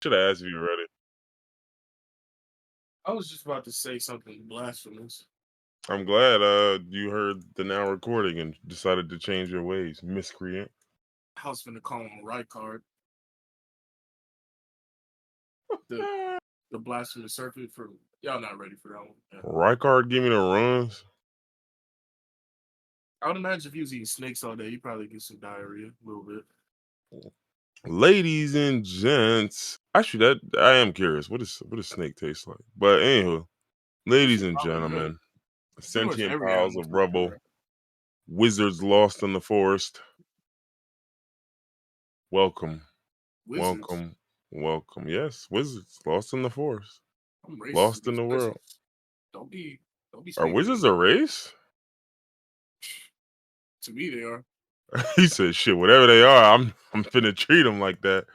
Should have asked if you were ready. I was just about to say something blasphemous. I'm glad you heard the now recording and decided to change your ways, miscreant. I was finna call him a right card. The the blasphemous serpent for y'all not ready for that one. Yeah. Rykard give me the runs. I would imagine if he was eating snakes all day, he'd probably get some diarrhea a little bit. Ladies and gents. Actually, that I am curious. What does snake taste like? But anywho, ladies and Probably good. gentlemen, Pretty much sentient every piles animal of tastes good, rubble, right? wizards lost in the forest. Welcome, Wizards. welcome, welcome. Yes, wizards lost in the forest, I'm racist lost in against the world. wizards. Don't be Are speaking wizards on a me. race? To me, they are. He said, "Shit, whatever they are, I'm finna treat them like that."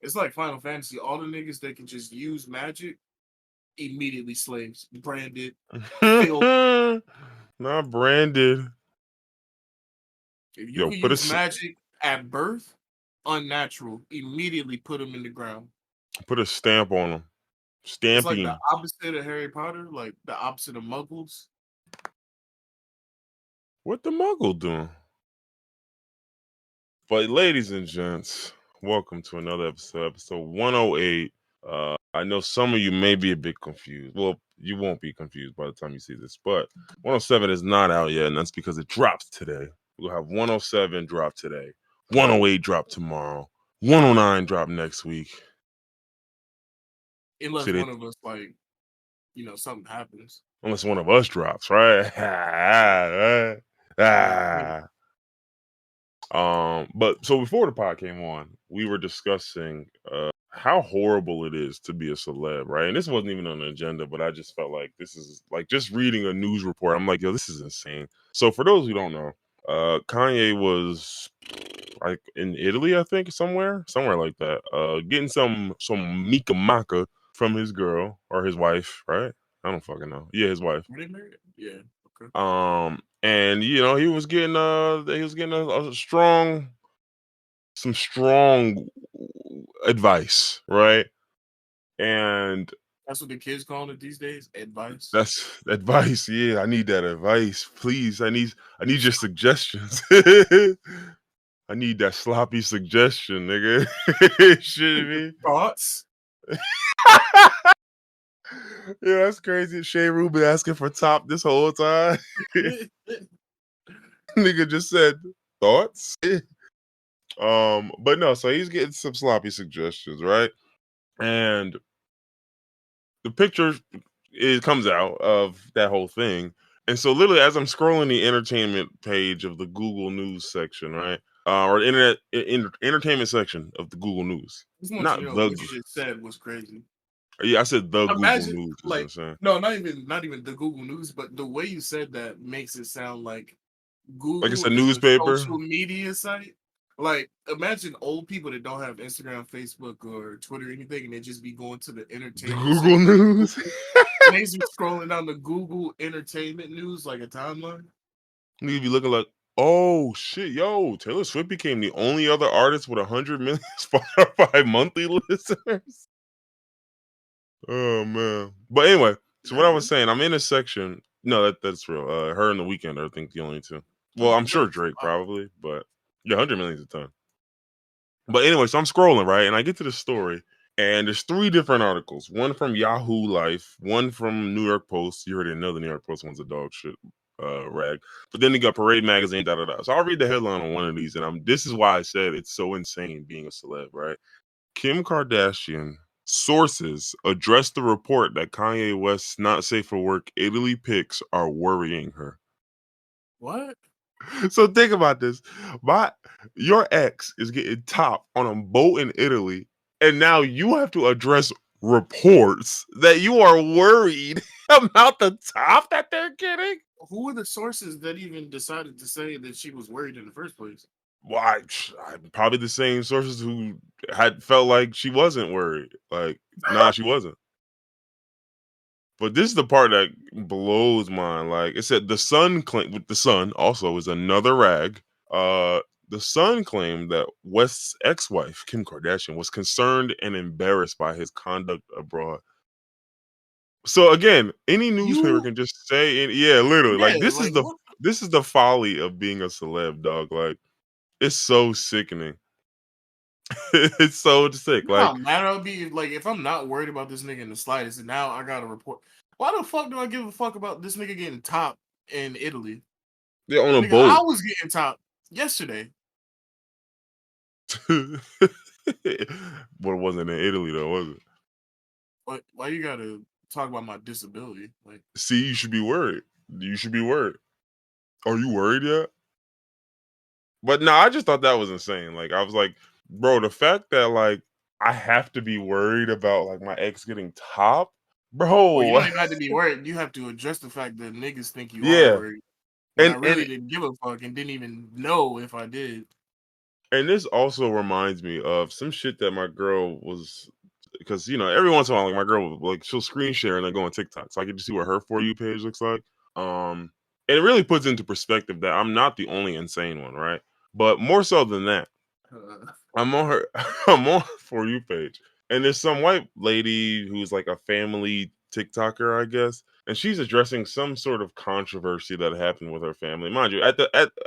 It's like Final Fantasy. All the niggas that can just use magic, immediately slaves, branded, filth. Not branded. If you Yo, can use magic at birth, unnatural, immediately put them in the ground. put a stamp on them. It's like the Stamping. opposite of Harry Potter, like the opposite of Muggles. What the muggle doing? But ladies and gents, welcome to another episode 108. I know some of you may be a bit confused. Well, you won't be confused by the time you see this, but 107 is not out yet, and that's because it drops today. We'll have 107 drop today, 108 drop tomorrow, 109 drop next week. Unless one of us, like, something happens. Unless one of us drops, right? But so before the pod came on, we were discussing how horrible it is to be a celeb, right? And this wasn't even on the agenda, but I just felt like this is like just reading a news report. I'm like, yo, this is insane. So for those who don't know, Kanye was like in Italy, I think, somewhere like that, getting some Mika Maka from his girl or his wife, right? I don't fucking know. Yeah, his wife. Were they married? Yeah. Okay. And he was getting a strong advice, right? And that's what the kids call it these days. Advice. that's advice. Yeah, I need that advice, please. I need your suggestions. I need that sloppy suggestion, nigga. Shit me. Thoughts? Yeah, that's crazy. Shay Rubin asking for top this whole time. Nigga just said thoughts. But no, so he's getting some sloppy suggestions, right? And the picture comes out of that whole thing. And so literally as I'm scrolling the entertainment page of the Google News section, right? Or internet entertainment section of the Google News. Not what the you just said was crazy. Yeah, I said the Google Imagine, News is like, insane. no, not even the Google News, but the way you said that makes it sound like Google Like it's a is newspaper. social media site. Like, imagine old people that don't have Instagram, Facebook, or Twitter or anything, and they just be going to the entertainment Google News. and they just scrolling down the Google entertainment news like a timeline. You'd be looking like, oh shit, yo, Taylor Swift became the only other artist with 100 million Spotify monthly listeners. Oh man. But anyway, so what I was saying, I'm in a section. No, that's real. Her and The Weeknd, I think the only two. Well, I'm sure Drake probably, but yeah, 100 million is a ton. But anyway, so I'm scrolling, right? And I get to the story, and there's 3 different articles. One from Yahoo Life, one from New York Post. You already know the New York Post one's a dog shit rag. But then they got Parade Magazine, da. So I'll read the headline on one of these, and this is why I said it's so insane being a celeb, right? Kim Kardashian sources address the report that Kanye West's not safe for work Italy pics are worrying her. What? So think about this. Your ex is getting top on a boat in Italy, and now you have to address reports that you are worried about the top that they're getting. Who are the sources that even decided to say that she was worried in the first place? Well, I probably the same sources who had felt like she wasn't worried. Like, nah, she wasn't. But this is the part that blows mine. Like it said, the Sun claim with the Sun also is another rag. The Sun claimed that West's ex-wife, Kim Kardashian, was concerned and embarrassed by his conduct abroad. So again, any newspaper You, can just say, yeah, literally, yeah, like like what? this is the folly of being a celeb, dog. Like, it's so sickening. It's so sick. You know Like, how mad I'll be like if I'm not worried about this nigga in the slightest, and now I got to report. Why the fuck do I give a fuck about this nigga getting top in Italy? they're on a Nigga, I boat. was getting top yesterday. But it wasn't in Italy though, was it? But why you gotta talk about my disability? Like, See, you should be worried. You should be worried. Are you worried yet? But no, I just thought that was insane. Like, I was like, bro, the fact that like I have to be worried about like my ex getting top, well, you bro. don't even have to be worried. You have to address the fact that niggas think you are Yeah, worried. When I and really didn't give a fuck and didn't even know if I did. and this also reminds me of some shit that my girl was, because every once in a while, like my girl like she'll screen share and then go on TikTok, so I get to see what her For You page looks like. Um, and it really puts into perspective that I'm not the only insane one, right? But more so than that, I'm on her I'm on her For You page, and there's some white lady who's like a family TikToker, I guess, and she's addressing some sort of controversy that happened with her family. Mind you,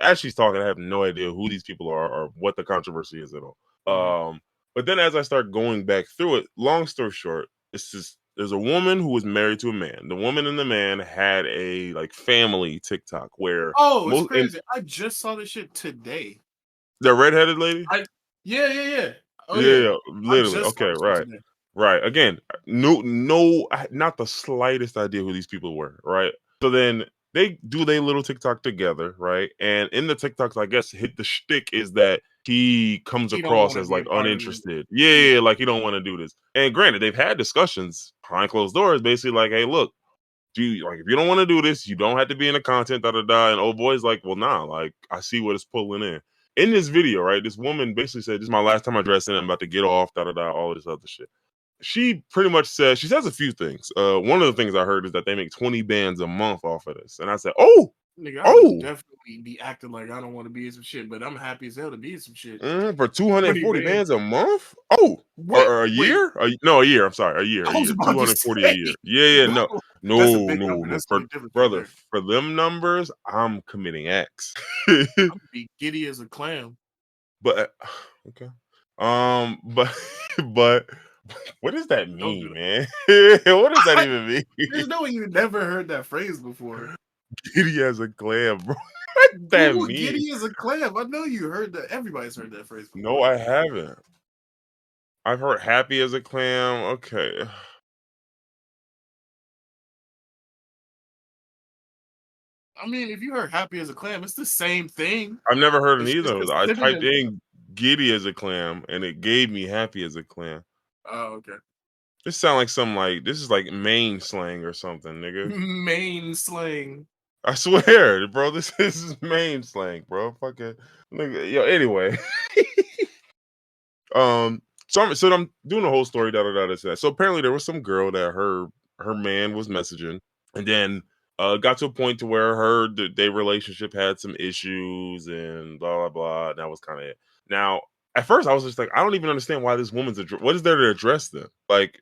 as she's talking, I have no idea who these people are or what the controversy is at all. Mhm. But then as I start going back through it, long story short, it's just there's a woman who was married to a man. The woman and the man had a like family TikTok where Oh, it's most and crazy. I just saw this shit today. the redheaded lady. I yeah. Oh Yeah, yeah. yeah, I literally. just saw Okay, this shit right. today. Right. Again, no, not the slightest idea who these people were. Right. So then they do their little TikTok together, right? And in the TikToks, I guess hit the shtick is that he comes He don't across want to as be like a part of it. uninterested. Yeah, Yeah. yeah, like he don't want to do this. And granted, they've had discussions behind closed doors, basically like, hey, look, do you like if you don't want to do this, you don't have to be in the content, da da da. And old boy's like, well, nah, like I see what it's pulling in. In this video, right, this woman basically said, "This is my last time I dress in. I'm about to get off, da da da, all this other shit." She pretty much says she says a few things. One of the things I heard is that they make 20 bands a month off of this, and I said, "Oh, Nigga, I would oh, definitely be acting like I don't want to be in some shit, but I'm happy as hell to be in some shit. for 240 20 bands. bands a month? Oh, Wait, or a wait. year? No, a year. I'm sorry, a year, I a was year. about to 240 a say, year. Yeah, yeah, no, that's a no, big no, number. no. That's a For big difference right brother, there. for them numbers, I'm committing acts. I'm gonna be giddy as a clam. But okay. But but what does that Don't do mean, that. man? What does that I, even mean? there's no way you never heard that phrase before. Giddy as a clam, bro. What does that Google mean? giddy as a clam. I know you heard that. Everybody's heard that phrase No, before. I haven't. I've heard happy as a clam. Okay. I mean, if you heard happy as a clam, it's the same thing. I've never heard it It's just a either. I typed synonym. in giddy as a clam and it gave me happy as a clam. Oh, okay. This sound like some like this is like Maine slang or something, nigga. Main slang. I swear, bro. This is Maine slang, bro. Fucking nigga. Yo, anyway. So I'm doing the whole story, da da da this, that. So apparently there was some girl that her man was messaging, and then got to a point to where their relationship had some issues and blah blah blah. And that was kind of it. Now, at first, I was just like, I don't even understand why this woman's what is there to address them? Like,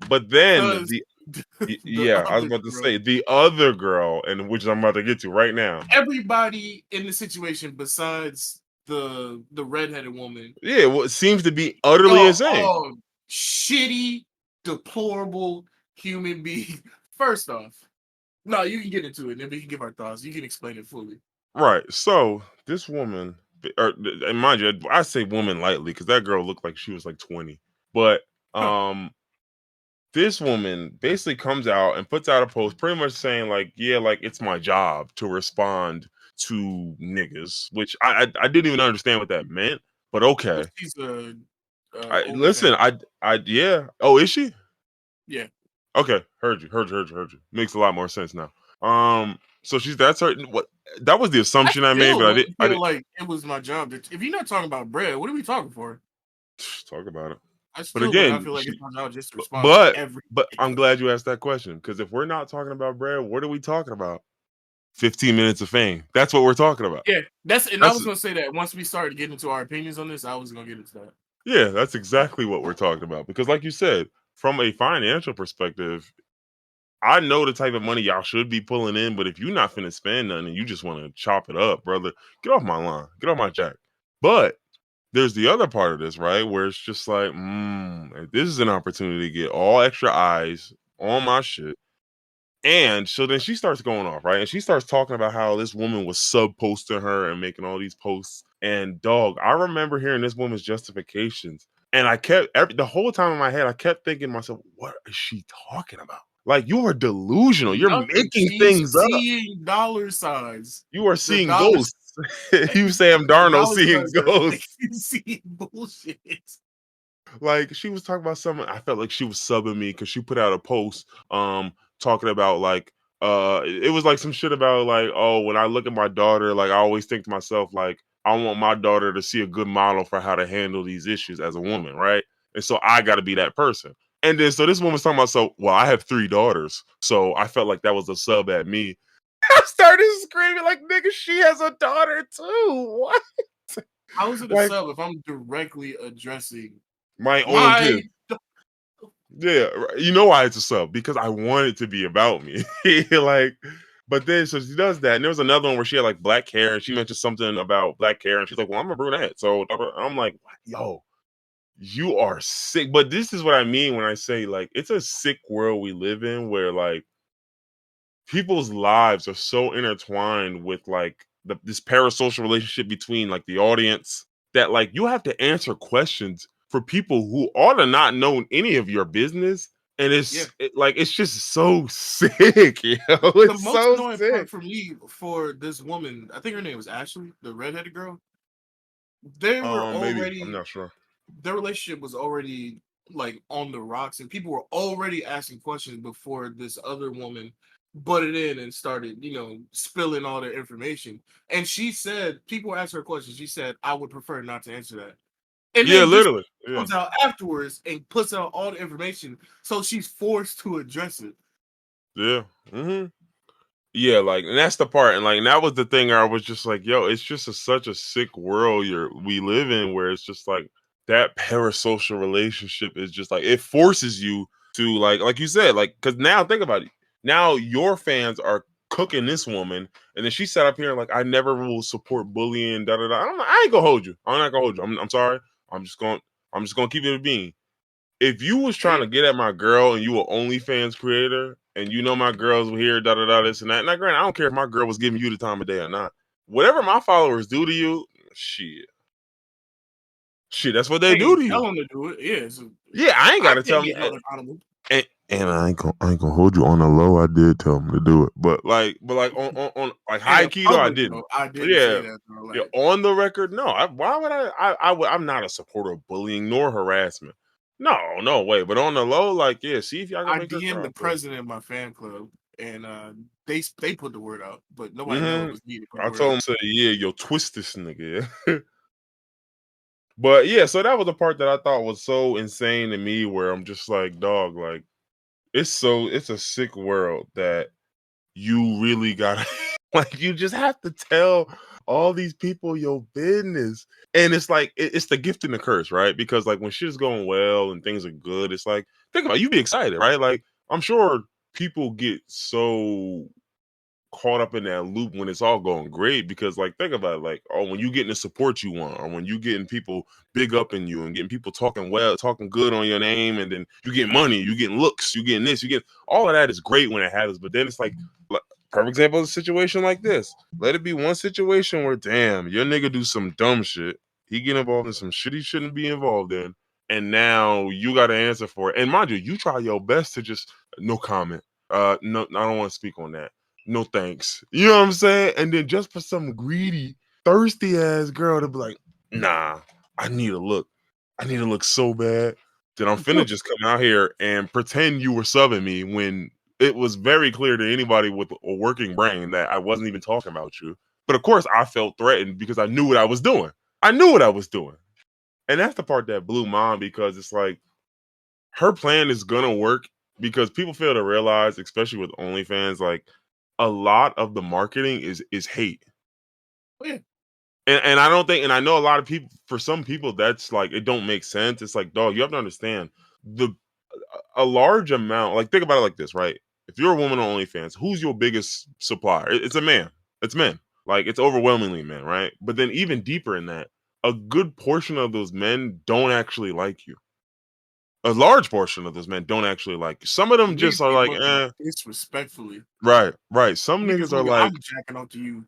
but then Because the yeah, I was other about to girl, say the other girl, and which I'm about to get to right now. everybody in the situation besides the redheaded woman, Yeah, well, it seems to be utterly y'all insane. all shitty, deplorable human being. First off, no, you can get into it, and then we can give our thoughts. You can explain it fully. Right. So this woman, and mind you, I say woman lightly because that girl looked like she was like 20. But Huh. um, this woman basically comes out and puts out a post, pretty much saying like, yeah, like it's my job to respond to niggas, which I didn't even understand what that meant. But But okay, she's a I OnlyFans. listen. I yeah. Oh, is she? Yeah. Okay, heard you. Makes a lot more sense now. So that's her. What that was the I assumption I made, still but wouldn't I feel didn't like it was my job. If you're not talking about bread, what are we talking for? talk about it. I But still would not again, feel like it's my job just to respond to but every. I'm glad you asked that question because if we're not talking about bread, what are we talking about? 15 minutes of fame. That's what we're talking about. Yeah, I That's was gonna say that once we started getting into our opinions on this, I was gonna get into that. Yeah, that's exactly what we're talking about. Because, like you said, from a financial perspective, I know the type of money y'all should be pulling in, but if you're not finna spend nothing and you just want to chop it up, brother, get off my lawn, get off my jack. But there's the other part of this, right? Where it's just like, this is an opportunity to get all extra eyes on my shit. And so then she starts going off, right? And she starts talking about how this woman was sub posting her and making all these posts. And dog, I remember hearing this woman's justifications. And I kept the whole time in my head, I kept thinking to myself, what is she talking about? Like, you are delusional. You're Nothing. making She's things up. seeing dollar signs. You are The seeing dollars, ghosts. You Sam the Darnold dollar seeing signs are ghosts. making seeing bullshit. Like, she was talking about something. I felt like she was subbing me because she put out a post talking about like it was like some shit about like, oh, when I look at my daughter, like I always think to myself, like, I want my daughter to see a good model for how to handle these issues as a woman, right? And so I gotta be that person. And then so this woman's talking about, so well, I have 3 daughters. So I felt like that was a sub at me. I started screaming like, nigga, she has a daughter too. What? How is it a Like, sub if I'm directly addressing my own my? kid. Yeah, you know why it's a sub, because I want it to be about me. Like, but then so she does that, and there was another one where she had like black hair, and she mentioned something about black hair, and she's like, "Well, I'm a brunette," so I'm like, "Yo, you are sick." But this is what I mean when I say like it's a sick world we live in, where like people's lives are so intertwined with like this parasocial relationship between like the audience that like you have to answer questions for people who ought to not know any of your business. And Yeah. like it's just so sick, you know? The It's most so annoying sick. part for me for this woman, I think her name was Ashley, the redheaded girl. They were Maybe I'm already not sure. their relationship was already like on the rocks, and people were already asking questions before this other woman butted in and started, spilling all their information. And she said, people asked her questions. She said, "I would prefer not to answer that." And Yeah, then this literally. Yeah. comes out afterwards and puts out all the information, so she's forced to address it. Yeah. Hmm. Yeah, like, and that's the part, and like, and that was the thing where I was just like, yo, it's just such a sick world we live in, where it's just like that parasocial relationship is just like it forces you to like you said, like, because now think about it, now your fans are cooking this woman, and then she sat up here and like, I never will support bullying, da da da. I'm like, I ain't gonna hold you. I'm not gonna hold you. I'm sorry. I'm just gonna keep it a bean. If you was trying Yeah. to get at my girl and you were OnlyFans creator and you know my girls were here, da da da, this and that. Now, granted, I don't care if my girl was giving you the time of day or not. Whatever my followers do to you, shit, that's what they They do ain't to you. tell them to do it. Yeah, so Yeah, I ain't I gotta tell can't them. get held accountable. And I ain't gonna hold you on the low. I did tell them to do it, but like on like In high a key though, I public didn't. though, I didn't say Yeah, that though. yeah. Like, On the record, no. Why would I'm not a supporter of bullying nor harassment. No, no way. But on the low, like, yeah, see if y'all can I make her DM'd cry, the bro. president of my fan club, and they put the word out, but nobody know it Hmm. was me that put the I word told out. him, say, yeah, yo, twist this nigga. Yeah. But yeah, so that was the part that I thought was so insane to me, where I'm just like, dog, like, it's a sick world that you really gotta like, you just have to tell all these people your business. And it's like it's the gift and the curse, right? Because like when shit's going well and things are good, it's like, think about it, you be excited, right? Like, I'm sure people get so caught up in that loop when it's all going great, because like think about it, like, oh, when you getting the support you want, or when you getting people big up in you and getting people talking good on your name, and then you get money, you getting looks, you getting this, you get all of that is great when it happens. But then it's like perfect example of a situation like this, let it be one situation where, damn, your nigga do some dumb shit, he get involved in some shit he shouldn't be involved in, and now you got to answer for it. And mind you, you try your best to just no comment, no, I don't want to speak on that, no thanks. You know what I'm saying? And then just for some greedy, thirsty ass girl to be like, nah, I need a look. I need to look so bad that I'm finna just come out here and pretend you were subbing me, when it was very clear to anybody with a working brain that I wasn't even talking about you. But of course, I felt threatened because I knew what I was doing. I knew what I was doing. And that's the part that blew mine, because it's like her plan is gonna work, because people fail to realize, especially with OnlyFans, like, a lot of the marketing is hate. Oh, yeah. And I don't think, and I know a lot of people, for some people, that's like, it don't make sense. It's like, dog, you have to understand the a large amount. Like, think about it like this, right? If you're a woman on OnlyFans, who's your biggest supplier? It's a man. It's men. Like, it's overwhelmingly men, right? But then even deeper in that, a good portion of those men don't actually like you. A large portion of those men don't actually like you. Some of them Niggas just are be like, fucking disrespectfully. right, right. Some Niggas niggas are fucking, like, I'm jacking onto you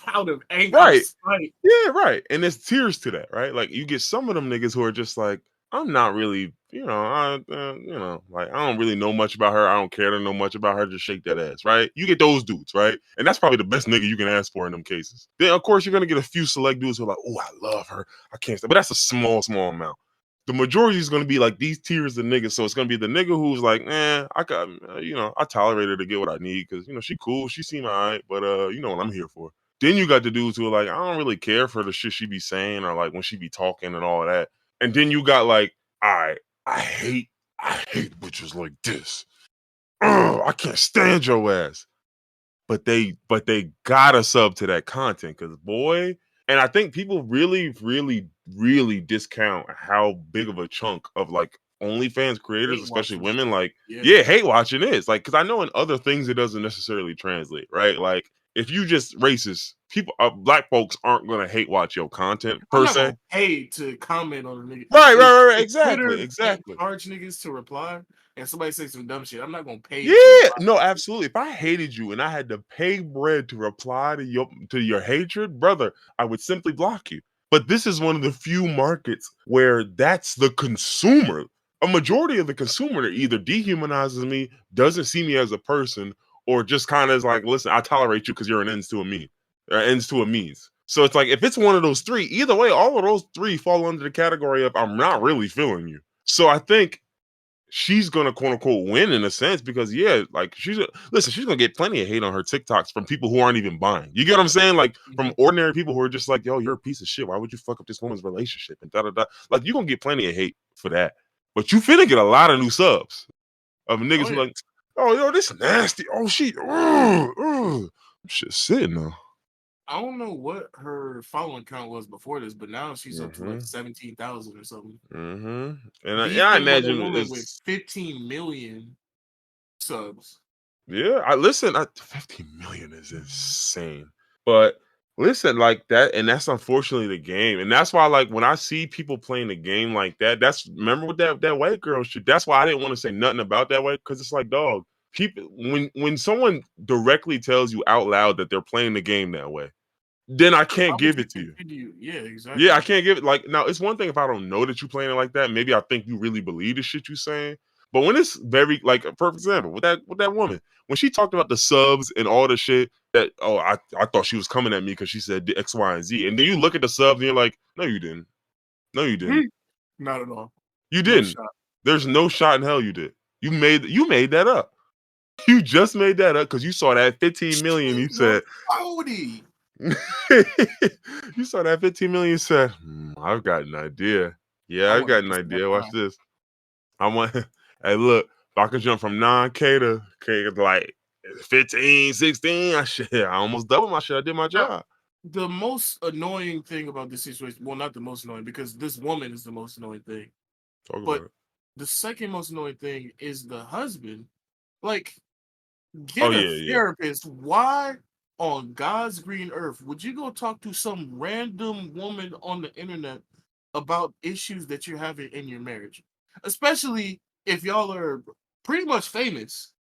out of anger, out of right. spite. Yeah, right. And there's tears to that, right? Like, you get some of them niggas who are just like, I'm not really, like, I don't really know much about her. I don't care to know much about her. Just shake that ass, right? You get those dudes, right? And that's probably the best nigga you can ask for in them cases. Then, of course, you're gonna get a few select dudes who are like, oh, I love her. I can't stand. But that's a small, small amount. The majority is gonna be like these tiers of niggas. So it's gonna be the nigga who's like, I got, I tolerate her to get what I need because she cool, she seem alright, but you know what I'm here for. Then you got the dudes who are like, I don't really care for the shit she be saying or like when she be talking and all of that. And then you got like, I hate bitches like this. Ugh, I can't stand your ass. But they gotta sub to that content because boy, and I think people really, really, really discount how big of a chunk of like OnlyFans creators, Hate especially watching women, shit. like, Yeah. yeah, hate watching is. Like, because I know in other things it doesn't necessarily translate, right? Like, if you just racist, people, black folks aren't gonna hate watch your content I'm per not se. gonna pay to comment on a nigga. Right, right, If right, right. if Exactly, Twitter can't exactly. charge niggas to reply and somebody say some dumb shit, I'm not gonna pay to Yeah, reply no, to that shit. absolutely. If I hated you and I had to pay bread to reply to your hatred, brother, I would simply block you. But this is one of the few markets where that's the consumer. A majority of the consumer either dehumanizes me, doesn't see me as a person, or just kind of is like, listen, I tolerate you because you're an ends to a mean, ends to a means. So it's like if it's one of those three, either way, all of those three fall under the category of I'm not really feeling you. So I think she's gonna quote unquote win in a sense because yeah, like listen, she's gonna get plenty of hate on her TikToks from people who aren't even buying. You get what I'm saying? Like from Mhm. ordinary people who are just like, yo, you're a piece of shit. Why would you fuck up this woman's relationship? And da da da. Like you're gonna get plenty of hate for that. But you finna get a lot of new subs of Oh niggas who yeah. like, oh yo, this nasty. Oh she shit sitting though. I don't know what her following count was before this, but now she's up to like Mm-hmm. 17,000 or something. Mm-hmm. And I Beefing with a imagine woman with it's 15 million subs. yeah, I listen. 15 million is insane, but listen, like that, and that's unfortunately the game, and that's why, like, when I see people playing the game like that, that's remember with that white girl shit. That's why I didn't want to say nothing about that way because it's like, dog, people when someone directly tells you out loud that they're playing the game that way, then I can't Why would give you it to you. continue? Yeah, Yeah, I exactly. can't give it like now. It's one thing if I don't know that you playing it like that. Maybe I think you really believe the shit you saying. But when it's very like a perfect example with that woman when she talked about the subs and all the shit that I thought she was coming at me because she said X Y and Z and then you look at the subs and you're like no you didn't no you didn't Not at all. you No didn't shot. there's no shot in hell you did you made that up you just made that up because you saw that 15 million you She's a said phony. you saw that 15 million. You said, I've got an idea. Yeah, I I've want to got an miss that idea. Watch pie. this. I want, hey, look, if I could jump from 9K to K to like 15, 16, I almost doubled my shit. I did my Now, job. the most annoying thing about this situation, well, not the most annoying, because this woman is the most annoying thing. Talk But about it. the second most annoying thing is the husband. Like, Oh, get a yeah, yeah. therapist. Why on God's green earth would you go talk to some random woman on the internet about issues that you're having in your marriage? Especially if y'all are pretty much famous.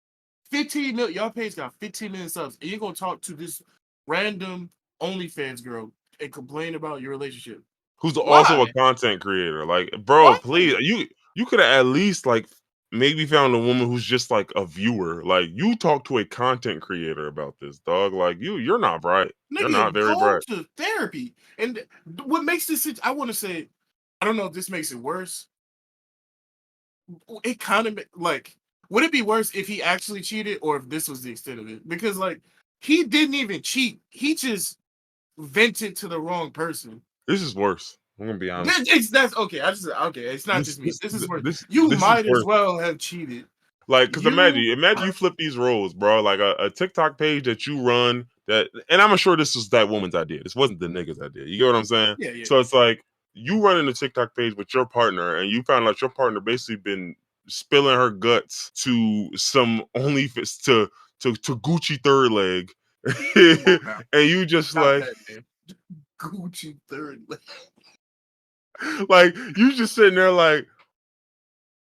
15 million, y'all page got 15 million subs, and you're gonna talk to this random OnlyFans girl and complain about your relationship. Who's also a Why? content creator. Like, bro, Why? please, you could have at least like maybe found a woman who's just like a viewer. Like, you talk to a content creator about this, dog. Like, you're not bright. You're not Nigga, very go bright. to therapy. And what makes this, I want to say, I don't know if this makes it worse. It kind of like, would it be worse if he actually cheated or if this was the extent of it? Because like, he didn't even cheat. He just vented to the wrong person. This is worse. I'm gonna be honest. That's okay. I just okay. It's not This just me. this This is worse. this You this is might as worse. well have cheated. Like, because You imagine you flip these roles, bro. Like a TikTok page that you run that, and I'm sure this was that woman's idea. This wasn't the nigga's idea. You get what I'm saying? yeah, yeah. So it's like you running a TikTok page with your partner, and you found out your partner basically been spilling her guts to some only to Gucci third leg, Come on now. and you just Stop like that, man. Gucci third. like you just sitting there like,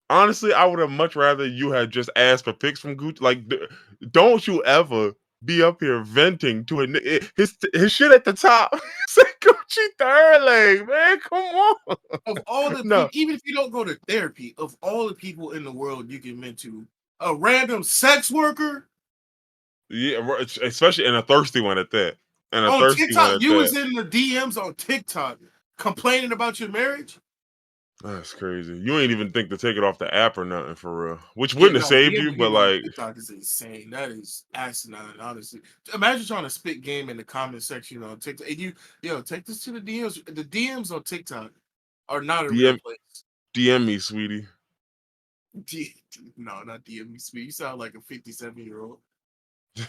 honestly, I would have much rather you had just asked for pics from Gucci. Like, don't you ever be up here venting to his shit at the top. Say Gucci third leg, man. Come on. Of all the No, people, even if you don't go to therapy, of all the people in the world you can vent to, a random sex worker yeah, especially and a thirsty one at that, and a on thirsty one TikTok, at you that. was in the DMs on TikTok complaining about your marriage. That's crazy. You ain't even think to take it off the app or nothing for real, which Yeah, wouldn't have no, saved being you, a but nigga on like, TikTok is insane. That is asinine, honestly. Imagine trying to spit game in the comment section on TikTok. And take this to the DMs. The DMs on TikTok are not a real DM place. DM me, sweetie. No, not DM me, sweet. You sound like a 57-year-old.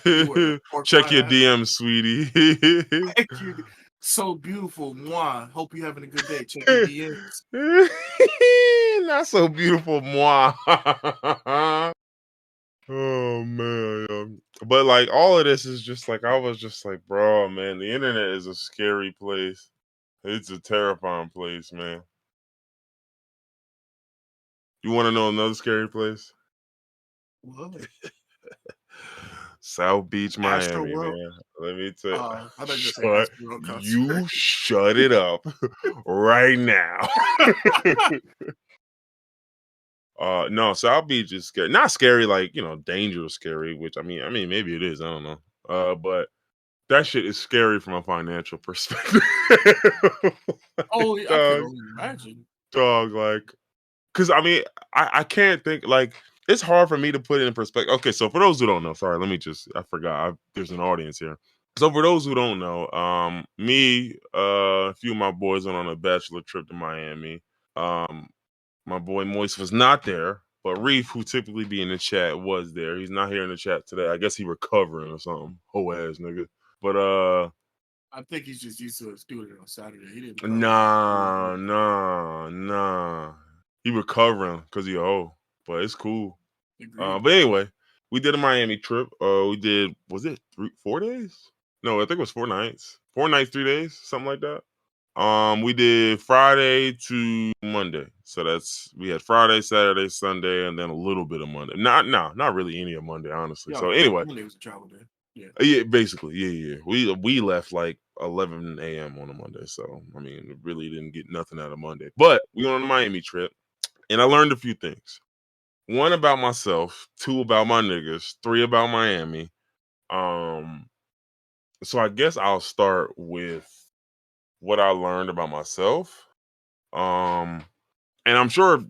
You wearing a pork Check pie your hat. DM, sweetie. Thank you. So beautiful. Mwah. Hope you're having a good day. Check your DMs. Not so beautiful, moi. Oh man, but like all of this is just like I was just like, bro, man, the internet is a scary place. It's a terrifying place, man. You want to know another scary place? What? South Beach, Astro Miami, World? man. Let me tell you. I thought you were gonna say Shut Astro World concert. you shut it up right now. No, South Beach is scary. Not scary like, dangerous scary, which I mean maybe it is, I don't know. But that shit is scary from a financial perspective. Oh, I could dog, only imagine. dog, like, because I can't think like it's hard for me to put it in perspective. Okay, so for those who don't know, sorry, let me just I forgot there's an audience here. So for those who don't know, me, a few of my boys went on a bachelor trip to Miami. Um, my boy Moist was not there, but Reef, who typically be in the chat, was there. He's not here in the chat today. I guess he recovering or something. Whole ass nigga. But I think he's just used to us doing it on Saturday. He didn't come. nah. He recovering because he old, but it's cool. Agreed. But anyway, we did a Miami trip. We did, was it 4 days? No, I think it was 4 nights. 4 nights, 3 days, something like that. We did Friday to Monday. So we had Friday, Saturday, Sunday, and then a little bit of Monday. Not really any of Monday, honestly. Yeah, So anyway, Monday was a travel day. Yeah. yeah, basically, yeah. We left like 11 a.m. on a Monday. So I mean, really didn't get nothing out of Monday. But we went on a Miami trip, and I learned a few things. One about myself, two about my niggas, three about Miami. Um, so I guess I'll start with what I learned about myself. Um, and I'm sure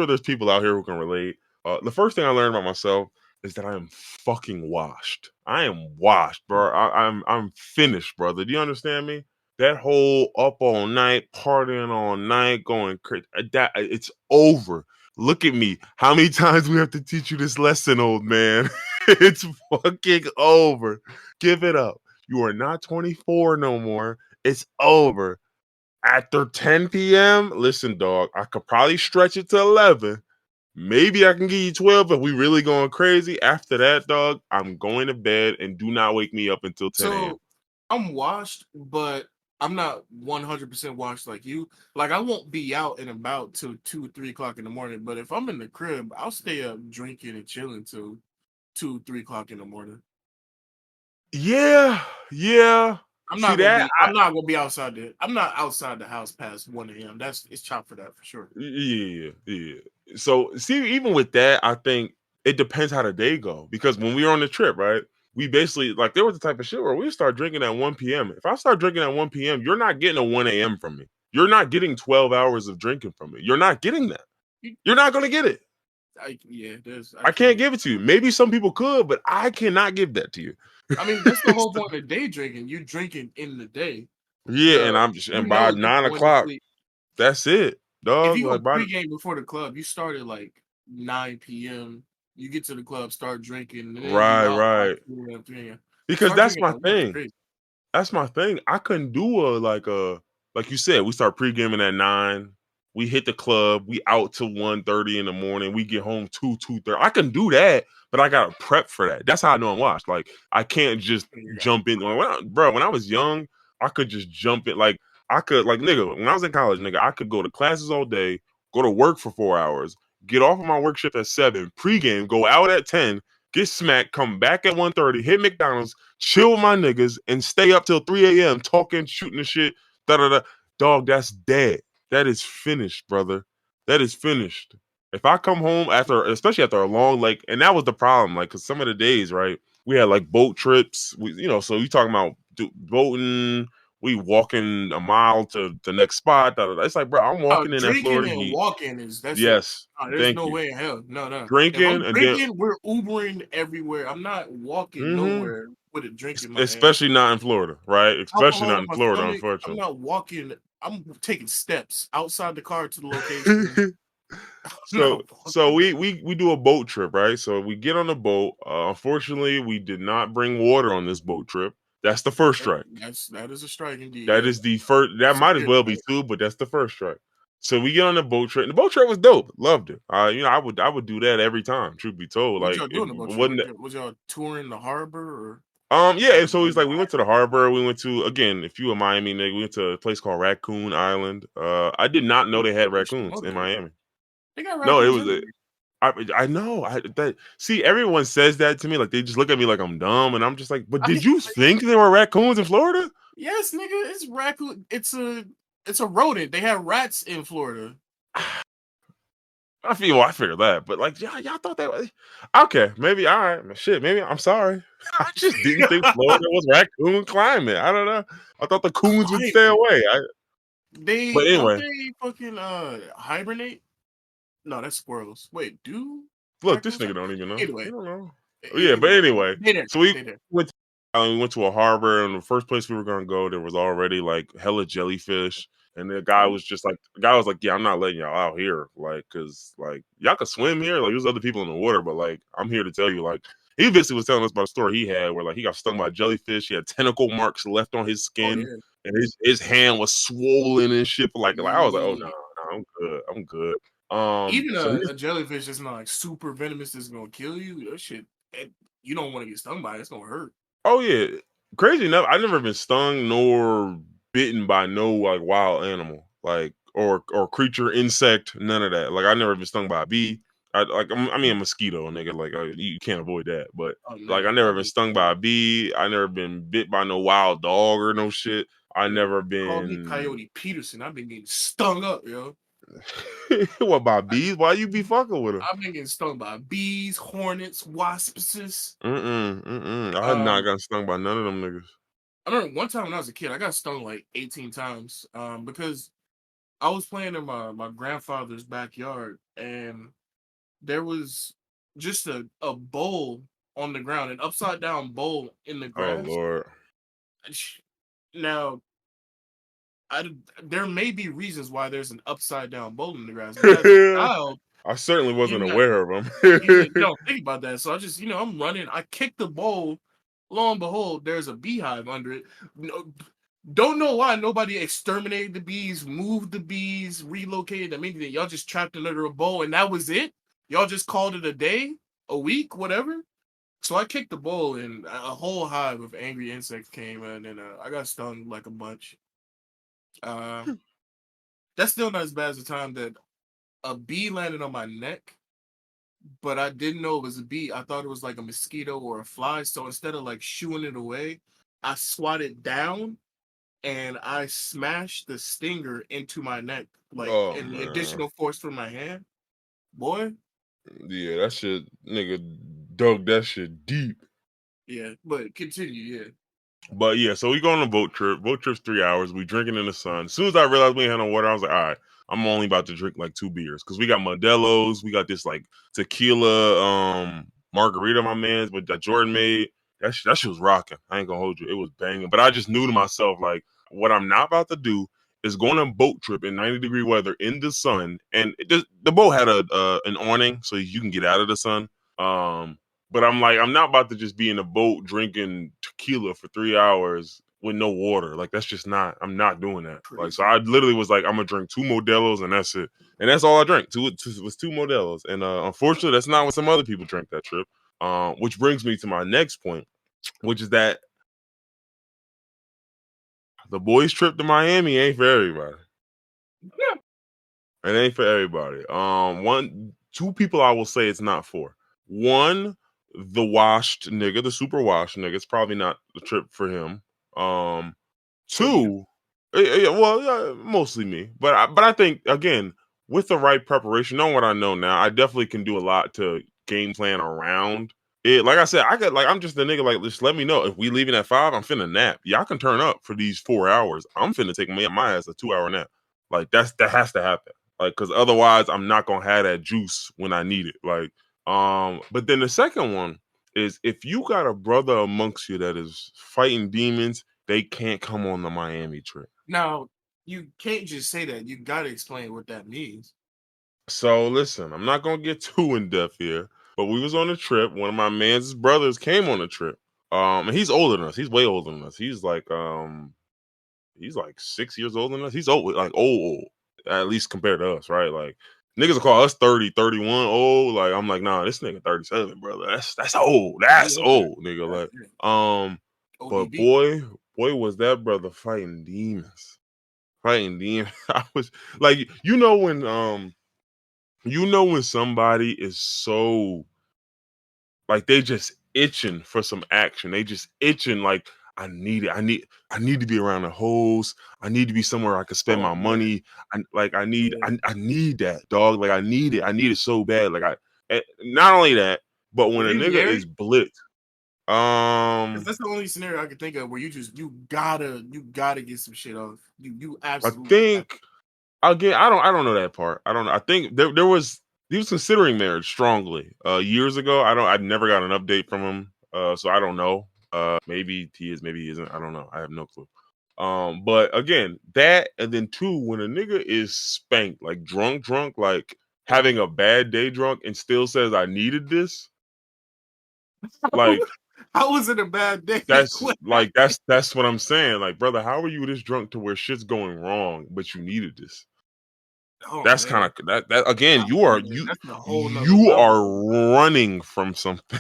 there's people out here who can relate. The first thing I learned about myself is that I am fucking washed. I am washed, bro. I'm finished, brother. Do you understand me? That whole up all night, partying all night, going crazy. That it's over. Look at me. How many times we have to teach you this lesson, old man? It's fucking over. Give it up. You are not 24 no more. It's over. After 10 p.m., listen, dog, I could probably stretch it to 11. Maybe I can give you 12 if we really going crazy. After that, dog, I'm going to bed and do not wake me up until 10 a.m. So I'm washed, but I'm not 100% washed like you. Like I won't be out and about till 2, 3 o'clock in the morning. But if I'm in the crib, I'll stay up drinking and chilling till 2, 3 o'clock in the morning. Yeah, yeah. I'm See not gonna that? be. I'm not gonna be outside the. I'm not outside the house past 1 a.m. It's chopped for that for sure. Yeah. So see, even with that, I think it depends how the day go. Because when we were on the trip, right? We basically like there was the type of shit where we start drinking at 1 p.m. If I start drinking at 1 p.m., you're not getting a 1 a.m. from me. You're not getting 12 hours of drinking from me. You're not getting that. You're not gonna get it. I I can't can't. give it to you. Maybe some people could, but I cannot give that to you. I mean, that's the whole point of day drinking. You're drinking in the day. Yeah, and I'm just You and by know you're going to 9 o'clock, sleep. that's it, If dog. you go Like by pregame before the club, you start at like 9 p.m. You get to the club, start drinking, and then you out by Right. 2 a.m., 3 a.m. Because Start that's drinking my at work is thing. crazy. That's my thing. I couldn't do like you said, we start pre-gaming at 9. We hit the club, we out till 1:30 in the morning. We get home 2:30. I can do that, but I gotta prep for that. That's how I know I'm washed. Like I can't just You got jump in. When I was young, I could just jump in. Like I could, like nigga, when I was in college, nigga, I could go to classes all day, go to work for 4 hours, get off of my work shift at 7, pregame, go out at 10, get smacked, come back at 1:30, hit McDonald's, chill with my niggas, and stay up till 3 a.m. talking, shooting the shit. Da da da. Dog, that's dead. That is finished, brother. That is finished. If I come home after, especially after a long, like, and that was the problem, like, cause some of the days, right, we had like boat trips. So you talking about boating, we walking a mile to the next spot. Da, da, da. It's like, bro, I'm walking in that drinking Florida and heat. walking that's it. Yes, There's thank no you. way in hell. No, no. If I'm Drinking and then, drinking, we're Ubering everywhere. I'm not walking mm-hmm, nowhere with a drink in my hand. especially not in Florida, right? Especially Alcohol not in in my Florida, stomach. I'm unfortunately. not walking. I'm taking steps outside the car to the location. I'm so not so walking. we do a boat trip, right? So we get on the boat. Unfortunately, we did not bring water on this boat trip. That's the first strike. That is a strike indeed. That Yeah, is the first. That might as severe well be strike. two, but that's the first strike. So we get on the boat trip. And the boat trip was dope. Loved it. I would do that every time. Truth be told, What like y'all it doing about you? wasn't. Was y'all touring the harbor or Yeah. like And so going he's to like, we went to the harbor. We went to, again, if you a Miami nigga, we went to a place called Raccoon Island. I did not know they had they should raccoons know in that. Miami. They got No, it raccoons was everywhere. I know. See, everyone says that to me, like they just look at me like I'm dumb, and I'm just like, but I did you think there were raccoons in Florida? Yes, nigga, it's raccoon. It's a rodent. They have rats in Florida. I figured that, but like, y'all thought that was okay. Maybe all right, shit. Maybe I'm sorry. I just didn't think Florida was raccoon climate. I don't know. I thought the coons would stay Climate. away. But They don't anyway, they fucking hibernate? No, that's squirrels. Wait, do look, this raccoons? nigga don't even know. He Anyway, don't know. Oh, yeah, but either way, anyway, they there. so we They there. went. We went to a harbor, and the first place we were gonna go, there was already like hella jellyfish, and Oh, the guy was like, yeah, I'm not letting y'all out here, like, cause like y'all can swim here, like there's other people in the water, but like I'm here to tell you, like he basically was telling us about a story he had where like he got stung by a jellyfish, he had tentacle marks left on his oh skin, yeah. and his hand was swollen and shit. Like I was like, oh no, Yeah. no, I'm good. Even So a jellyfish that's not like super venomous that's gonna kill you. That shit, you don't want to get stung by it. It's gonna hurt. Oh yeah, crazy enough, I've never been stung nor bitten by no like wild animal, like or creature, insect, none of that. Like I never been stung by a bee. I mean a mosquito, nigga. Like you can't avoid that. But Oh like I nigga, never I've been been stung by a bee. I never been bit by no wild dog or no shit. I never call me been Coyote Peterson. I've been getting stung up, yo. what by bees? Why you be fucking with them? I've been getting stung by bees, hornets, wasps. I had not gotten stung by none of them niggas. I remember one time when I was a kid, I got stung like 18 times. Because I was playing in my grandfather's backyard, and there was just a bowl on the ground, an upside down bowl in the Oh grass. lord. Now, there may be reasons why there's an upside down bowl in the grass, but as a child, I certainly you're wasn't not aware of you them. don't think about that. So I just, I'm running. I kick the bowl. Lo and behold, there's a beehive under it. No, don't know why nobody exterminated the bees, moved the bees, relocated them, anything. Y'all just trapped under a bowl, and that was it. Y'all just called it a day, a week, whatever. So I kicked the bowl, and a whole hive of angry insects came in, and I got stung like a bunch. Uh, that's still not as bad as the time that a bee landed on my neck, but I didn't know it was a bee. I thought it was like a mosquito or a fly. So instead of like shooing it away, I swatted down and I smashed the stinger into my neck, like Oh in the man. additional force from my hand. Boy, Yeah, that shit nigga dug that shit deep. yeah. But continue, yeah. But yeah, so we go on a boat trip. Boat trip's 3 hours. We drinking in the sun. As soon as I realized we ain't had no water, I was like, all right, I'm only about to drink like 2 beers. Cause we got Modelo's, we got this like tequila margarita, my man's, but that Jordan made. That shit was rocking. I ain't gonna hold you. It was banging. But I just knew to myself, like, what I'm not about to do is go on a boat trip in 90-degree weather in the sun. And the boat had an awning so you can get out of the sun. But I'm like, I'm not about to just be in a boat drinking tequila for 3 hours with no water. Like that's just not. I'm not doing that. Like so, Crazy. I literally was like, I'm gonna drink 2 Modelo's and that's it. And that's all I drank. Was 2 Modelo's. And unfortunately, that's not what some other people drank that trip. Which brings me to my next point, which is that the boys' trip to Miami ain't for everybody. It ain't for everybody. Two people I will say it's not for. One, the washed nigga, the super washed nigga. It's probably not the trip for him. Or you. Two, well, yeah, mostly me. But I think again, with the right preparation, knowing what I know now, I definitely can do a lot to game plan around it. Like I said, I'm just the nigga. Like, just let me know if we leaving at 5. I'm finna nap. Y'all can turn up for these 4 hours. I'm finna take my ass a 2 hour nap. Like that has to happen. Like, cause otherwise I'm not gonna have that juice when I need it. Like, but then the second one is if you got a brother amongst you that is fighting demons, they can't come on the Miami trip. Now, you can't just say that. You got to explain what that means. So listen, I'm not gonna get too in depth here, but we was on a trip. One of my man's brothers came on a trip. And he's older than us. He's way older than us. He's like 6 years older than us. He's old, like old, at least compared to us, right? Like niggas will call us 30, 31 old. Like I'm like, nah, this nigga 37, brother. That's old. He That's older. old, nigga. Yeah, Like, yeah. but ODB. boy, was that brother fighting demons. Fighting demons. I was like, when somebody is so like they just itching for some action. They just itching like I need it. I need to be around the hoes. I need to be somewhere I can spend Oh my man. money. I need Yeah. I need that, dog. Like I need it. I need it so bad. Not only that, but when Were a you nigga is married? blitzed, Because that's the only scenario I can think of where you gotta get some shit off. You I absolutely have think again, I don't know that part. I don't know. I think there was he was considering marriage strongly years ago. I never got an update from him. So I don't know. Maybe he is, maybe he isn't. I don't know. I have no clue. But again, that and then two, when a nigga is spanked, like drunk, like having a bad day drunk and still says I needed this, like How was it a bad day? that's that's what I'm saying. Like, brother, how are you this drunk to where shit's going wrong, but you needed this? Oh That's kind man. of that again. You are Yeah, you that's a whole nother you level. are running from something,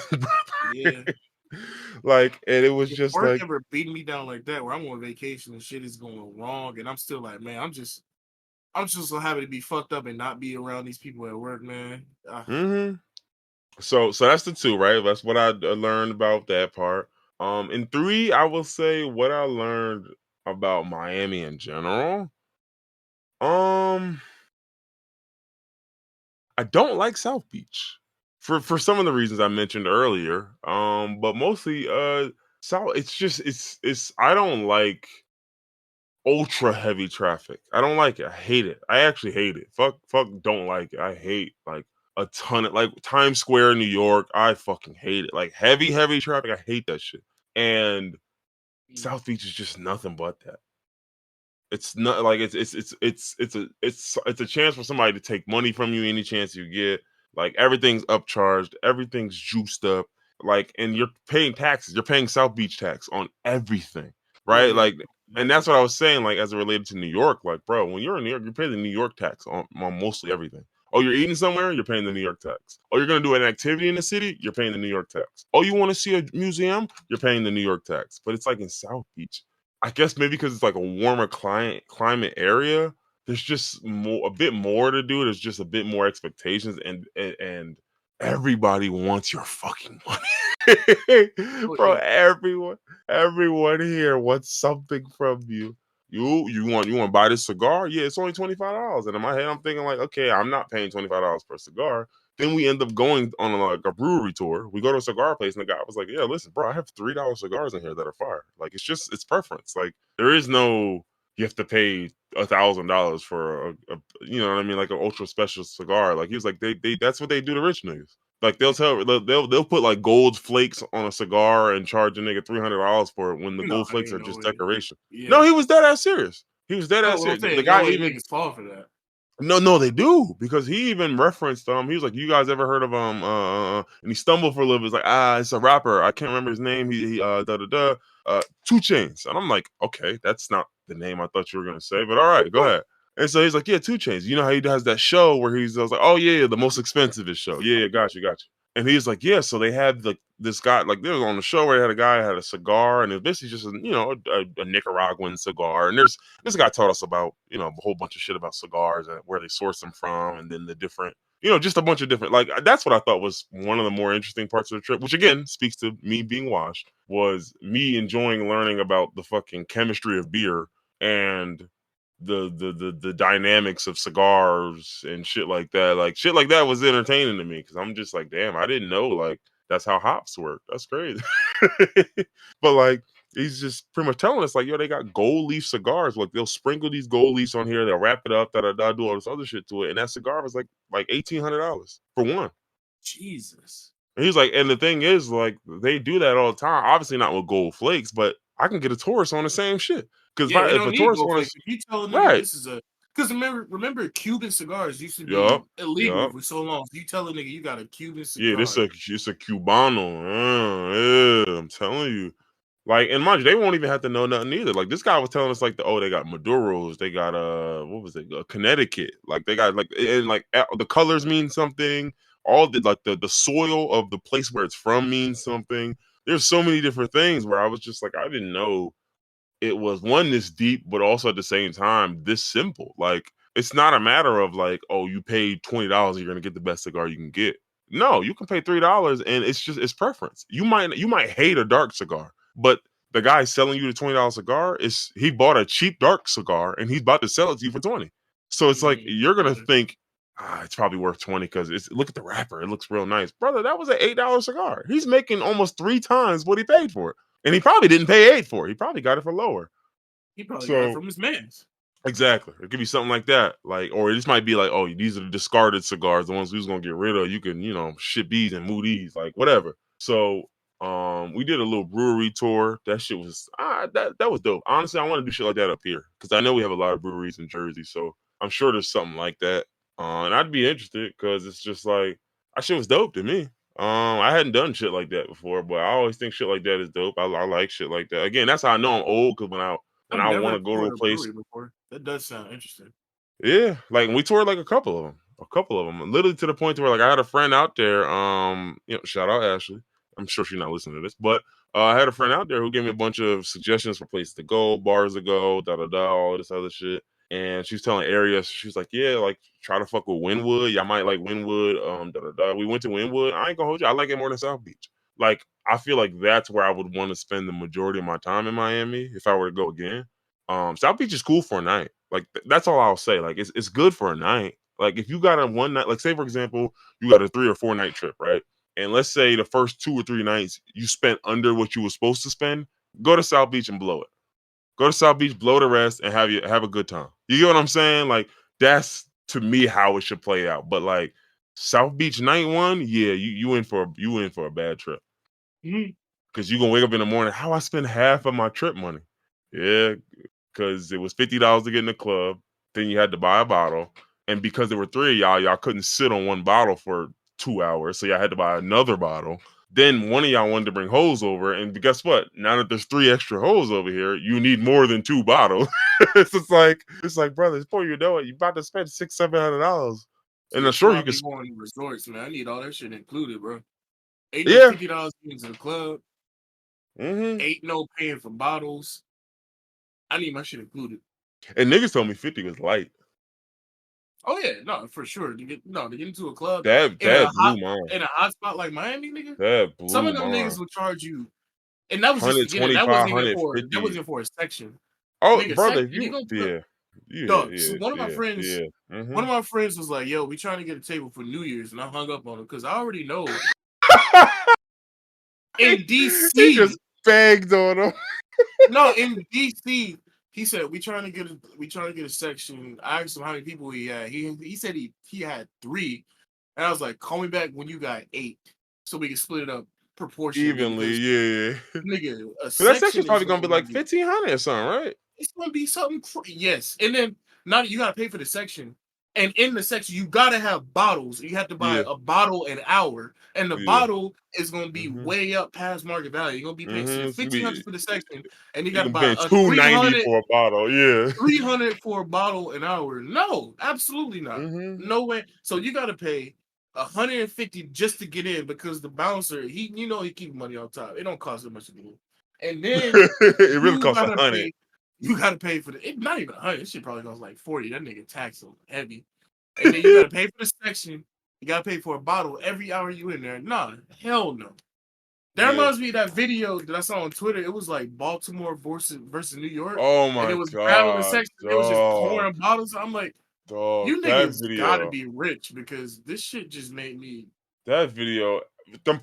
Yeah. like, and it was If just work like, ever beat me down like that, where I'm on vacation and shit is going wrong, and I'm still like, man, I'm just so happy to be fucked up and not be around these people at work, man. hmm so that's the two, right? That's what I learned about that part. In three, I will say what I learned about Miami in general. Um, I don't like South Beach for some of the reasons I mentioned earlier. But mostly, South. It's just it's. I don't like ultra heavy traffic. I don't like it. I hate it. I actually hate it. Fuck, don't like it. I hate like a ton of like Times Square, New York. I fucking hate it. Like heavy traffic. I hate that shit. And South Beach is just nothing but that. It's not like it's a chance for somebody to take money from you any chance you get. Like everything's upcharged, everything's juiced up. Like, and you're paying taxes. You're paying South Beach tax on everything, Oh right? yeah, Like, and that's what I was saying. Like, as it related to New York, like, bro, when you're in New York, you pay the New York tax on mostly everything. Oh, you're eating somewhere, you're paying the New York tax. Oh, you're gonna do an activity in the city, you're paying the New York tax. Oh, you want to see a museum, you're paying the New York tax. But it's like in South Beach, I guess maybe because it's like a warmer climate area, there's just a bit more to do. There's just a bit more expectations, and everybody wants your fucking money, oh bro. yeah. Everyone here wants something from you. You want to buy this cigar? Yeah, it's only $25. And in my head, I'm thinking like, okay, I'm not paying $25 per cigar. Then we end up going on like a brewery tour. We go to a cigar place, and the guy was like, "Yeah, listen, bro, I have $3 cigars in here that are fire. Like, it's preference. Like, there is no you have to pay $1,000 for you know what I mean, like an ultra special cigar." Like he was like, they that's what they do to rich niggas. Like they'll put like gold flakes on a cigar and charge a nigga $300 for it when the gold flakes Ain't are no just way. decoration. Yeah. No, he was dead ass serious. He was dead No, ass what I'm serious. The saying, no guy way even niggas fall for that. No, they do, because he even referenced he was like, "You guys ever heard of and he stumbled for a little bit. He's like, it's a rapper. I can't remember his name. He da da da 2 Chains." And I'm like, "Okay, that's not the name I thought you were gonna say, but all right, go ahead." And so he's like, "Yeah, 2 Chains. You know how he does that show where I was like, "Oh yeah, the most expensive show. Yeah, got you, got you." And he's like, "Yeah." So they had this guy, like, they was on the show where they had a guy had a cigar, and it was basically just a Nicaraguan cigar. And this guy taught us about a whole bunch of shit about cigars and where they source them from, and then the different just a bunch of different, like, that's what I thought was one of the more interesting parts of the trip, which again speaks to me being washed, was me enjoying learning about the fucking chemistry of beer and the dynamics of cigars and shit like that. Like, shit like that was entertaining to me, because I'm just like, damn, I didn't know, like, that's how hops work. That's crazy. But like, he's just pretty much telling us, like, yo, they got gold leaf cigars. Like, they'll sprinkle these gold leaves on here, they'll wrap it up, da da da, do all this other shit to it, and that cigar was like $1,800 for one. Jesus. And he's like, and the thing is, like, they do that all the time. Obviously not with gold flakes, but I can get a Taurus on the same shit. Because Yeah, it if don't a need Taurus gold on flakes. is If you tell a nigga right, this is a, because remember Cuban cigars used to yup, be illegal yup. for so long. So you tell a nigga you got a Cuban Yeah, cigar. it's a Cubano. Yeah, I'm telling you. Like, and mind you, they won't even have to know nothing either. Like, this guy was telling us, like, they got Maduros, they got what was it, Connecticut. Like, they got, like, and like the colors mean something. All the soil of the place where it's from means something. There's so many different things where I was just like, I didn't know it was, one, this deep, but also at the same time this simple. Like, it's not a matter of like, oh, you paid $20, you're gonna get the best cigar you can get. No, you can pay $3, and it's preference. You might hate a dark cigar, but the guy selling you the $20 cigar, he bought a cheap dark cigar and he's about to sell it to you for 20. So it's like, you're gonna Brother. think, it's probably worth 20 because look at the wrapper, it looks real nice. Brother, that was an $8 cigar. He's making almost 3 times what he paid for it. And he probably didn't pay 8 for it. He probably got it for lower. He probably got it So from his mans. exactly, it could be something like that. Like, or this might be like, oh, these are the discarded cigars, the ones we was gonna get rid of. You can, ship these and move these, like, whatever. So, we did a little brewery tour. That shit was that was dope. Honestly, I want to do shit like that up here because I know we have a lot of breweries in Jersey. So I'm sure there's something like that. And I'd be interested because it's just like, that shit was dope to me. I hadn't done shit like that before, but I always think shit like that is dope. I like shit like that. Again, that's how I know I'm old, because when I've I want never to go to toured a a place. brewery before. That does sound interesting. Yeah, like, we toured like a couple of them, literally to the point to where, like, I had a friend out there. Shout out Ashley. I'm sure she's not listening to this, but I had a friend out there who gave me a bunch of suggestions for places to go, bars to go, da da da, all this other shit. And she's telling areas. She's like, yeah, like, try to fuck with Wynwood. Y'all might like Wynwood. Da da da. We went to Wynwood. I ain't gonna hold you. I like it more than South Beach. Like, I feel like that's where I would want to spend the majority of my time in Miami if I were to go again. South Beach is cool for a night. Like, that's all I'll say. Like, it's good for a night. Like, if you got a one night, like, say for example, you got a 3 or 4 night trip, right? And let's say the first 2 or 3 nights you spent under what you were supposed to spend, go to South Beach and blow it. Go to South Beach, blow the rest, and have a good time. You get what I'm saying? Like, that's to me how it should play out. But like, South Beach night one, yeah, you in for a bad trip. Mhm. Because you're gonna wake up in the morning. How I spend half of my trip money? Yeah, because it was $50 to get in the club. Then you had to buy a bottle, and because there were three of y'all couldn't sit on one bottle for 2 hours, so y'all had to buy another bottle. Then one of y'all wanted to bring hoes over, and guess what? Now that there's three extra hoes over here, you need more than two bottles. It's like, brother, before you know it, you about to spend $600-700, See, and I'm this is sure why you I can. be going to resorts, man. I need all that shit included, bro. Ain't no Yeah. $50 into the club. Hmm. Ain't no paying for bottles. I need my shit included. And niggas told me 50 was light. Oh yeah, no, for sure. To get into a club That in a that hot blew mine. spot like Miami, nigga. That Some blew of them mine. niggas will charge you, and that was just to get in. 125, That 150. wasn't for a section. Oh, Nigga, brother, section. You go to yeah, yeah, dog. So yeah, yeah, yeah. one Hmm. of my friends was like, "Yo, we trying to get a table for New Year's," and I hung up on him because I already know in He DC. just begged on him. No, in DC, he said we trying to get a section. I asked him how many people he had. He said he had 3, and I was like, call me back when you got 8, so we can split it up proportionally. Evenly, Because yeah. nigga, a But that section's section is probably gonna going be to like be 1,500 or something, right? it's going to be something. Yes, and then not you got to pay for the section, And in the section, you gotta have bottles. You have to buy Yeah, a bottle an hour, and the yeah. bottle is gonna be Mhm. way up past market value. You're gonna be paying so Mhm. It's gonna be 1,500 for the section, and you you gotta can buy pay a 290 for a bottle. Yeah. 300 for a bottle an hour. No, absolutely not. Mhm. No way. So you gotta pay 150 just to get in because the bouncer, he keep money on top. It don't cost that much to get in. And then It really you costs gotta 100. pay, you gotta pay for not even 100. This shit probably costs like 40. That nigga tax so heavy. And then you gotta pay for the section. You gotta pay for a bottle every hour you in there. Nah, hell no. That Yeah. reminds me of that video that I saw on Twitter. It was like Baltimore versus New York, Oh and it my was battling god, section. They was just dog. pouring bottles. I'm like, Dog. you That niggas got to video. be rich because this shit just made me. That video,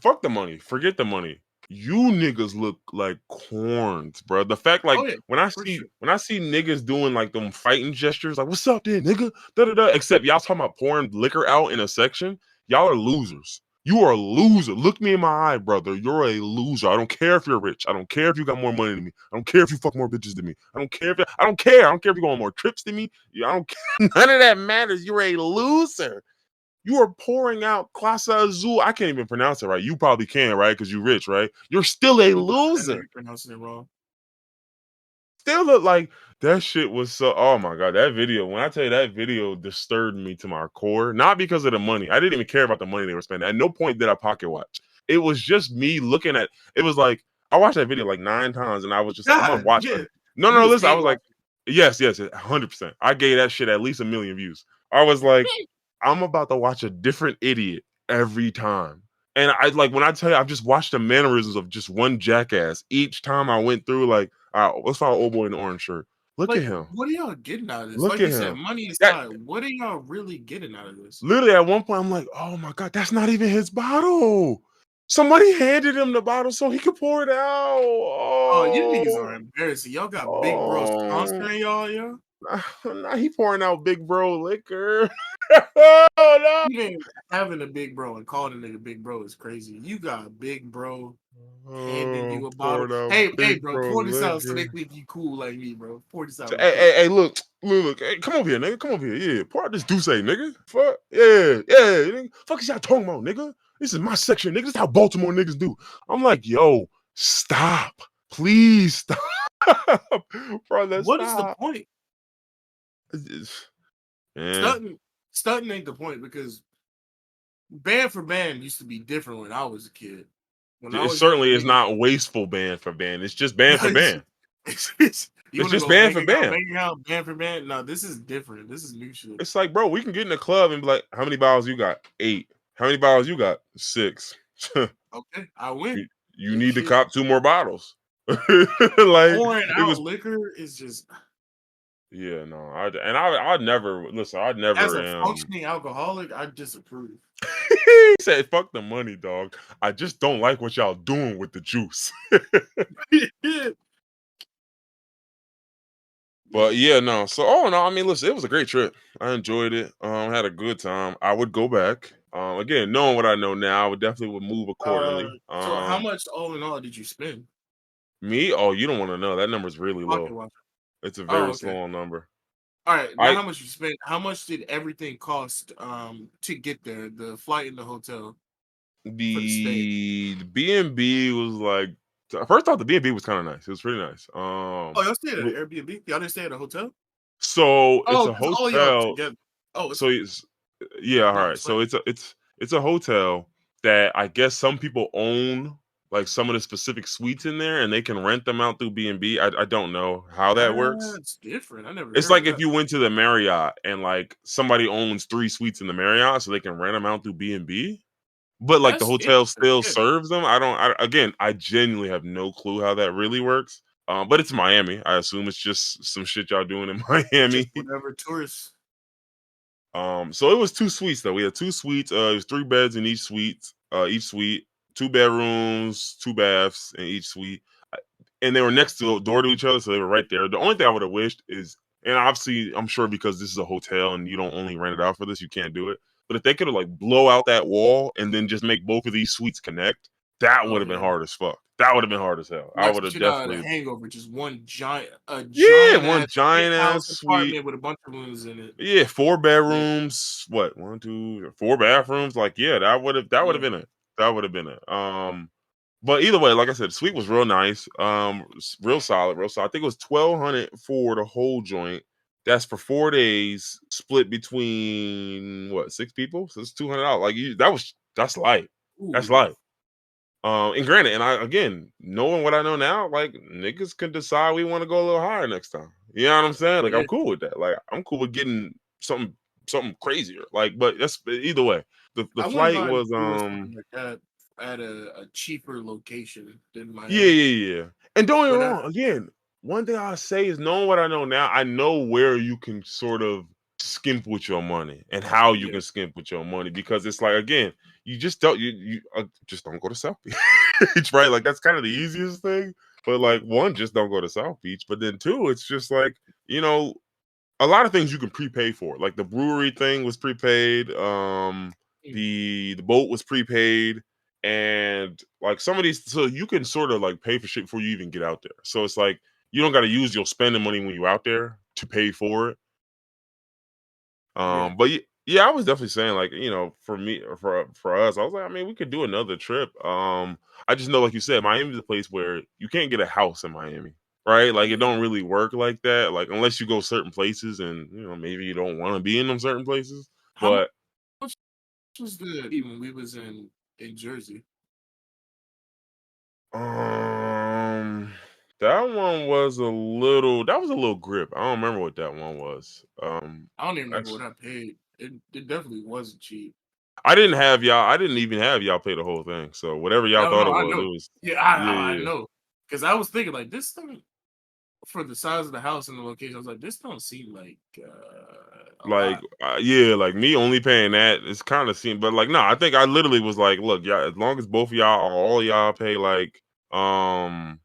fuck the money. Forget the money. You niggas look like corns, bro. The fact, Oh like, yeah, when I for see sure. when I see niggas doing like them fighting gestures, like, what's up there, nigga? Da da da. Except y'all talking about pouring liquor out in a section. Y'all are losers. You are a loser. Look me in my eye, brother. You're a loser. I don't care if you're rich. I don't care if you got more money than me. I don't care if you fuck more bitches than me. I don't care if I don't care. I don't care if you go on more trips than me. I don't care. None of that matters. You're a loser. You are pouring out Clase Azul. I can't even pronounce it right. You probably can, right? Because you're rich, right? You're still a That nigga loser. pronouncing it wrong. Still look like that shit was so. Oh my god, that video. When I tell you that video disturbed me to my core, not because of the money. I didn't even care about the money they were spending. At no point did I pocket watch. It was just me looking at. It was like I watched that video like 9 times, and I was just like, I'm gonna God, watch. yeah, No, you no, was listen. I hate was like, watching. yes, yes, 100%. I gave that shit at least 1 million views. I was like, I'm about to watch a different idiot every time. And I like when I tell you, I've just watched the mannerisms of just one jackass each time I went through. Like, all right, let's follow old boy in the orange shirt. Look at Like, him. what are y'all getting out of this? Look Like at you said, him. money That aside, what are y'all really getting out of this? literally at one point, I'm like, oh my god, that's not even his bottle. Somebody handed him the bottle so he could pour it out. Oh, you niggas Oh, are embarrassing. Y'all got big bro oh, sponsoring y'all, yeah? now he pouring out big bro liquor. Oh no. Even having a big bro and calling a nigga big bro is crazy. You got big bro handing Oh, you a bottle. poured out Hey, big bro, bro pour this out so they liquor. think you cool like me, bro. Pour this out So, real hey, quick. hey, hey, look, hey, come over here, nigga. Come over here. Yeah, pour out this Douce, nigga. Fuck, yeah, yeah, nigga. Fuck is y'all talking about, nigga? This is my section, nigga. This is how Baltimore niggas do. I'm like, yo, stop. Please stop. Brother, What is the stop. point? Yeah. Stunting, stunting ain't the point because band for band used to be different when I was a kid. When I It was younger, certainly is niggas. not wasteful band for band. It's just band for band. You It's want to just go band for band. bank account, band for band? No, this is different. This is new shit. It's like, bro, we can get in the club and be like, how many bottles you got? 8. How many bottles you got? 6. Okay, I win. You need to Shit, cop 2 more bottles. like pouring it out was liquor is just yeah, no. I'd never listen, I'd as never a functioning alcoholic, I disapprove. he said fuck the money, dog. I just don't like what y'all doing with the juice. But Man, yeah, no. So oh no, I mean listen, it was a great trip. I enjoyed it. Had a good time. I would go back. Again, knowing what I know now, I would definitely would move uh, accordingly. so how much all in all did you spend? Me, oh, you don't want to know. That number's really Pocket low. watch. It's a Oh, very okay. small number. All right, not I how much you spent. How much did everything cost to get there? The flight and the hotel for the stay. The B&B was like first off, the B&B was kind of nice. It was pretty nice. Oh, y'all stayed at an W- Airbnb? Y'all didn't stay at a hotel? so it's Oh, a because all y'all hotel. together. Oh, So it's it's yeah, all no, right. it's fine. So it's a hotel that I guess some people own like some of the specific suites in there, and they can rent them out through B&B. I don't know how that works. That's different. I never It's heard of like if that. you went to the Marriott and like somebody owns 3 suites in the Marriott, so they can rent them out through B&B. But like the That's hotel interesting. still Yeah, serves them. Again, I genuinely have no clue how that really works. But it's Miami. I assume it's just some shit y'all doing in just Miami. whatever tourists. So it was 2 suites though. We had 2 suites. It was 3 beds in each suite. Each suite, 2 bedrooms, 2 baths in each suite, and they were next to door to each other, so they were right there. The only thing I would have wished is, and obviously, I'm sure because this is a hotel and you don't only rent it out for this, you can't do it. But if they could have like blow out that wall and then just make both of these suites connect, That would Oh have been yeah. hard as fuck. That would have been hard as hell. I Watch would the have shit out of The definitely. Hangover, just a Yeah, giant one ass giant ass penthouse suite. apartment with a bunch of rooms in it. Yeah, 4 Yeah, bedrooms. What? 1, 2, 4 bathrooms. Like, yeah, that would have yeah. been it. That would have been it. But either way, like I said, the suite was real nice. Real solid, real solid. I think it was 1,200 for the whole joint. That's for 4 days, split between what, 6 people? So it's $200. Like that's light. That's Ooh, light. And granted, and I again, knowing what I know now, like niggas can decide we want to go a little higher next time. You know what I'm saying? Like yeah. I'm cool with that. Like I'm cool with getting something crazier. Like, but that's either way. The I wouldn't flight mind was doing something like that at a cheaper location than yeah, Miami. yeah, yeah. And don't get me When I wrong, again, one thing I'll say is knowing what I know now, I know where you can sort of skimp with your money and how you yeah, can skimp with your money because it's like again, you just don't you just don't go to South Beach, right? Like that's kind of the easiest thing. But yeah, like one, just don't go to South Beach. But then two, it's just like you know a lot of things you can prepay for. Like the brewery thing was prepaid. mm, The boat was prepaid, and like some of these, so you can sort of like pay for shit before you even get out there. So it's like you don't got to use your spending money when you're out there to pay for it. yeah. But yeah, I was definitely saying like for me or for us, I was like, I mean, we could do another trip. I just know, like you said, Miami's a place where you can't get a house in Miami, right? Like it Yeah. don't really work like that. Like unless you go certain places, and maybe you don't want to be in them certain places. How But much was the when we was in Jersey? um, that one was a little. That was a little grip. I don't remember what that one was. I don't even remember what Actually, I paid. It definitely wasn't cheap. I didn't have y'all. I didn't even have y'all pay the whole thing. So whatever y'all No, thought no, I it know. was. Yeah, Yeah, I yeah. know. Because I was thinking like this thing for the size of the house and the location. I was like, this don't seem like a Like, lot. yeah, like me only paying that, it's kind of seem, but like, no, I think I literally was like, look, y'all, as long as both of y'all or all y'all pay like, what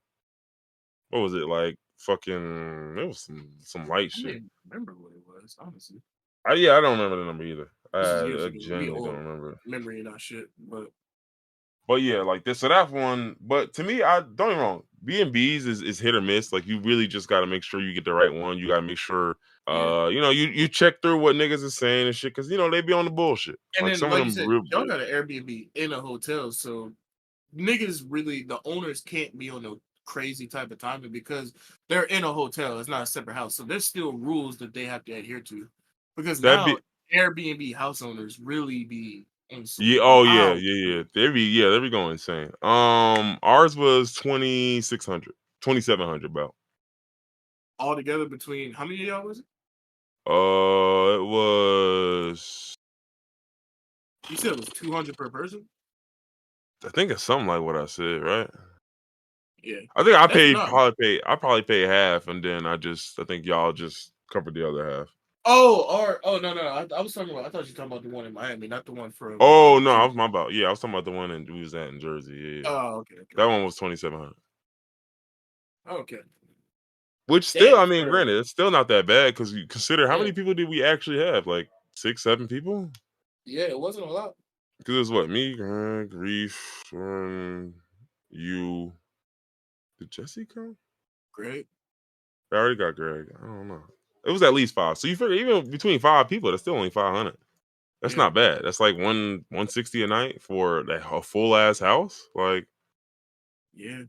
was it like? Fucking, it was some light I don't shit. even remember what it was, honestly. Yeah, I don't remember the number either. This is years I ago. We genuinely don't old remember. memory and not shit. But But yeah, like this, so that's one. But to me, I don't get me wrong. B&B's is hit or miss. Like you really just got to make sure you get the right one. You got to make sure, yeah. you check through what niggas is saying and shit, because they be on the bullshit. And Like then, some of like you them said, real. y'all got an Airbnb in a hotel, so niggas really the owners can't be on a crazy type of timing because they're in a hotel. It's not a separate house, so there's still rules that they have to adhere to. Because That now be Airbnb house owners really be on Yeah, some oh yeah, wild yeah, yeah. shit. They be going insane. Ours was 2,600, 2,700 about. Altogether between how many of y'all was it? It was You said it was 200 per person. I think it's something like what I said, right? Yeah, I think that's not. I probably paid half, and then I think y'all just covered the other half. Oh no, I was talking about. I thought you were talking about the one in Miami, not the one from Oh no, I Jersey. was my about yeah, I was talking about the one we was at in Jersey. Yeah, yeah. Oh, okay, okay, That one was 2,700. okay. Which still, Damn, I mean, for granted, it's still not that bad because you consider how yeah, many people did we actually have? Like 6, 7 people? yeah, it wasn't a lot. Because it was what me, Greg, Reef, you. Did Jesse come? Great. I already got Greg. I don't know. It was at least 5. So you figure even between 5 people, that's still only 500. That's Yeah, not bad. That's like 160 a night for a full ass house. Like, yeah.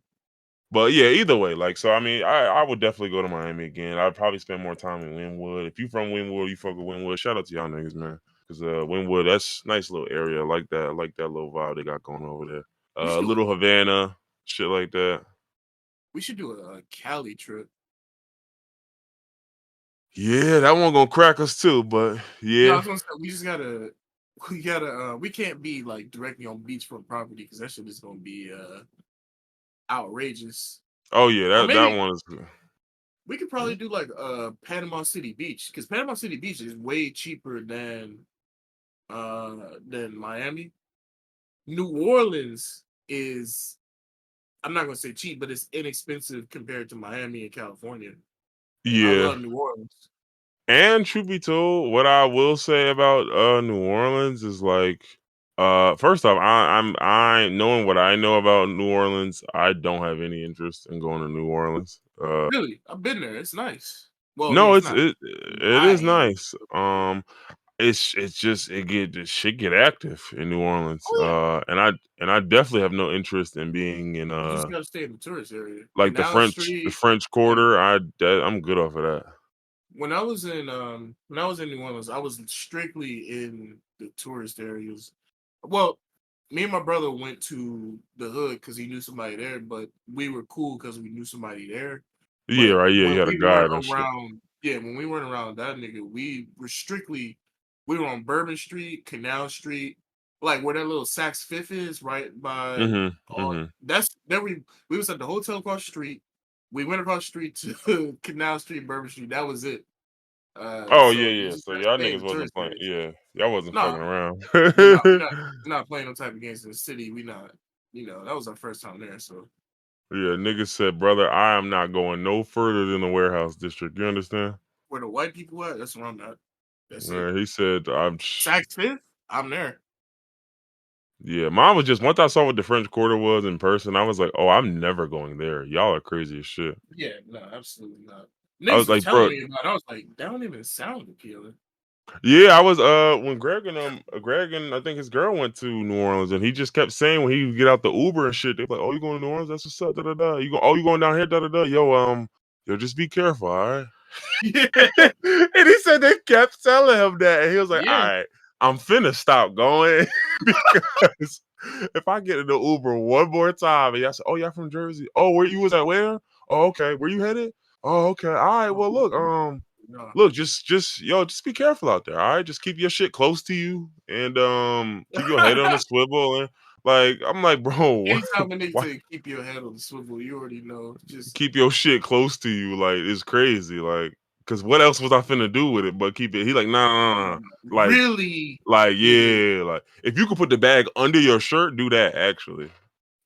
but yeah, either way, like, so I mean, I would definitely go to Miami again. I'd probably spend more time in Wynwood. If you from Wynwood, you fuck with Wynwood. Shout out to y'all niggas, man. Because Wynwood, that's nice little area. I like that little vibe they got going over there. We should do Little Havana, shit like that. a Cali trip. Yeah, that one gonna crack us too, but No, I yeah. was gonna say we just gotta we can't be like directly on beachfront property because that shit is gonna be outrageous. Oh yeah, Or that maybe one is we could probably do like Panama City Beach because Panama City Beach is way cheaper than Miami. New Orleans is I'm not gonna say cheap, but it's inexpensive compared to Miami and California. And I yeah. love New Orleans. And truth be told, what I will say about New Orleans is like First off, I knowing what I know about New Orleans, I don't have any interest in going to New Orleans. Really? I've been there. It's nice. Well, yeah, No, it's it's not it is nice. nice. It's just the shit get active in New Orleans. Oh yeah. And I definitely have no interest in being in You just gotta stay in the tourist area. like Canal The Street. French Yeah. Quarter. I'm good off of that. When I was in New Orleans, I was strictly in the tourist areas. Well, me and my brother went to the hood because he knew somebody there, but we were cool because we knew somebody there. Yeah, But right. Yeah, when you had a we weren't guide and shit. around, yeah, when we weren't around that nigga, we were on Bourbon Street, Canal Street, like where that little Saks Fifth is, right by Mhm. all Mhm. that's there we was at the hotel across the street. We went across the street to Canal Street, Bourbon Street. That was it. Oh yeah, So you yeah. just So gotta y'all stay in niggas the wasn't tourist playing. areas. Yeah, y'all wasn't Nah, fucking around. yeah, no, we're not playing no type of games in the city. We not, that was our first time there. So Yeah, niggas said, brother, I am not going no further than the warehouse district. You understand? where the white people at, that's where I'm at. That's it. Yeah, he said, Saks Fifth, I'm there. yeah, mine was just once I saw what the French Quarter was in person, I was like, oh, I'm never going there. Y'all are crazy as shit. Yeah, no, absolutely not. I was Niggas was like, telling bro, me about it. I was like, that don't even sound appealing. yeah, I was when Greg and I think his girl went to New Orleans and he just kept saying when he would get out the Uber and shit, they're like, oh, you going to New Orleans? That's what's up, da da da. You going down here, da da da. Yo, just be careful, all right? Yeah, And he said they kept telling him that, and he was like, "All yeah. right, I'm finna stop going because if I get in the Uber one more time, and y'all say, oh, y'all from Jersey? Oh, where you was at? Where? Oh, okay. Where you headed? Oh, okay. All right. Well, look, No. just be careful out there. All right, just keep your shit close to you, and keep your head on the swivel, and like I'm like, bro, Anytime a nigga why say keep your head on the swivel, you already know. Just keep your shit close to you? Like it's crazy, like. Cause what else was I finna do with it but keep it? He like, nah, nah, nah. Like, really, nigga, yeah, like if you could put the bag under your shirt, do that actually.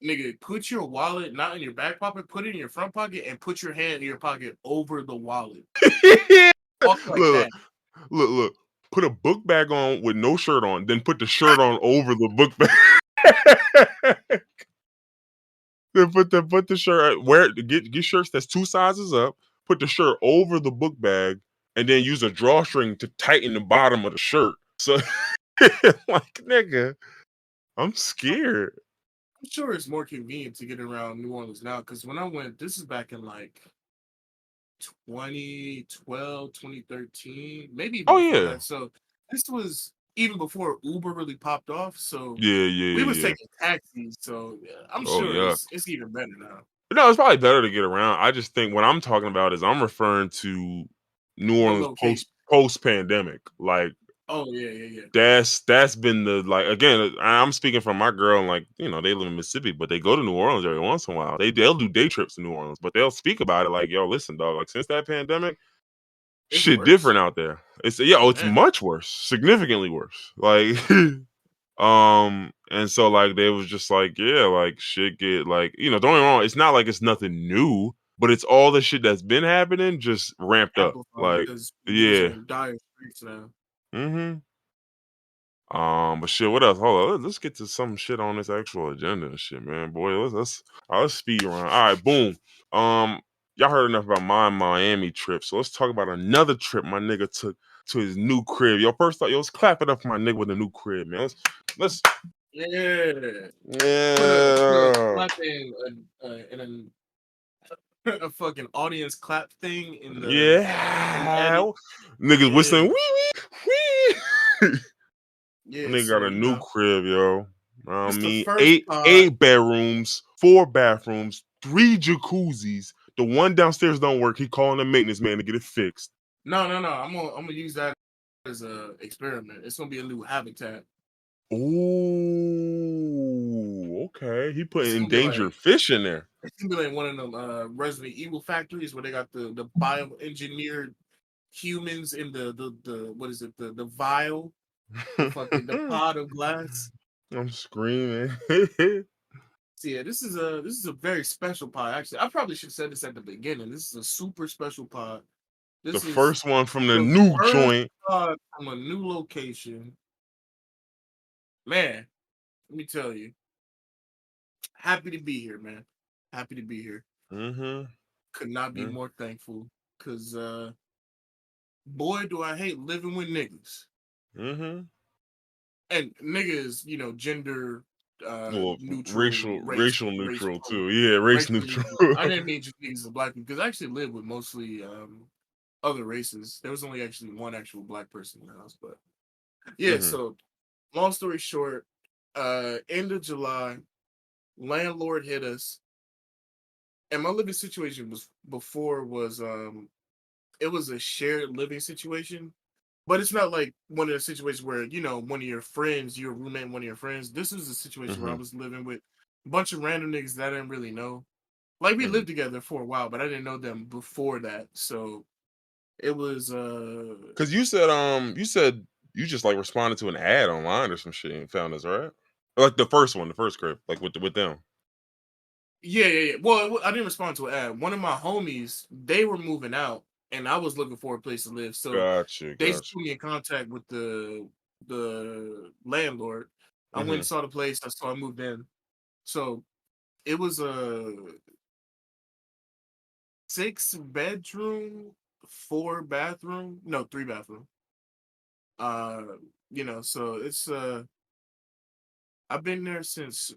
nigga, put your wallet not in your back pocket, put it in your front pocket, and put your hand in your pocket over the wallet. Walk like look, that. look. Put a book bag on with no shirt on, then put the shirt on over the book bag. Then put the shirt wear get shirts that's two sizes up. Put the shirt over the book bag, and then use a drawstring to tighten the bottom of the shirt. So, like, nigga, I'm scared. I'm sure it's more convenient to get around New Orleans now because when I went, this is back in like 2012, 2013, maybe even Oh before yeah, that. So this was even before Uber really popped off. So yeah, yeah, we was yeah, yeah. taking taxis. So yeah, I'm Oh sure yeah. it's even better now. No, it's probably better to get around. I just think what I'm talking about is I'm referring to New The Orleans location. post pandemic. Like Oh yeah, yeah, yeah. that's been the like again. I'm speaking from my girl. And like they live in Mississippi, but they go to New Orleans every once in a while. They'll do day trips to New Orleans, but they'll speak about it like, yo, listen, dog. Like since that pandemic, It's shit worse. different out there. Oh It's man, much worse, significantly worse. Like and so like they was just like, yeah, like shit get like, don't get me wrong, it's not like it's nothing new, but it's all the shit that's been happening just ramped up. amplified Like, because niggas are yeah. in dire straits now. Mm-hmm. But shit, what else? Hold on, let's get to some shit on this actual agenda and shit, man. Boy, let's speed around. All right, boom. Um, y'all heard enough about my Miami trip, so let's talk about another trip my nigga took to his new crib. Yo, first thought, yo, let's clap it up for my nigga with a new crib, man. Let's Yeah, put a yeah. clap in a fucking audience clap thing in the Yeah. edit. Niggas Yeah, whistling wee wee wee. yeah. Nigga got So a new crib, yo. I this the mean, first eight pod. eight bedrooms, four bathrooms, three jacuzzis. The one downstairs don't work. He calling the maintenance man to get it fixed. No. I'm gonna use that as a experiment. It's gonna be a new habitat. Ooh, okay. He putting It's gonna be endangered like fish in there. it's gonna be like one of them Resident Evil factories where they got the bioengineered humans in the what is it the vial the pod of glass. I'm screaming. So yeah, this is a very special pod. Actually, I probably should have said this at the beginning. This is a super special pod. The This is first one from the the new first joint. pod from a new location. Man, let me tell you, happy to be here, man. Happy to be here. Mm-hmm. Could not be more thankful. Cause boy, do I hate living with niggas. Mm-hmm. And niggas, gender Well, neutral, racial race neutral too. Yeah, race racial neutral. neutral. I didn't mean just niggas and black people because I actually live with mostly other races. There was only actually one actual black person in the house, but yeah. Mm-hmm. So long story short, end of July, landlord hit us, and my living situation was before was it was a shared living situation. But it's not like one of the situations where, one of your friends, your roommate, one of your friends. This was a situation where I Mm-hmm. was living with a bunch of random niggas that I didn't really know. Like we Mm-hmm. lived together for a while, but I didn't know them before that. So it was Cause you said you just like responded to an ad online or some shit and found us, right? Like the first one, the first crib, like with them. yeah. Well, I didn't respond to an ad. One of my homies, they were moving out and I was looking for a place to live. So Gotcha, they put gotcha. me in contact with the landlord. I went and Mm-hmm. saw the place. I moved in. So it was a 6 bedroom, 4 bathroom, no, 3 bathroom. Uh, so it's I've been there since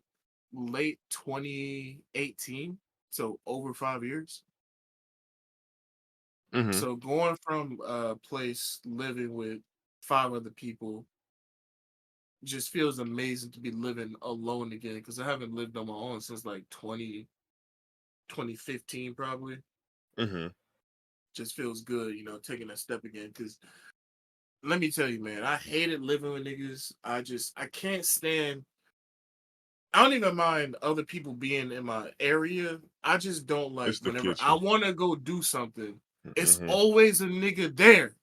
late 2018, so over 5 years. Mm-hmm. So going from a place living with 5 other people just feels amazing to be living alone again because I haven't lived on my own since like 2015 probably. Mm-hmm. Just feels good, taking that step again because let me tell you, man, I hated living with niggas. I can't stand. I don't even mind other people being in my area. I just don't like It's the whenever I kitchen. want to go do something, it's Mm-hmm. always a nigga there.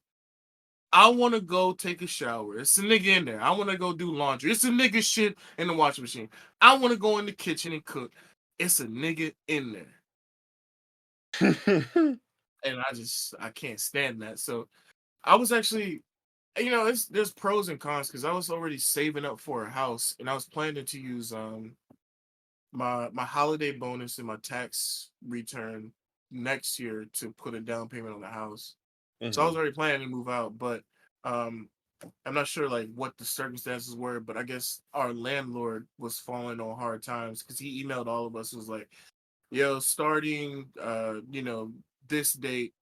I want to go take a shower. It's a nigga in there. I want to go do laundry. It's a nigga shit in the washing machine. I want to go in the kitchen and cook. It's a nigga in there. And I can't stand that. So I was actually there's pros and cons because I was already saving up for a house and I was planning to use my holiday bonus and my tax return next year to put a down payment on the house. So I Mm-hmm. was already planning to move out, but um I'm not sure like what the circumstances were, but I guess our landlord was falling on hard times because he emailed all of us was like, yo, starting this date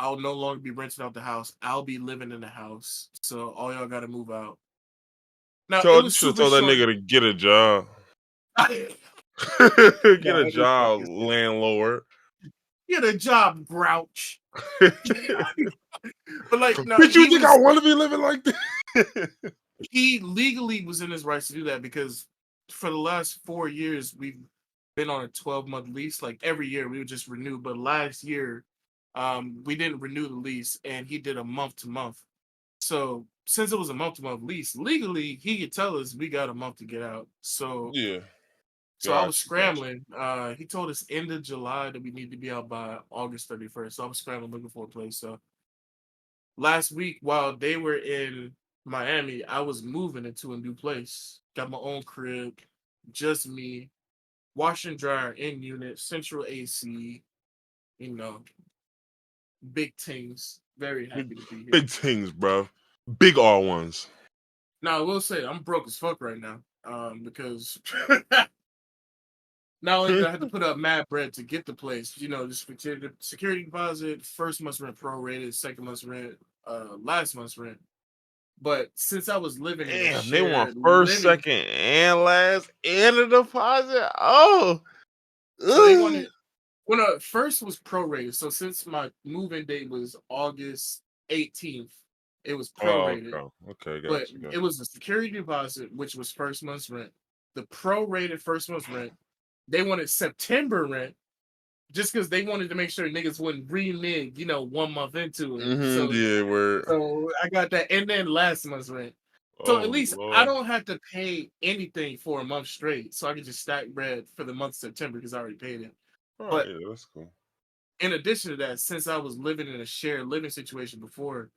I'll no longer be renting out the house. I'll be living in the house. So all y'all gotta move out. Now it You was should have super told that short. nigga to get a job. Get No, a that is job, fucking sick. landlord. Get a job, grouch. But like, no, Bitch, you think I want to be living like this? he legally was in his rights to do that because for the last 4 years we've been on a 12-month lease. Like every year we would just renew, but last year we didn't renew the lease and he did a month to month. So since it was a month to month lease, legally he could tell us we got a month to get out. So Yeah, I was gotcha. scrambling. He told us end of July that we need to be out by August 31st. So I was scrambling looking for a place. So last week while they were in Miami, I was moving into a new place. Got my own crib, just me, wash and dryer in unit, central AC, you know, big things. Very happy to be here. Big things, bro. Big R ones. Now I will say I'm broke as fuck right now. Because not only did I have to put up mad bread to get the place, the security deposit, first month's rent prorated, second month's rent, last month's rent. But since I was living in a Damn, they want shared first, living, second, and last, and a deposit. Oh, so they ugh. wanted when first was prorated. So since my move-in date was August 18th, it was Oh, prorated. okay, okay, But gotcha, it gotcha. was the security deposit, which was first month's rent. The prorated first month's rent. They wanted September rent just because they wanted to make sure niggas wouldn't renege, 1 month into it. Mm-hmm. So Yeah, where? So I got that, and then last month's rent. So at Oh least I Lord. don't have to pay anything for a month straight. So I can just stack bread for the month of September because I already paid it. All right, But yeah, that's cool. in addition to that, since I was living in a shared living situation before,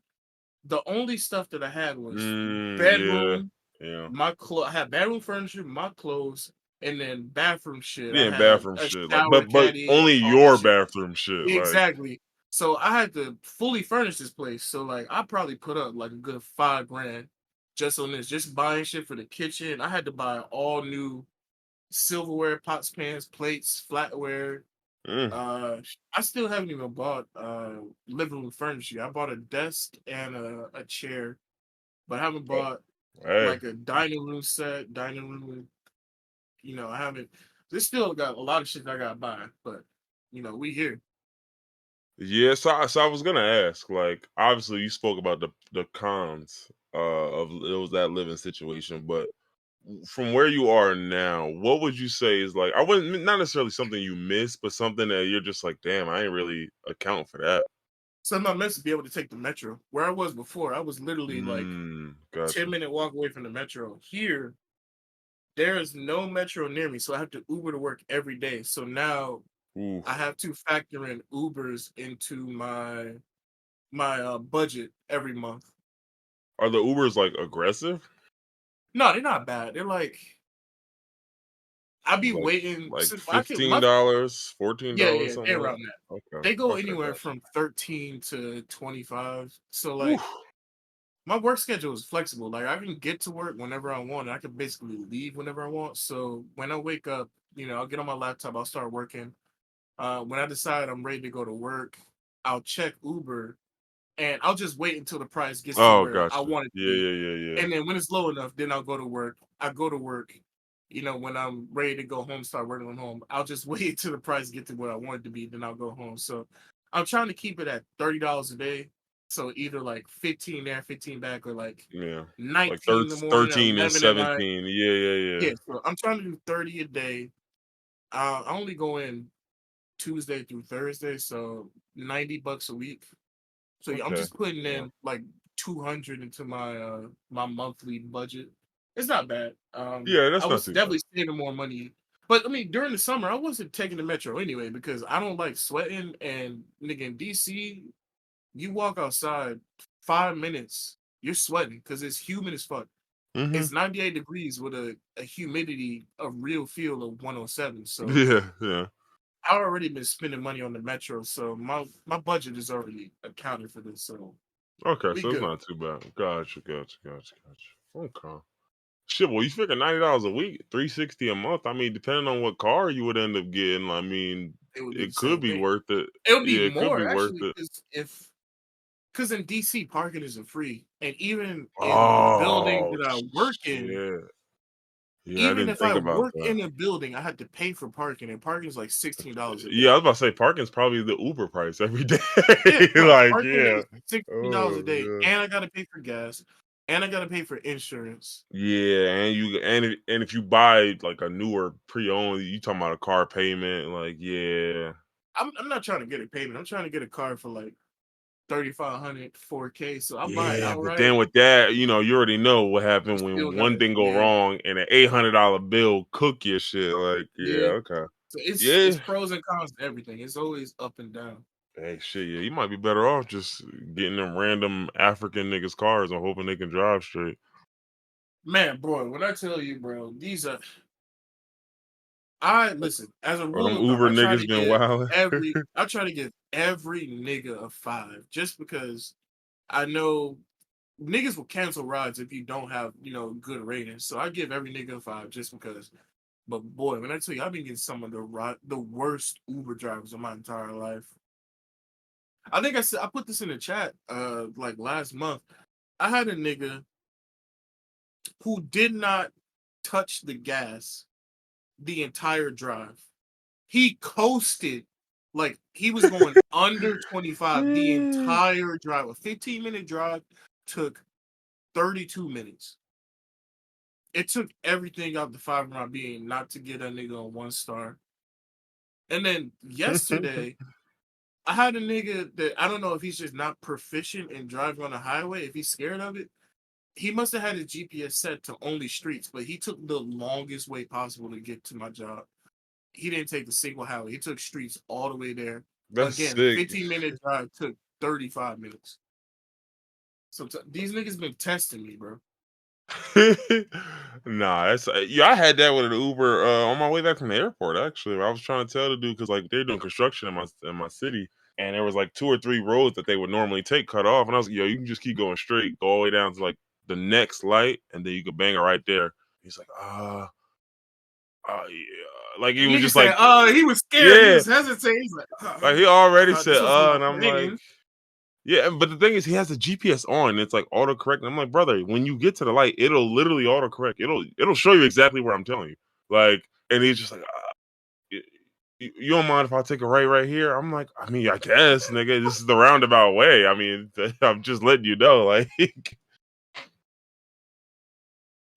the only stuff that I had was Yeah. bedroom. Yeah. I had bedroom furniture, my clothes, and then bathroom shit. I Yeah, had bathroom a shit. Like, shower but caddy, only all that your shit. bathroom shit. Like, Exactly. So I had to fully furnish this place. So like I probably put up like a good 5 grand just on this, just buying shit for the kitchen. I had to buy all new silverware, pots, pans, plates, flatware. mm, Uh, I still haven't even bought living room furniture. I bought a desk and a chair, but I haven't bought hey. like a dining room set, dining room. I haven't. This still got a lot of shit I gotta buy, but we here. Yeah, so I was gonna ask, like, obviously you spoke about the cons of it was that living situation, but from where you are now, what would you say is like I wouldn't not necessarily something you miss, but something that you're just like, damn, I ain't really account for that. So I'm not meant to be able to take the metro. Where I was before, I was literally like Gotcha. 10-minute walk away from the metro. Here, there is no metro near me, so I have to Uber to work every day. So now Ooh. I have to factor in Ubers into my budget every month. Are the Ubers like aggressive? No, they're not bad. They're like I be Like waiting. like So I can my $15, $14, Yeah, something they're like around that. that? Okay. They go Okay, anywhere gotcha. from 13 to 25. So Whew. like my work schedule is flexible. Like I can get to work whenever I want. I can basically leave whenever I want. So when I wake up, I'll get on my laptop, I'll start working. When I decide I'm ready to go to work, I'll check Uber and I'll just wait until the price gets to Oh, where I gotcha. want it to Yeah, be. yeah, yeah, yeah. And then when it's low enough, then I'll go to work. I go to work, when I'm ready to go home, start working on home. I'll just wait till the price get to where I want it to be, then I'll go home. So I'm trying to keep it at $30 a day. So either like 15 there, 15 back, or like Yeah. Like 19 in the morning, 13 and 11 at night. 17. Yeah, yeah, Yeah, yeah. so I'm trying to do 30 a day. I only go in Tuesday through Thursday, so $90 a week. So yeah, I'm Okay. just putting Yeah. in like 200 into my monthly budget. It's not bad. Yeah, I that's not was too bad. definitely saving more money. But I mean, during the summer, I wasn't taking the metro anyway because I don't like sweating. And nigga, in DC, you walk outside 5 minutes, you're sweating because it's humid as fuck. Mhm. It's 98 degrees with a humidity, a real feel of 107. So Yeah, yeah. I already been spending money on the metro, so my budget is already accounted for this. So Okay, we so it's good. not too bad. Gotcha, gotcha, gotcha, gotcha. Okay. Shit, well, you figure $90 a week, 360 a month. I mean, depending on what car you would end up getting, I mean, It would be the it could same be thing. worth it. It would be Yeah, it could be more worth actually, it. because in DC parking isn't free, and even in the building Oh that I work in, shit. Yeah, I even didn't if I think about work that. in a building, I had to pay for parking, and parking is like $16 a Yeah, I day. was about to say parking's probably the Uber price every day. Yeah, no, Like, parking yeah. is $16 a Oh day, yeah. and I gotta pay for gas, and I gotta pay for insurance. Yeah, and if you buy like a newer pre-owned, you talking about a car payment, like yeah. I'm not trying to get a payment. I'm trying to get a car for like 3,500, 4K. So I'll buy it Yeah, but outright. then with that, you already know what You happened still when one gotta, thing go yeah, wrong and an $800 bill cook your shit. Like, yeah. yeah, okay. So it's Yeah. pros and cons to everything. It's always up and down. Hey, shit, yeah, you might be better off just getting them random African niggas cars and hoping they can drive straight. Man, bro, when I tell you, bro, I listen, as a Or rule them of thumb, Uber niggas been wilding. I try to give every nigga a five just because I know niggas will cancel rides if you don't have, good ratings. So I give every nigga a five just because. But boy, when I tell you, I've been getting some of the worst Uber drivers of my entire life. I think I put this in the chat like last month. I had a nigga who did not touch the gas the entire drive. He coasted like he was going under 25 the entire drive. A 15-minute drive took 32 minutes. It took everything out the five of my being not to get a nigga on 1 star. And then yesterday, I had a nigga that I don't know if he's just not proficient in driving on the highway, if he's scared of it. He must have had his GPS set to only streets, but he took the longest way possible to get to my job. He didn't take the single highway. He took streets all the way there. That's Again, sick. 15-minute drive took 35 minutes. So these niggas been testing me, bro. Nah, that's yeah. I had that with an Uber on my way back from the airport. Actually, I was trying to tell the dude because like they're doing construction in my city, and there was like 2 or 3 roads that they would normally take cut off, and I was like, yo, you can just keep going straight, go all the way down to like the next light, and then you could bang it right there. He's like, yeah, like he The was nigga just said, like, he was scared. He yeah, was hesitating. He's like, like he already this said, was my and I'm like, banging. yeah, but the thing is, he has the GPS on. And it's like autocorrect. And I'm like, brother, when you get to the light, it'll literally autocorrect. It'll show you exactly where I'm telling you. Like, and he's just like, y- you don't mind if I take a right here? I'm like, I mean, I guess, nigga, this is the roundabout way. I mean, I'm just letting you know, like.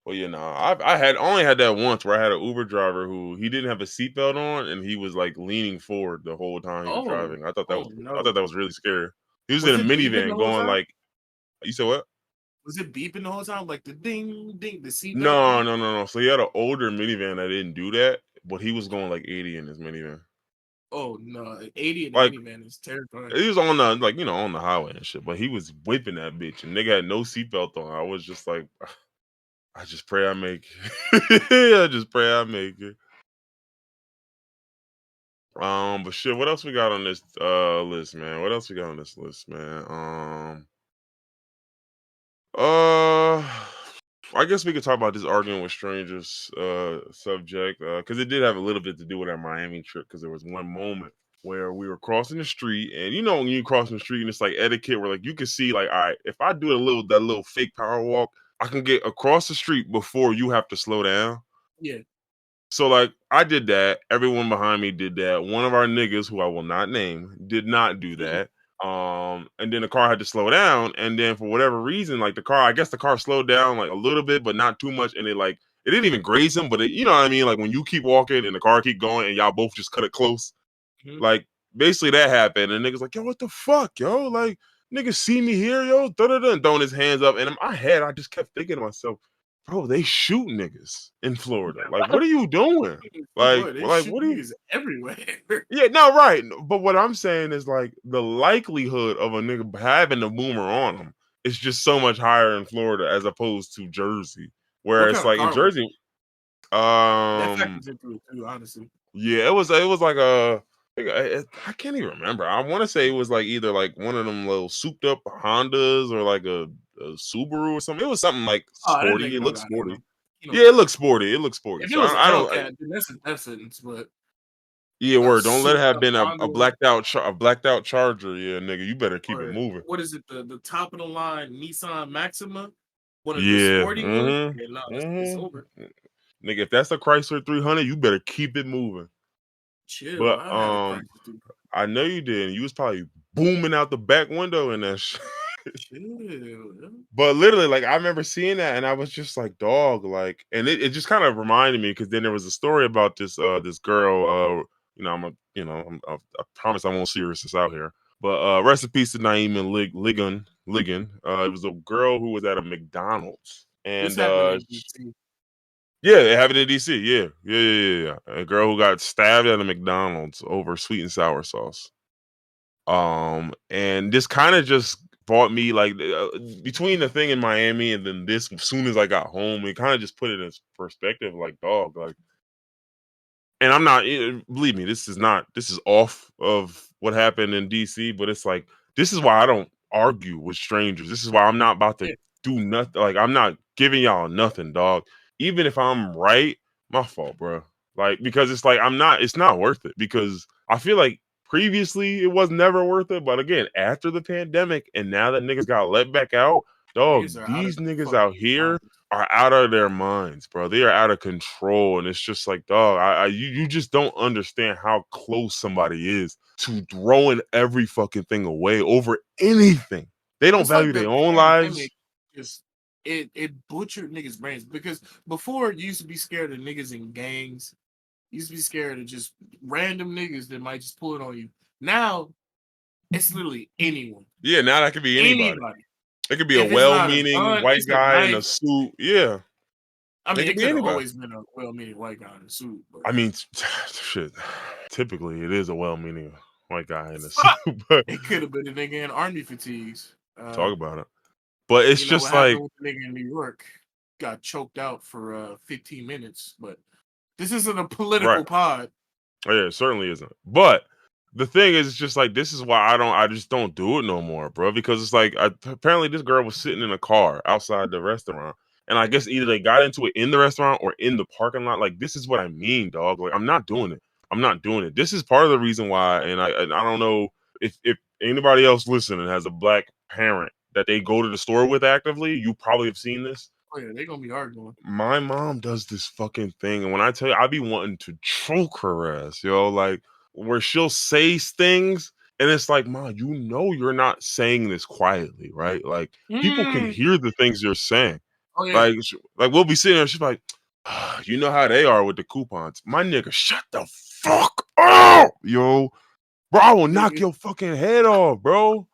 Well, you know, I had only had that once where I had an Uber driver who he didn't have a seatbelt on and he was like leaning forward the whole time he was Oh, driving. oh I thought no. that was really scary. He was in Was a it beeping the minivan whole going time? like, you said what? Was it beeping the whole time? Like the ding, ding, the seatbelt No, beep? no, no, no. So he had an older minivan that didn't do that, but he was going like 80 in his minivan. Oh no, 80 in the Like minivan is terrifying. he was on the like on the highway and shit, but he was whipping that bitch and nigga had no seatbelt on. I was just like, I just pray I make it. I just pray I make it. But shit, what else we got on this list, man? What else we got on this list, man? Uh, I guess we could talk about this arguing with strangers subject because it did have a little bit to do with our Miami trip because there was one moment where we were crossing the street and you know when you crossing the street and it's like etiquette where like you can see like all right if I do that little fake power walk I can get across the street before you have to slow down. Yeah. So like I did that. Everyone behind me did that. One of our niggas, who I will not name, did not do Mhm. that. And then the car had to slow down. And then for whatever reason, like I guess the car slowed down like a little bit, but not too much. And it didn't even graze him, but you know what I mean? Like when you keep walking and the car keep going and y'all both just cut it close. Mhm. Like basically that happened. And niggas like, yo, what the fuck, yo? Like niggas see me here, yo, and throwing his hands up. And in my head, I just kept thinking to myself, bro, they shoot niggas in Florida. Like, what are you doing? Boy, they Like, shoot what are you? niggas everywhere. Yeah, no, right. But what I'm saying is like the likelihood of a nigga having a boomer on him is just so much higher in Florida as opposed to Jersey, where What it's kind of like in car was Jersey, it? That um, factors into it too, honestly. yeah, it was like I can't even remember. I want to say it was like either like one of them little souped up Hondas or like a Subaru or something. It was something like Oh, that sporty. nigga It don't looked got no. sporty. He don't Yeah, it got looks no. sporty. It looks sporty. If it So was a I don't. Hellcat, then that's a death sentence. But Yeah, a word. Don't let it souped have up been a Honda blacked out Charger. Yeah, nigga, you better keep it or moving. what is it? The top of the line Nissan Maxima, one of the Yeah. sporty ones. Yeah, no, it's over. Nigga, if that's a Chrysler 300, you better keep it moving. Chill. But I had a crisis too. I know you did. You was probably booming out the back window in that shit. Chill. Yeah. But literally, like I remember seeing that, and I was just like, "Dog!" Like, and it just kind of reminded me because then there was a story about this girl. I promise I won't see her since out here. But rest in peace to Naima Liggon. Liggon. It was a girl who was at a McDonald's, This and happened in DC. yeah, it happened in DC. Yeah, yeah. A girl who got stabbed at a McDonald's over sweet and sour sauce. And this kind of just brought me like between the thing in Miami and then this as soon as I got home, it kind of just put it in perspective like dog, like and I'm not believe me, this is off of what happened in DC, but it's like this is why I don't argue with strangers. This is why I'm not about to Yeah. do nothing. Like I'm not giving y'all nothing, dog. Even if I'm right, my fault, bro. Like because it's like it's not worth it because I feel like previously it was never worth it, but again, after the pandemic and now that niggas got let back out, dog, Niggas are out of these their niggas out fucking here minds. are out of their minds, bro. They are out of control, and it's just like, dog, you just don't understand how close somebody is to throwing every fucking thing away over anything. They don't It's like value the their own lives. pandemic just it butchered niggas' brains because before you used to be scared of niggas in gangs. You used to be scared of just random niggas that might just pull it on you. Now it's literally anyone. Yeah, now that could be anybody. Anybody. It could be a If it's not a well-meaning gun, white it's a guy in a knife. suit. Yeah, I it mean, could it be could have anybody. always been a well-meaning white guy in a suit, but I mean, shit. Typically, it is a well-meaning white guy in a suit, but it could have been a nigga in army fatigues. talk about it. But it's You know what just like happened with the nigga in New York? got choked out for 15 minutes. But this isn't a political Right. pod. Oh, yeah, it certainly isn't. But the thing is, it's just like this is why I just don't do it no more, bro. Because it's like apparently this girl was sitting in a car outside the restaurant, and I guess either they got into it in the restaurant or in the parking lot. Like this is what I mean, dog. Like I'm not doing it. I'm not doing it. This is part of the reason why, and I don't know if anybody else listening has a black parent that they go to the store with actively. You probably have seen this. Oh yeah, they're gonna be arguing. My mom does this fucking thing, and when I tell you, I be wanting to choke her ass, yo, like where she'll say things, and it's like, Mom, you know, you're not saying this quietly, right? Like people can Mm. hear the things you're saying. Oh yeah. Like we'll be sitting there, she's like, you know how they are with the coupons, my nigga. Shut the fuck up, yo, bro. I will knock your fucking head off, bro.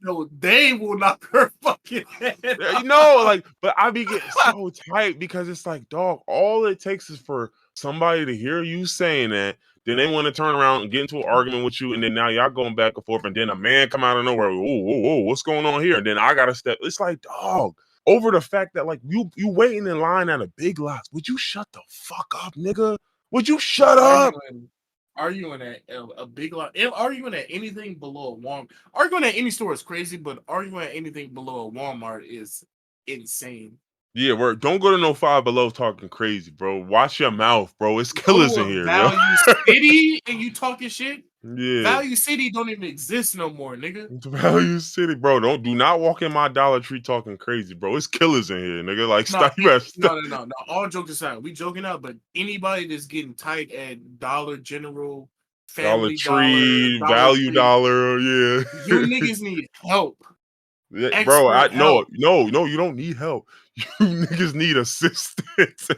No, they will knock her fucking head Yeah, you off. know, like, but I be getting so tight because it's like, dog, all it takes is for somebody to hear you saying that, then they want to turn around and get into an argument with you, and then now y'all going back and forth, and then a man come out of nowhere, whoa, what's going on here? And then I gotta step. It's like, dog, over the fact that like you waiting in line at a Big Lots, would you shut the fuck up, nigga? Would you shut up? Arguing at a Big Lot, arguing at anything below a Walmart, arguing at any store is crazy, but arguing at anything below a Walmart is insane. Yeah, don't go to no Five Below talking crazy, bro. Watch your mouth, bro. It's Go killers to in a here, yo. Value City and you talking shit. Yeah. Value City don't even exist no more, nigga. Value City, bro. Do not walk in my Dollar Tree talking crazy, bro. It's killers in here, nigga. Like No, stop, you better stop. no. All jokes aside, we joking out, but anybody that's getting tight at Dollar General, Dollar Family Dollar, Tree, Dollar Value Tree, Dollar, yeah. you niggas need help. Yeah, bro, Expert no, help. you don't need help. You niggas need assistance.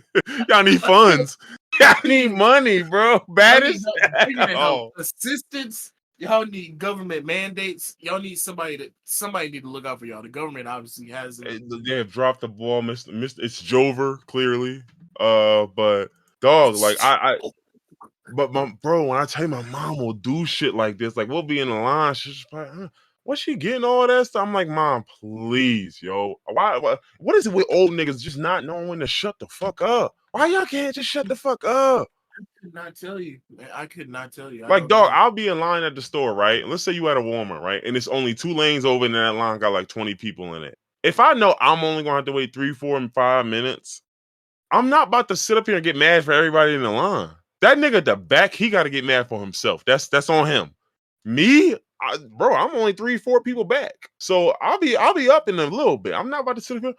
Y'all need funds. Y'all need money, bro. Y'all need Baddest. help, bigger than help. Oh, Assistance. Y'all need government mandates. Y'all need somebody need to look out for y'all. The government obviously has it. they have dropped the ball, Mr. It's Jover, clearly. But dog, like but my bro, when I tell you my mom will do shit like this, like we'll be in the line, she's just like, what's she getting all that stuff? I'm like, Mom, please, yo. Why what is it with old niggas just not knowing when to shut the fuck up? Why y'all can't just shut the fuck up? I could not tell you. I could not tell you. I Like, don't dog, know. I'll be in line at the store, right? And let's say you at a Walmart, right? And it's only 2 lanes over, and that line got like 20 people in it. If I know I'm only gonna have to wait 3, 4, and 5 minutes, I'm not about to sit up here and get mad for everybody in the line. That nigga at the back, he got to get mad for himself. That's on him. Me, bro, I'm only 3, 4 people back, so I'll be up in a little bit. I'm not about to sit up here.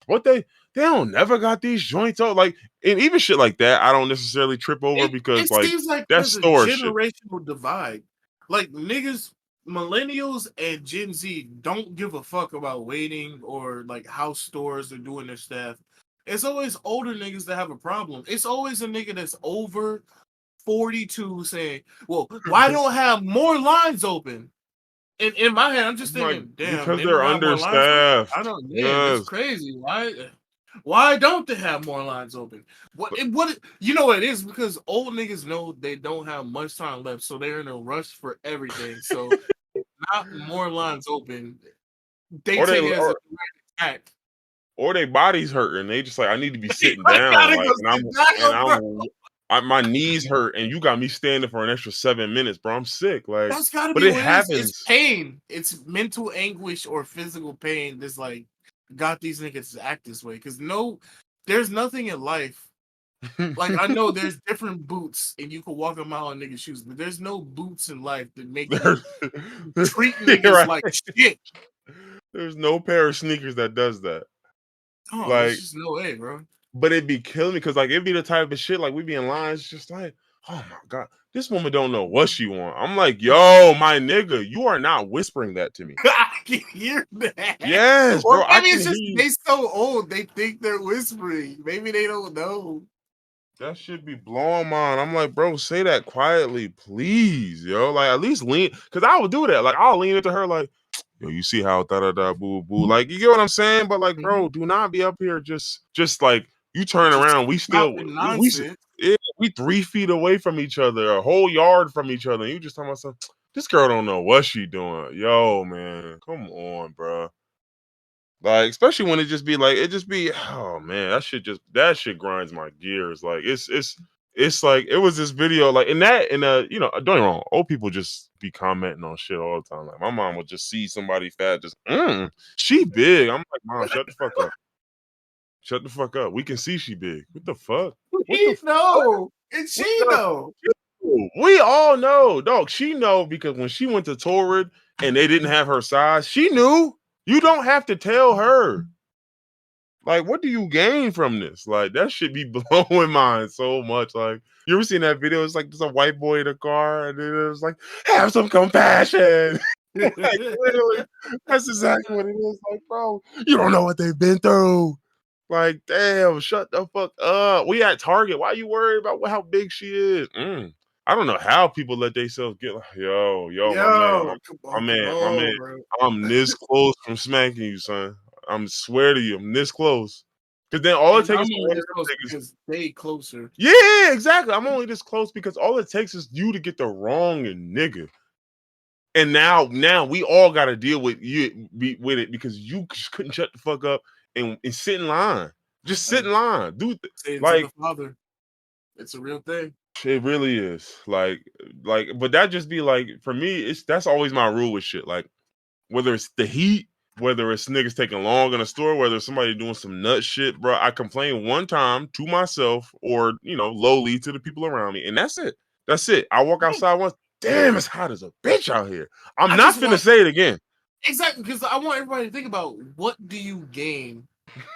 What they don't never got these joints out, like, and even shit like that. I don't necessarily trip over because It like seems like that's there's a store shit. generational divide. Like niggas, millennials and Gen Z don't give a fuck about waiting or like how stores are doing their stuff. It's always older niggas that have a problem. It's always a nigga that's over 42 saying, well, why don't have more lines open? And in my head, I'm just Like thinking, damn, because they they're don't have more lines open. I understaffed. don't, damn, that's Yes. crazy. Why don't they have more lines open? What you know it is because old niggas know they don't have much time left, so they're in a rush for everything. So not more lines open. They or they take it as a or, direct attack. or their bodies hurting. They just like I need to be sitting I down, gotta like, go and sit down, bro. my knees hurt, and you got me standing for an extra 7 minutes, bro. I'm sick, like, That's gotta but be it what it is. It's happens. pain. It's mental anguish or physical pain that's like got these niggas to act this way. Cause there's nothing in life. Like I know there's different boots and you can walk a mile in niggas' shoes, but there's no boots in life that make you treat You're niggas right. like shit. There's no pair of sneakers that does that. Oh, there's Like, just no way, bro. but it'd be killing me because like it'd be the type of shit like we be in lines just like, oh my god, this woman don't know what she want. I'm like, yo, my nigga, you are not whispering that to me. I can hear that. Yes, Or bro, I maybe can it's hear just you. they so old they think they're whispering. Maybe they don't know. That should be blowing mine. I'm like, bro, say that quietly, please, yo. Like, at least lean, because I would do that. Like, I'll lean into her, like, yo, you see how da da da boo boo. Like, you get what I'm saying? But like, bro, do not be up here just like you turn Just around. We still talking we nonsense. yeah, we 3 feet away from each other, a whole yard from each other. And you just talking about something. This girl don't know what she doing. Yo, man, come on, bro. Like, especially when oh man, that shit grinds my gears. Like it's like it was this video like don't get me wrong, old people just be commenting on shit all the time. Like my mom would just see somebody fat, just she big. I'm like, Mom, shut the fuck up. Shut the fuck up. We can see she big. What the fuck? What the We fuck? know, and What she the know. We all know, dog. She know because when she went to Torrid and they didn't have her size, she knew. You don't have to tell her. Like, what do you gain from this? Like, that should be blowing mine so much. Like, you ever seen that video? It's like there's a white boy in a car, and it was like, have some compassion. Like, literally, that's exactly what it is. Like, bro, you don't know what they've been through. Like, damn, shut the fuck up. We at Target. Why you worried about how big she is? I don't know how people let themselves get like, yo, my man, Yo, come my man, on, bro. I'm this close from smacking you, son. I'm swear to you, I'm this close. Because then all it And takes I'm is for only one of this them close niggas. because they closer. Yeah, exactly. I'm only this close because all it takes is you to get the wrong nigga. And now we all got to deal with with it because you just couldn't shut the fuck up and sit in line. Just sit in line, dude. Say it to Like the father. It's a real thing. it really is. But that just be like for me. That's always my rule with shit. Like whether it's the heat, whether it's niggas taking long in a store, whether it's somebody doing some nut shit, bro. I complain one time to myself or lowly to the people around me, and that's it. That's it. I walk Yeah. outside once. Damn, it's hot as a bitch out here. I'm I not just finna want say it again. exactly because I want everybody to think about what do you gain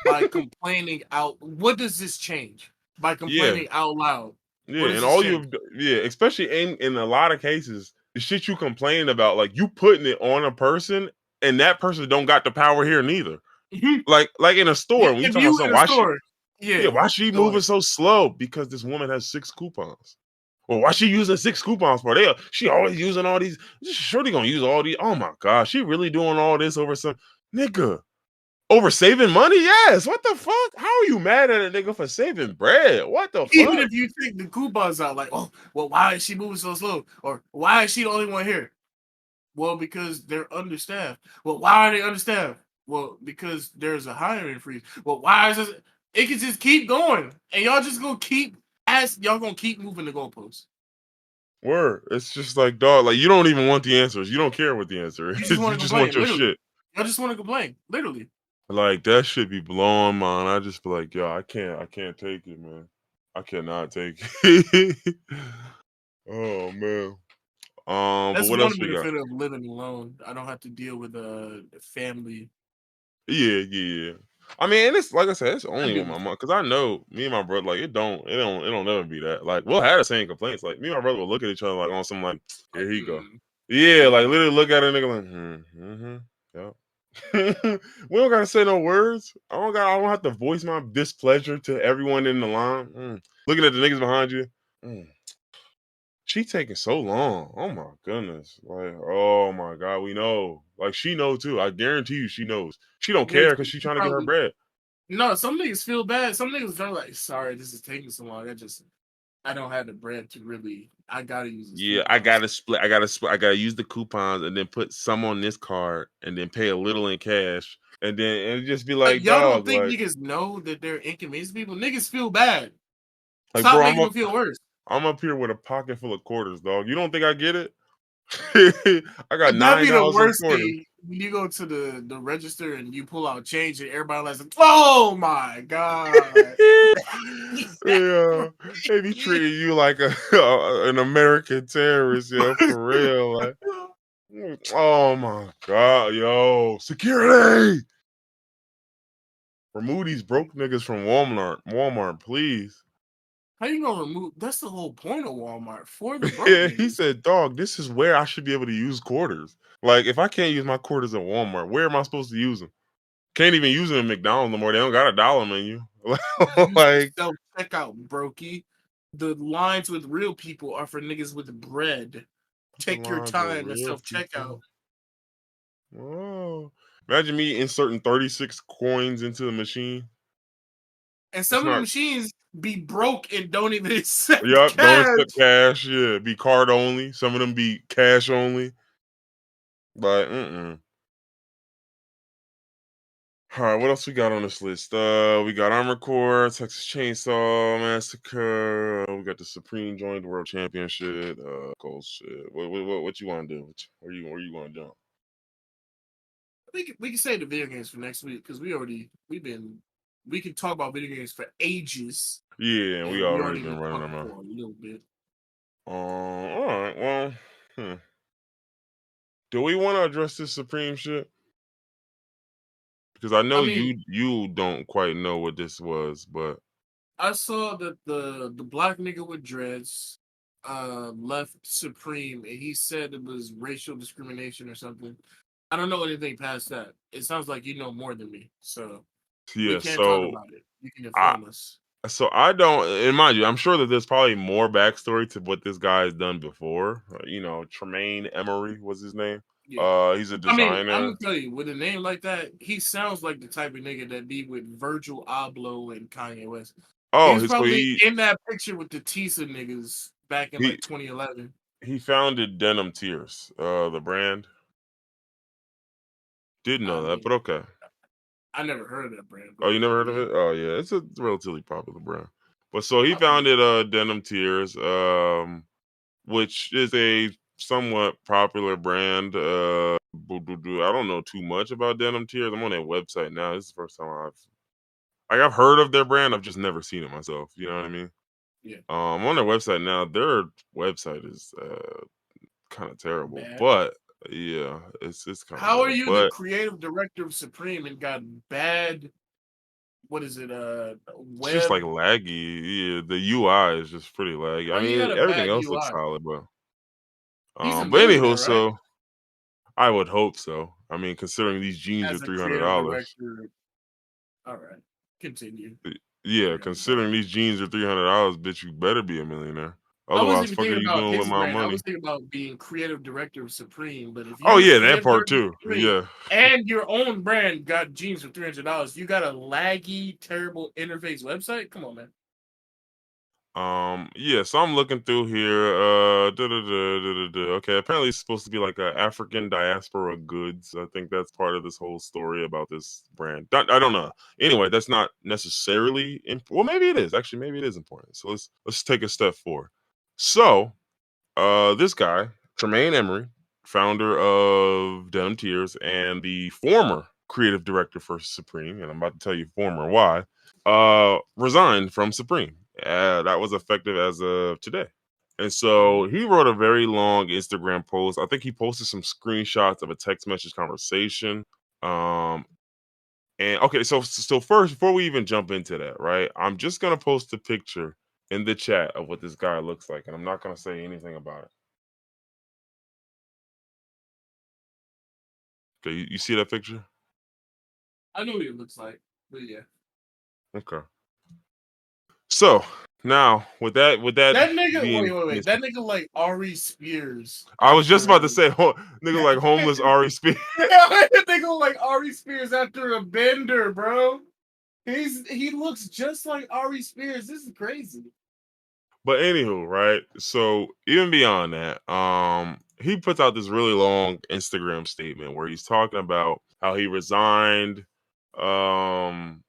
by complaining out. What does this change by Yeah, complaining out loud? yeah, What does and this all change? you yeah, especially in a lot of cases, the shit you complaining about, like you putting it on a person, and that person don't got the power here neither. Mhm. Like in a store, when you If talking about you in something, a store, yeah, why she go moving ahead. so slow? Because this woman has 6 coupons. Well, why she using 6 coupons for? She always using all these. Surely gonna use all these. Oh my gosh, she really doing all this over some nigga. Over saving money? Yes. What the fuck? How are you mad at a nigga for saving bread? What the Even fuck? if you take the coupons out, like, oh, well, why is she moving so slow? Or why is she the only one here? Well, because they're understaffed. Well, why are they understaffed? Well, because there's a hiring freeze. Well, why is this? It can just keep going, and y'all just gonna keep y'all gonna keep moving the goalposts. Word. It's just like dog. Like you don't even want the answers. You don't care what the answer You just is. want You to just want complain, your literally. shit. Y'all just want to complain, literally. Like that should be blowing mine. I just be like, yo, I can't take it, man. I cannot take it. Oh man. But That's what one else we got? benefit of living alone. I don't have to deal with a family. Yeah. I mean, and it's like I said, it's I only deal with my with mom because I know me and my brother. Like it don't never be that. Like we'll have the same complaints. Like me and my brother will look at each other like on some like, like, here he go. Yeah, like mm. literally look at a nigga like, yep. We don't gotta say no words. I don't have to voice my displeasure to everyone in the line. Looking at the niggas behind you. Mm. She taking so long. Oh my goodness. Like, oh my god, we know. Like she know too. I guarantee you she knows. She I don't care guarantee because she's you trying to get her probably bread. no. Some niggas feel bad. Some niggas are like, sorry, this is taking so long. I don't have the bread to really. I gotta use this Yeah, I coupons. gotta split. I gotta use the coupons and then put some on this card and then pay a little in cash. And just be Like like, y'all don't dog, think niggas know that they're inconveniencing people. Niggas feel bad. like, Stop bro, making them feel worse. I'm up here with a pocket full of quarters, dog. You don't think I get it? I got That'd be the $9 in worst quarters. thing when you go to the register and you pull out change and everybody like, oh my god. Yeah, they be treating you like an American terrorist, yo, for real. Like, oh my god, yo, security! Remove these broke niggas from Walmart, please. How you gonna remove? That's the whole point of Walmart for the broke Yeah, he niggas. said, dog, this is where I should be able to use quarters. Like, if I can't use my quarters at Walmart, where am I supposed to use them? Can't even use them at McDonald's no more. They don't got a dollar menu. Use the Like, self checkout, brokey. The lines with real people are for niggas with bread. the Take your lines of time and real self checkout. people. Oh, imagine me inserting 36 coins into the machine. And It's some of the not. machines be broke and don't even accept Yup, don't cash. accept cash. Yeah, be card only. Some of them be cash only. But All right, what else we got on this list? We got Armored Core, Texas Chainsaw Massacre. We got the Supreme joined the World Championship. Cool shit. What you want to do? Where you want to jump? We can save the video games for next week because we can talk about video games for ages, Yeah, and we and we already already been been running talking them out. for a little bit. All right. Well, do we want to address this Supreme shit? Because I know I mean, you don't quite know what this was, but I saw that the black nigga with dreads left Supreme, and he said it was racial discrimination or something. I don't know anything past that. It sounds like you know more than me, so we yeah. can't talk So about it. You can I inform us. I don't, and mind you, I'm sure that there's probably more backstory to what this guy has done before. Tremaine Emory was his name. Yeah. He's a I mean, I'm designer. gonna tell you, with a name like that, he sounds like the type of nigga that be with Virgil Abloh and Kanye West. He Oh, was so probably in that picture with the Tisa niggas back in he like 2011. he founded Denim Tears, the brand. Didn't I know that, but mean, okay. I never heard of that brand, Oh, but you never I heard of mean, it? Oh yeah, it's a relatively popular brand. But so he I believe founded Denim Tears, which is a somewhat popular brand. I don't know too much about Denim Tears. I'm on their website now. This is the first time I've heard of their brand. I've just never seen it myself. You know what I mean? yeah, I'm on their website now. Their website is kind of terrible, bad. but yeah, it's kind of How are bad. you the But creative director of Supreme and got bad? What is it? it's just like Web. laggy. Yeah, the UI is just pretty laggy. Oh, I you got mean, a everything bad else looks UI. solid, but He's a but anywho, millionaire, right? so I would hope so. I mean, considering these jeans are As a $300. creative director. All right, continue. Yeah, considering $300. these jeans are $300, bitch, you better be a millionaire. I wasn't Otherwise, even fuck are thinking you about doing with his my brand. I money? was thinking about being creative director of Supreme. But if Oh you yeah, that creative part director of too. Supreme Yeah. and your own brand got jeans for $300, you got a laggy, terrible interface website. Come on, man. Yeah, so I'm looking through here. Okay, apparently it's supposed to be like a African diaspora goods. I think that's part of this whole story about this brand. I don't know. Anyway, that's not necessarily well, maybe it is. Actually, maybe it is important. So let's take a step forward. So, this guy, Tremaine Emory, founder of Denim Tears and the former creative director for Supreme, and I'm about to tell you former why, resigned from Supreme. That was effective as of today. And Mhm. so he wrote a very long Instagram post. I think he posted some screenshots of a text message conversation. Um, and okay, so first, before we even jump into that, right? I'm just gonna post a picture in the chat of what this guy looks like, and I'm not gonna say anything about it. Okay, you see that picture? I know what it looks like, but yeah, Okay. So now with that that nigga. being, Wait. That nigga like Ari Spears I was just about after to say, nigga like homeless Ari Spears. that nigga like Ari Spears after a bender, bro. He looks just like Ari Spears. This is crazy. But anywho, right? So even beyond that, he puts out this really long Instagram statement where he's talking about how he resigned, um,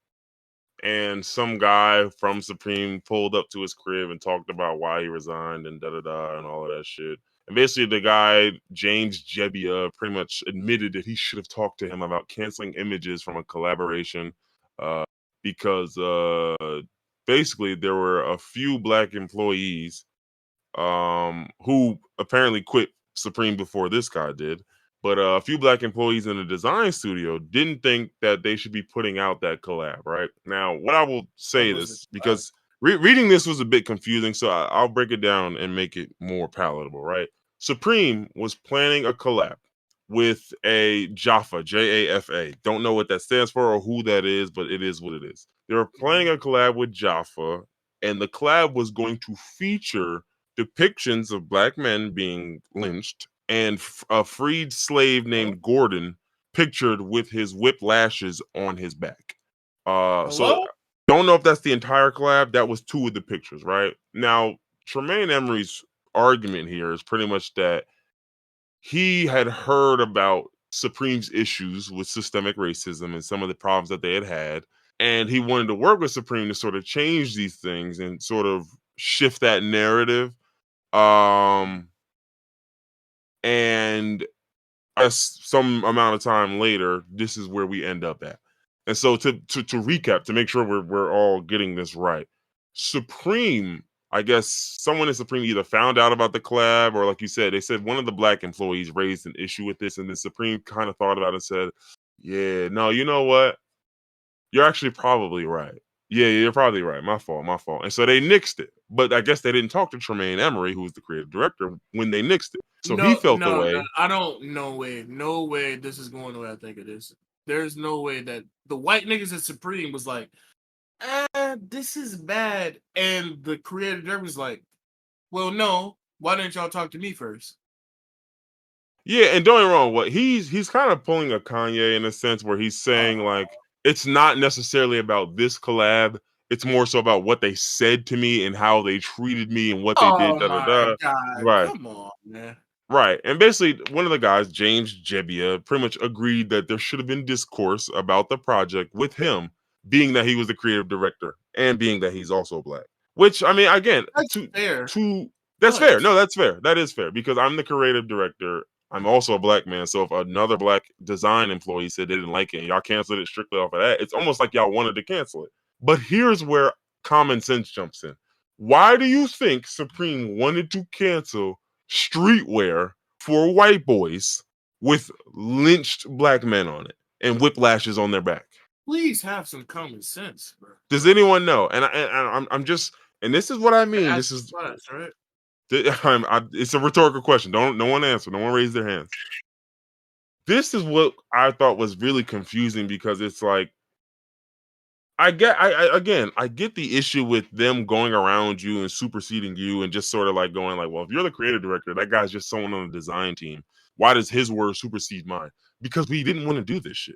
and some guy from Supreme pulled up to his crib and talked about why he resigned and da da da and all of that shit. And basically, the guy James Jebbia pretty much admitted that he should have talked to him about canceling images from a collaboration, uh, because basically there were a few black employees who apparently quit Supreme before this guy did. But a few black employees in the design studio didn't think that they should be putting out that collab. Right now, what I will What say was it? this because reading this was a bit confusing, so I'll break it down and make it more palatable. Right, Supreme was planning a collab with a Jaffa, Jafa. Don't know what that stands for or who that is, but it is what it is. They were planning a collab with Jaffa, and the collab was going to feature depictions of black men being lynched and a freed slave Huh? named Gordon pictured with his whip lashes on his back. So Hello? don't know if that's the entire collab. That was two of the pictures, right? Now, Tremaine Emory's argument here is pretty much that he had heard about Supreme's issues with systemic racism and some of the problems that they had. And he wanted to work with Supreme to sort of change these things and sort of shift that narrative. And some amount of time later, this is where we end up at. And so to recap, to make sure we're all getting this right, Supreme, I guess someone in Supreme either found out about the collab or, like you said, they said one of the black employees raised an issue with this, and then Supreme kind of thought about it and said, yeah, no, you know what? You're actually probably right. Yeah, you're probably right. My fault, my fault. And so they nixed it. But I guess they didn't talk to Tremaine Emory, who was the creative director, when they nixed it. So he No, felt the no, no, way. I don't. No way. This is going the way I think it is. There's no way that the white niggas at Supreme was like, this is bad, and the creator there was like, well, no. Why didn't y'all talk to me first? Yeah, and don't get me wrong, what he's kind of pulling a Kanye in a sense where he's saying like it's not necessarily about this collab. It's more so about what they said to me and how they treated me and what they did. Oh Da da my da. god! Right. Come on, man. Right. And basically, one of the guys, James Jebbia, pretty much agreed that there should have been discourse about the project with him, being that he was the creative director and being that he's also black. Which, I mean, again, That's fair, that's fair. but No, that's fair. That is fair because I'm the creative director. I'm also a black man. So if another black design employee said they didn't like it and y'all canceled it strictly off of that, it's almost like y'all wanted to cancel it. But here's where common sense jumps in. Why do you think Supreme wanted to cancel streetwear for white boys with lynched black men on it and whiplashes on their back? please have some common sense, bro. Does anyone know? I'm just, and this is what I mean. Ask This is, class, right? it's a rhetorical question. No one answer. No one raise their hands. This is what I thought was really confusing because it's like I get the issue with them going around you and superseding you and just sort of like going like, well, if you're the creative director, that guy's just someone on the design team. Why does his word supersede mine? Because we didn't want to do this shit.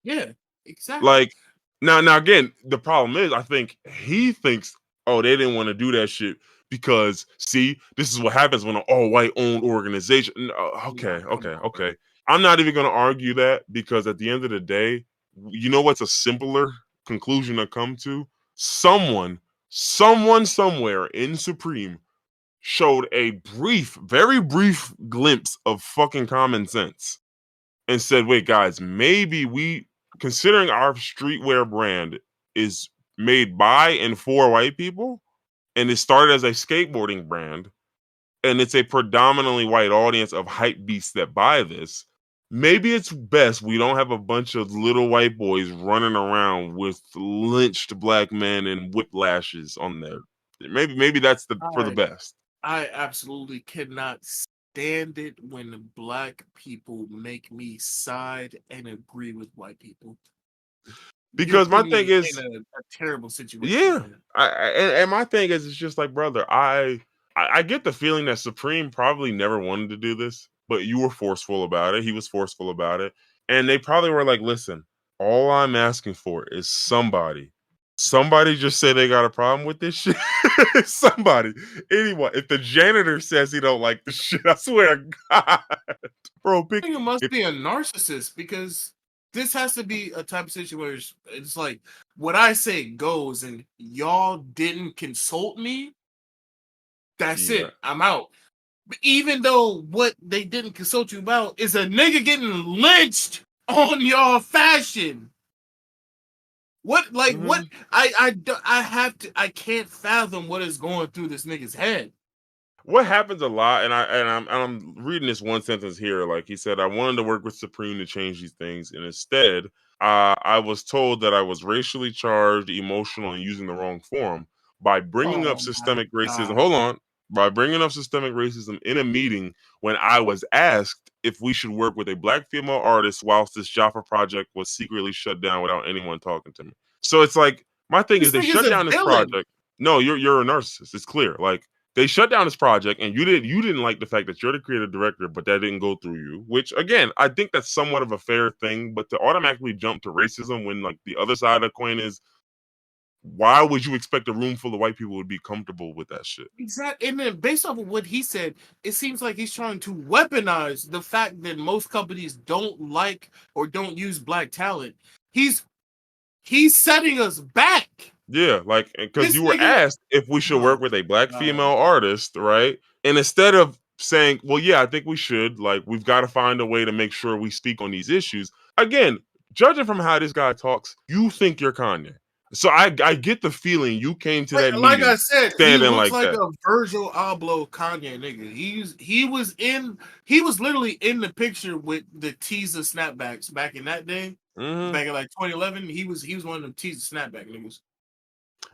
Yeah, exactly. Like now again, the problem is I think he thinks, oh, they didn't want to do that shit because see, this is what happens when an all white owned organization. Nah, come on, bro. Okay. I'm not even gonna argue that because at the end of the day, you know what's a simpler conclusion to come to? Someone somewhere in Supreme showed a very brief glimpse of fucking common sense and said, wait, guys, maybe we, considering our streetwear brand is made by and for white people, and it started as a skateboarding brand, and it's a predominantly white audience of hype beasts that buy this. Maybe it's best we don't have a bunch of little white boys running around with lynched black men and whiplashes on there. Maybe that's for the I best. I absolutely cannot stand it when black people make me side and agree with white people. You're Because my putting thing me in is, a terrible situation, yeah, man. and my thing is, it's just like, brother, I get the feeling that Supreme probably never wanted to do this, but you were forceful about it. He was forceful about it, and they probably were like, listen, all I'm asking for is somebody just say they got a problem with this shit. Somebody, anyone. If the janitor says he don't like the shit, I swear to God, bro, I think it must be a narcissist because this has to be a type of situation where it's like what I say goes, and y'all didn't consult me. That's yeah. it. I'm out. But even though what they didn't consult you about is a nigga getting lynched on your fashion. What like what Mhm. I have to I can't fathom what is going through this nigga's head. What happens a lot, and I'm reading this one sentence here. Like he said, I wanted to work with Supreme to change these things, and instead, I was told that I was racially charged, emotional, and using the wrong form by bringing up Oh my systemic racism. god. Hold on, by bringing up systemic racism in a meeting when I was asked if we should work with a black female artist whilst this Jaffa project was secretly shut down without anyone talking to me. So it's like my thing is This they nigga's shut a down this villain. project. No, you're a narcissist. It's clear. Like they shut down this project and you didn't like the fact that you're the creative director, but that didn't go through you, which again I think that's somewhat of a fair thing. But to automatically jump to racism when like the other side of the coin is why would you expect a room full of white people to be comfortable with that shit? Exactly. And then based off of what he said, it seems like he's trying to weaponize the fact that most companies don't like or don't use black talent. He's setting us back. Yeah, like because This you were nigga, asked if we should work oh with a black god. female artist, right? And instead of saying, "Well, yeah, I think we should," like we've got to find a way to make sure we speak on these issues. Again, judging from how this guy talks, you think you're Kanye. So I get the feeling you came to that Like I meeting said, he standing looks like like that. a Virgil Abloh Kanye nigga. He was literally in the picture with the teaser snapbacks back in that day. Hmm. Back in like 2011, he was one of them teaser snapback niggas.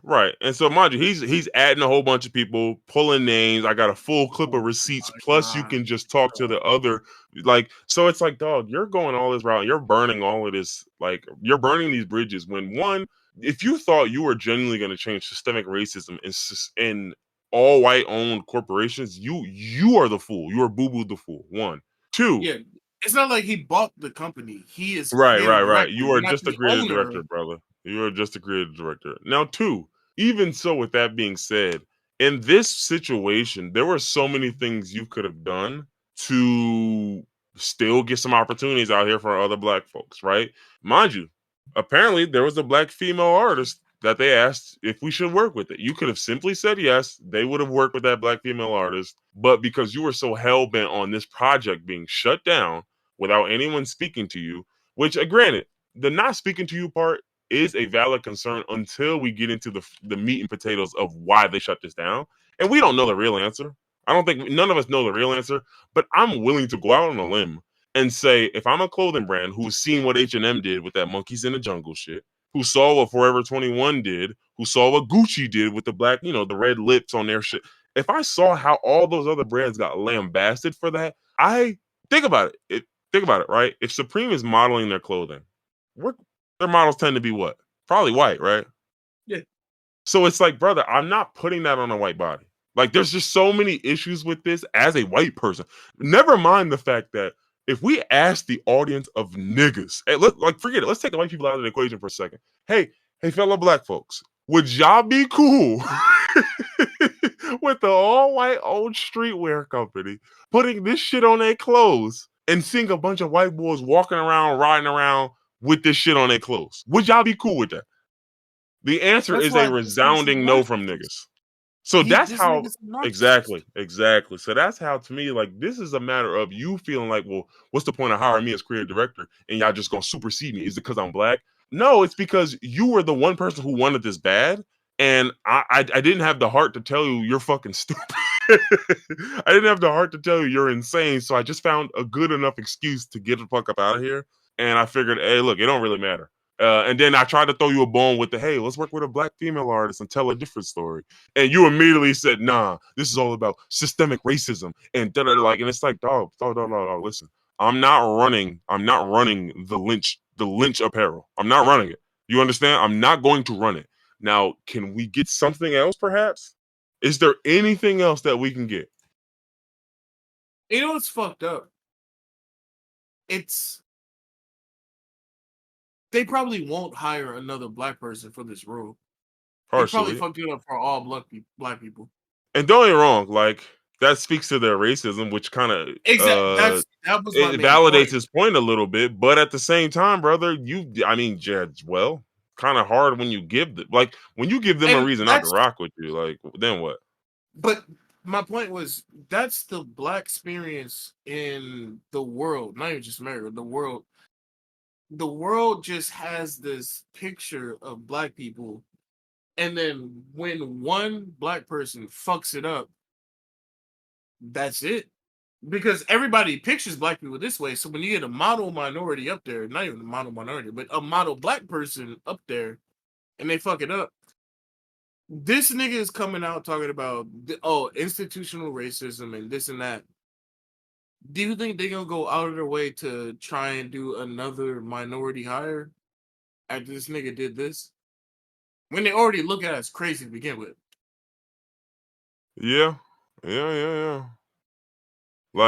Right. And so mind you, he's adding a whole bunch of people, pulling names. I got a full clip Oh of receipts. my Plus you god. can just talk to the other like so it's like, dog, you're going all this route. You're burning all of this, like you're burning these bridges when one, if you thought you were genuinely going to change systemic racism in all white owned corporations, you are the fool. You are boo boo the fool. One. Two. Yeah, it's not like he bought the company. He is Right, creative right, right. director, You are not just a the creative owner. director, brother. You are just a creative director. Now, two, even so, with that being said, in this situation, there were so many things you could have done to still get some opportunities out here for other black folks, right? Mind you, apparently there was a black female artist that they asked if we should work with it. You could have simply said yes, they would have worked with that black female artist, but because you were so hell bent on this project being shut down without anyone speaking to you, which, granted, the not speaking to you part is a valid concern until we get into the meat and potatoes of why they shut this down, and we don't know the real answer. I don't think none of us know the real answer, but I'm willing to go out on a limb and say if I'm a clothing brand who's seen what H&M did with that monkeys in the jungle shit, who saw what Forever 21 did, who saw what Gucci did with the black, the red lips on their shit. If I saw how all those other brands got lambasted for that, I think about it. Think about it, right? If Supreme is modeling their clothing, what their models tend to be what? Probably white, right? Yeah, So it's like, brother, I'm not putting that on a white body. Like, there's just so many issues with this as a white person. Never mind the fact that if we ask the audience of niggas, hey, forget it. Let's take the white people out of the equation for a second. Hey, fellow black folks, would y'all be cool with the all white old streetwear company putting this shit on their clothes and seeing a bunch of white boys walking around, riding around with this shit on their clothes? Would y'all be cool with that? The answer that's is why a this nigga's resounding no from obnoxious. niggas. So that's This how nigga's a narcissist. exactly. So that's how to me, like this is a matter of you feeling like, well, what's the point of hiring me as creative director and y'all just gonna supersede me? Is it because I'm black? No, it's because you were the one person who wanted this bad, and I didn't have the heart to tell you you're fucking stupid. I didn't have the heart to tell you you're insane. So I just found a good enough excuse to get the fuck up out of here. And I figured, hey, look, it don't really matter. And then I tried to throw you a bone with the, hey, let's work with a black female artist and tell a different story. And you immediately said, nah, this is all about systemic racism and like, and it's like, dog, listen, I'm not running the Lynch Apparel. I'm not running it. You understand? I'm not going to run it. Now, can we get something else, perhaps? Is there anything else that we can get? You know what's fucked up? It's they probably won't hire another black person for this role. They probably Partially. fucked it up for all black people. And don't get me wrong, like that speaks to their racism, which kind of Exactly. That was my it main validates point. his point a little bit. But at the same time, brother, I mean, Jed, well, kind of hard when you give them a And reason not to that's rock with you. Like, then what? but my point was that's the black experience in the world, not even just America, the world. The world just has this picture of black people, and then when one black person fucks it up, that's it. Because everybody pictures black people this way. So when you get a model minority up there, not even a model minority, but a model black person up there, and they fuck it up, this nigga is coming out talking about institutional racism and this and that. Do you think they're gonna go out of their way to try and do another minority hire after this nigga did this? When they already look at us crazy to begin with. Yeah, yeah.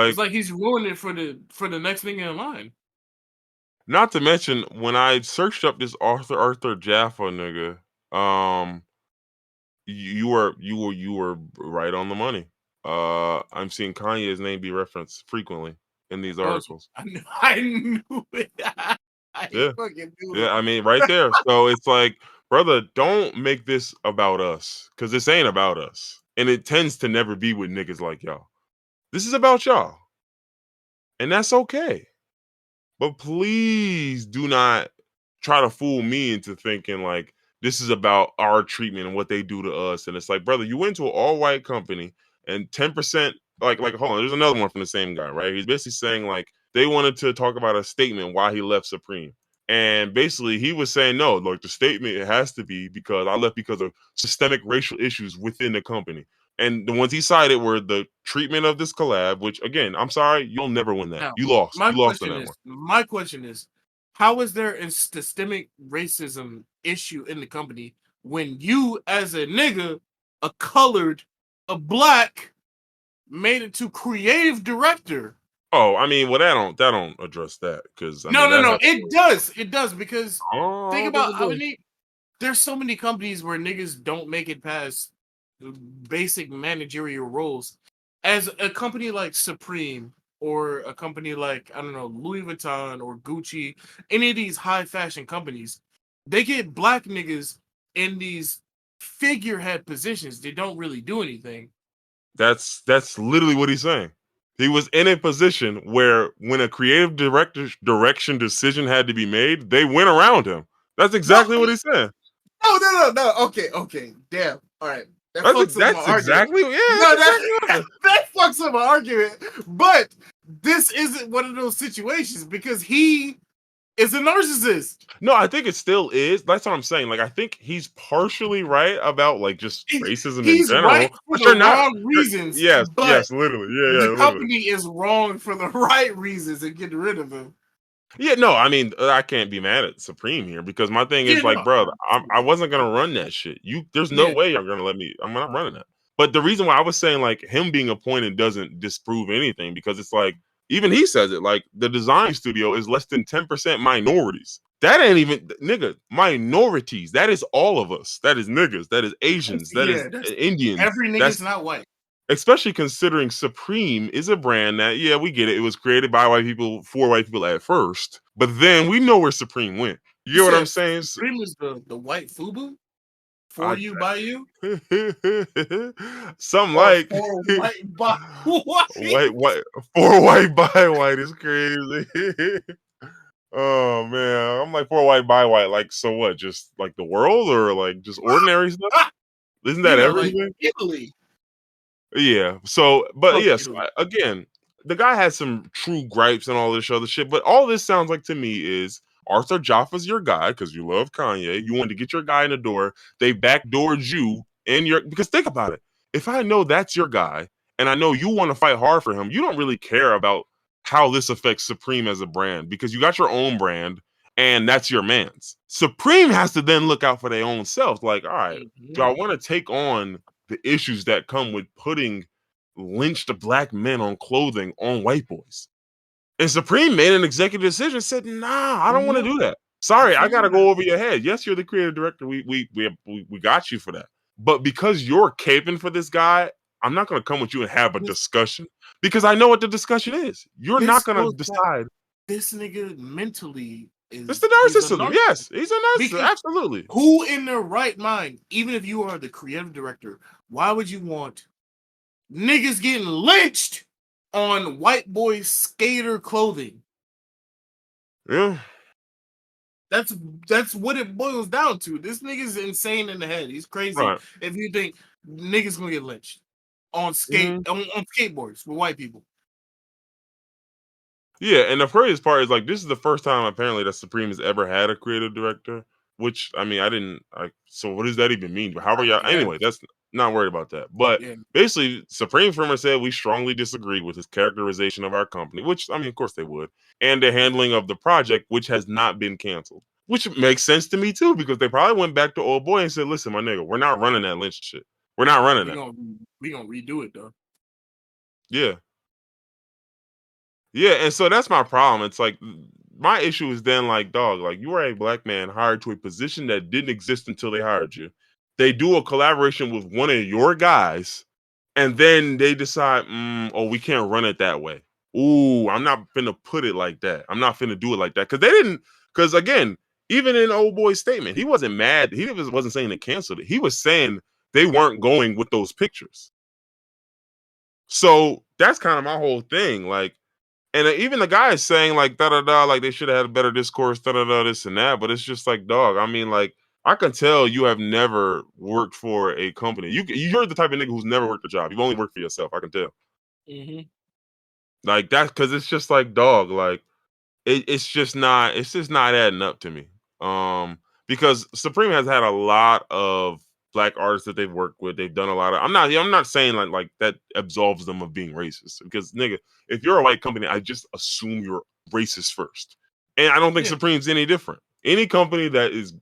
It's Like, like he's ruining it for the next nigga in line. not to mention when I searched up this Arthur Jaffa nigga, Um, you were right on the money. I'm seeing Kanye's name be referenced frequently in these Oh, articles. I knew it. I Yeah, fucking knew yeah. it. I mean, right there. So it's like, brother, don't make this about us, because this ain't about us, and it tends to never be with niggas like y'all. This is about y'all, and that's okay. But please do not try to fool me into thinking like this is about our treatment and what they do to us. And it's like, brother, you went to an all white company and 10%, like, hold on, there's another one from the same guy, right? He's basically saying like they wanted to talk about a statement why he left Supreme. And basically he was saying, no, like the statement it has to be because I left because of systemic racial issues within the company. And the ones he cited were the treatment of this collab, which again, I'm sorry, you'll never win that. Now, You lost. my You lost on question that is, one. how is there a systemic racism issue in the company when you, as a nigga, a colored, a black, made it to creative director? Oh, I mean, well, that don't address that because I No, mean no, that no. has. It does because Oh, I think don't think about it how does. many. There's so many companies where niggas don't make it past basic managerial roles. As a company like Supreme or a company like, I don't know, Louis Vuitton or Gucci, any of these high fashion companies, they get black niggas in these figurehead positions. They don't really do anything. That's literally what he's saying. He was in a position where when a creative direction decision had to be made, they went around him. That's No, exactly what he's saying. no. Okay. Damn. All right. That fucks up my That's argument. exactly, yeah, No, that's exactly that what. that fucks up my argument. But this isn't one of those situations because he is a narcissist. No, I think it still is. That's what I'm saying. Like, I think he's partially right about like just racism in He's right general, for but the you're not. wrong reasons, Yes, but yes, literally, yeah, the yeah, literally. company is wrong for the right reasons and getting rid of him. Yeah, no, I mean, I can't be mad at Supreme here because my thing Yeah, is like, no, brother, I wasn't gonna run that shit. There's no yeah, way you're gonna let me. I'm not running that. But the reason why I was saying like him being appointed doesn't disprove anything because it's like even he says it like the design studio is less than 10% minorities. That ain't even nigga minorities. That is all of us. That is niggas. That is Asians. That is that's Indians. every That's nigga's not white. especially considering Supreme is a brand that, yeah, we get it. It was created by white people for white people at first, but then we know where Supreme went. You You get what I'm said saying? Supreme is the white FUBU for I, you by you some or like for white by white. white for white by white is crazy. Oh man, I'm like for white by white. Like so what? Just like the world or like just ordinary stuff? Isn't that Like everything? Italy. Yeah. So, but Fuck yes, Italy. again, the guy had some true gripes and all this other shit. But all this sounds like to me is Arthur Jaffa's your guy because you love Kanye. You wanted to get your guy in the door. They backdoored you and your because think about it. If I know that's your guy and I know you want to fight hard for him, you don't really care about how this affects Supreme as a brand because you got your own brand and that's your man's. Supreme has to then look out for their own self. Like, all right, do Mhm. I want to take on the issues that come with putting lynched black men on clothing on white boys. And Supreme made an executive decision, said, nah, I don't want to Mhm. do that. I Sorry, I feel gotta that. go over your head. Yes, you're the creative director. We got you for that. But because you're caping for this guy, I'm not gonna come with you and have a This discussion because I know what the discussion is. You're this not gonna goes back. decide. This nigga mentally It's the he's a narcissism. narcissist Yes, he's a narcissist. because Absolutely. who in their right mind, even if you are the creative director, why would you want niggas getting lynched on white boy skater clothing? Yeah. That's that's what it boils down to. This nigga's insane in the head. He's crazy. Right. If you think niggas gonna get lynched on Mhm. on skateboards with white people. Yeah, and the craziest part is like this is the first time apparently that Supreme has ever had a creative director. Which I mean, I didn't. So what does that even mean? But however, I y'all. Anyway, guess. that's not worried about that. But Yeah. basically, Supreme Firmer said we strongly disagree with his characterization of our company. Which I mean, of course they would, and the handling of the project, which has not been canceled. Which makes sense to me too, because they probably went back to old boy and said, "Listen, my nigga, we're not running that Lynch shit. We're not running We that." gonna we gonna redo it though. Yeah. Yeah, and so that's my problem. It's like my issue is then like, dog, like you are a black man hired to a position that didn't exist until they hired you. They do a collaboration with one of your guys, and then they decide, oh, we can't run it that way. Ooh, I'm not finna put it like that. I'm not finna do it like that. Cause they didn't, cause again, even in old boy's statement, he wasn't mad. He wasn't saying they canceled it. He was saying they weren't going with those pictures. So that's kind of my whole thing. Like, and even the guy is saying like da da da, like they should have had a better discourse, da da da, this and that. But it's just like, dog. I mean, like I can tell you have never worked for a company. You're the type of nigga who's never worked a job. You've only worked for yourself. I can tell. Mm-hmm. Like that, because it's just like, dog. Like it's just not adding up to me. Because Supreme has had a lot of black artists that they've worked with. They've done a lot of. I'm not saying like that absolves them of being racist. Because nigga, if you're a white company, I just assume you're racist first. And I don't think Yeah. Supreme's any different. Any company that is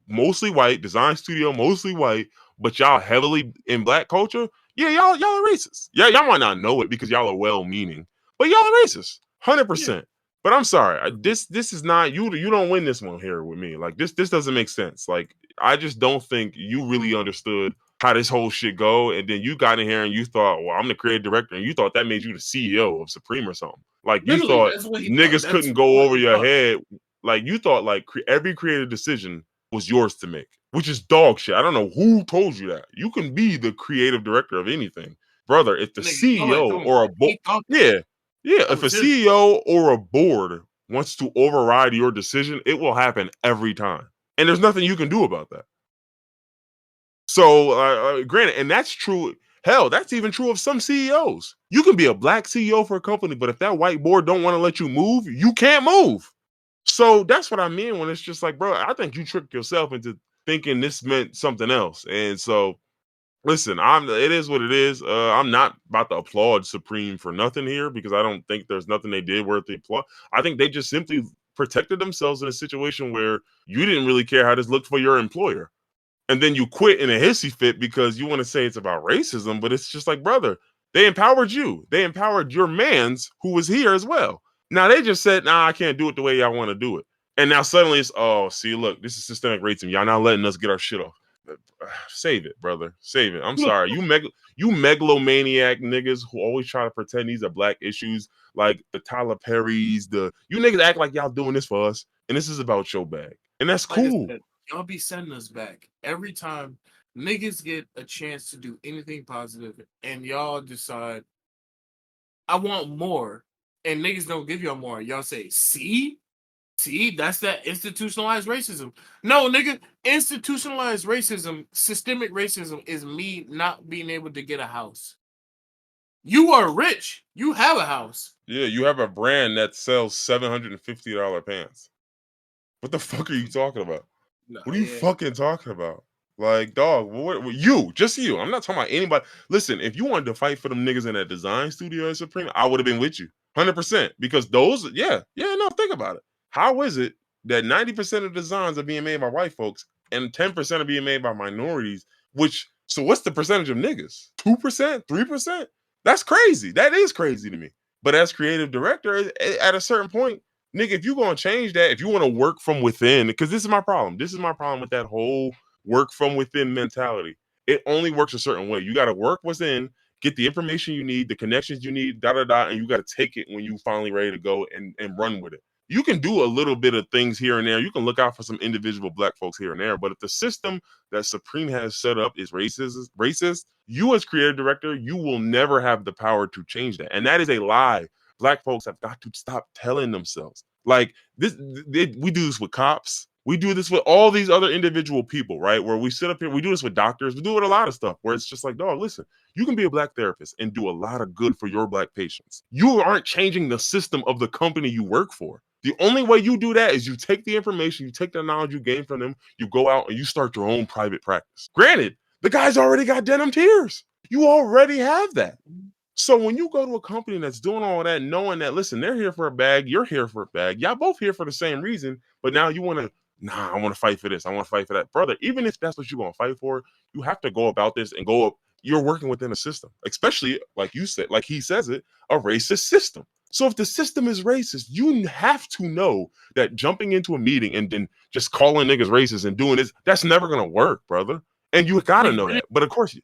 mostly white, design studio mostly white, but y'all heavily in black culture, yeah, y'all are racist. Yeah, y'all might not know it because y'all are well meaning, but y'all are racist, 100%. But I'm sorry, this is not you. You don't win this one here with me. Like this doesn't make sense. Like I just don't think you really understood how this whole shit go. And then you got in here and you thought, well, I'm the creative director, and you thought that made you the CEO of Supreme or something. Like you Literally, thought that's what he thought. niggas That's couldn't go what over he your thought. head. Like you thought like every creative decision was yours to make, which is dog shit. I don't know who told you that. You can be the creative director of anything, brother. If the Nigga, nobody CEO told me or a that. He thought that. yeah, yeah, That if a was his. CEO or a board wants to override your decision, it will happen every time. And there's nothing you can do about that. So, granted, and that's true. Hell, that's even true of some CEOs. You can be a black CEO for a company, but if that white board don't want to let you move, you can't move. So that's what I mean when it's just like, bro, I think you tricked yourself into thinking this meant something else. And so listen, it is what it is. I'm not about to applaud Supreme for nothing here because I don't think there's nothing they did worth the applaud. I think they just simply protected themselves in a situation where you didn't really care how this looked for your employer. And then you quit in a hissy fit because you want to say it's about racism, but it's just like, brother, they empowered you. They empowered your mans who was here as well. Now they just said, nah, I can't do it the way y'all want to do it. And now suddenly it's, oh, see, look, this is systemic racism. Y'all not letting us get our shit off. Save it, brother. Save it. I'm sorry. You megalomaniac niggas who always try to pretend these are black issues, like the Tyler Perry's, you niggas act like y'all doing this for us, and this is about your bag. And that's Like I cool. said, y'all be sending us back every time niggas get a chance to do anything positive, and y'all decide, I want more, and niggas don't give y'all more. Y'all say, see, that's that institutionalized racism. No, nigga, institutionalized racism, systemic racism is me not being able to get a house. You are rich. You have a house. Yeah, you have a brand that sells $750 pants. What the fuck are you talking about? No, What are you yeah. fucking talking about? Like, dog, you, just you. I'm not talking about anybody. Listen, if you wanted to fight for them niggas in that design studio at Supreme, I would have been with you. 100%. Because those, no, think about it. How is it that 90% of designs are being made by white folks and 10% are being made by minorities? So what's the percentage of niggas? 2%? 3%? That's crazy. That is crazy to me. But as creative director, at a certain point, nigga, if you gonna change that, if you want to work from within, because this is my problem. This is my problem with that whole work from within mentality. It only works a certain way. You got to work within, get the information you need, the connections you need, da da da, and you got to take it when you finally ready to go and run with it. You can do a little bit of things here and there. You can look out for some individual black folks here and there, but if the system that Supreme has set up is racist, you as creative director, you will never have the power to change that, and that is a lie. Black folks have got to stop telling themselves like this. We do this with cops. We do this with all these other individual people, right? Where we sit up here, we do this with doctors, we do it with a lot of stuff where it's just like, dog, listen, you can be a black therapist and do a lot of good for your black patients. You aren't changing the system of the company you work for. The only way you do that is you take the information, you take the knowledge you gain from them, you go out and you start your own private practice. Granted, the guy's already got denim tears. You already have that. So when you go to a company that's doing all that, knowing that, listen, they're here for a bag, you're here for a bag, y'all both here for the same reason, but now you want to, nah, I want to fight for this, I want to fight for that. Brother, even if that's what you want to fight for, you have to go about this and go up. You're working within a system, especially like you said, like he says it, a racist system. So if the system is racist, you have to know that jumping into a meeting and then just calling niggas racist and doing this, that's never gonna work, brother. And you gotta know that. But of course,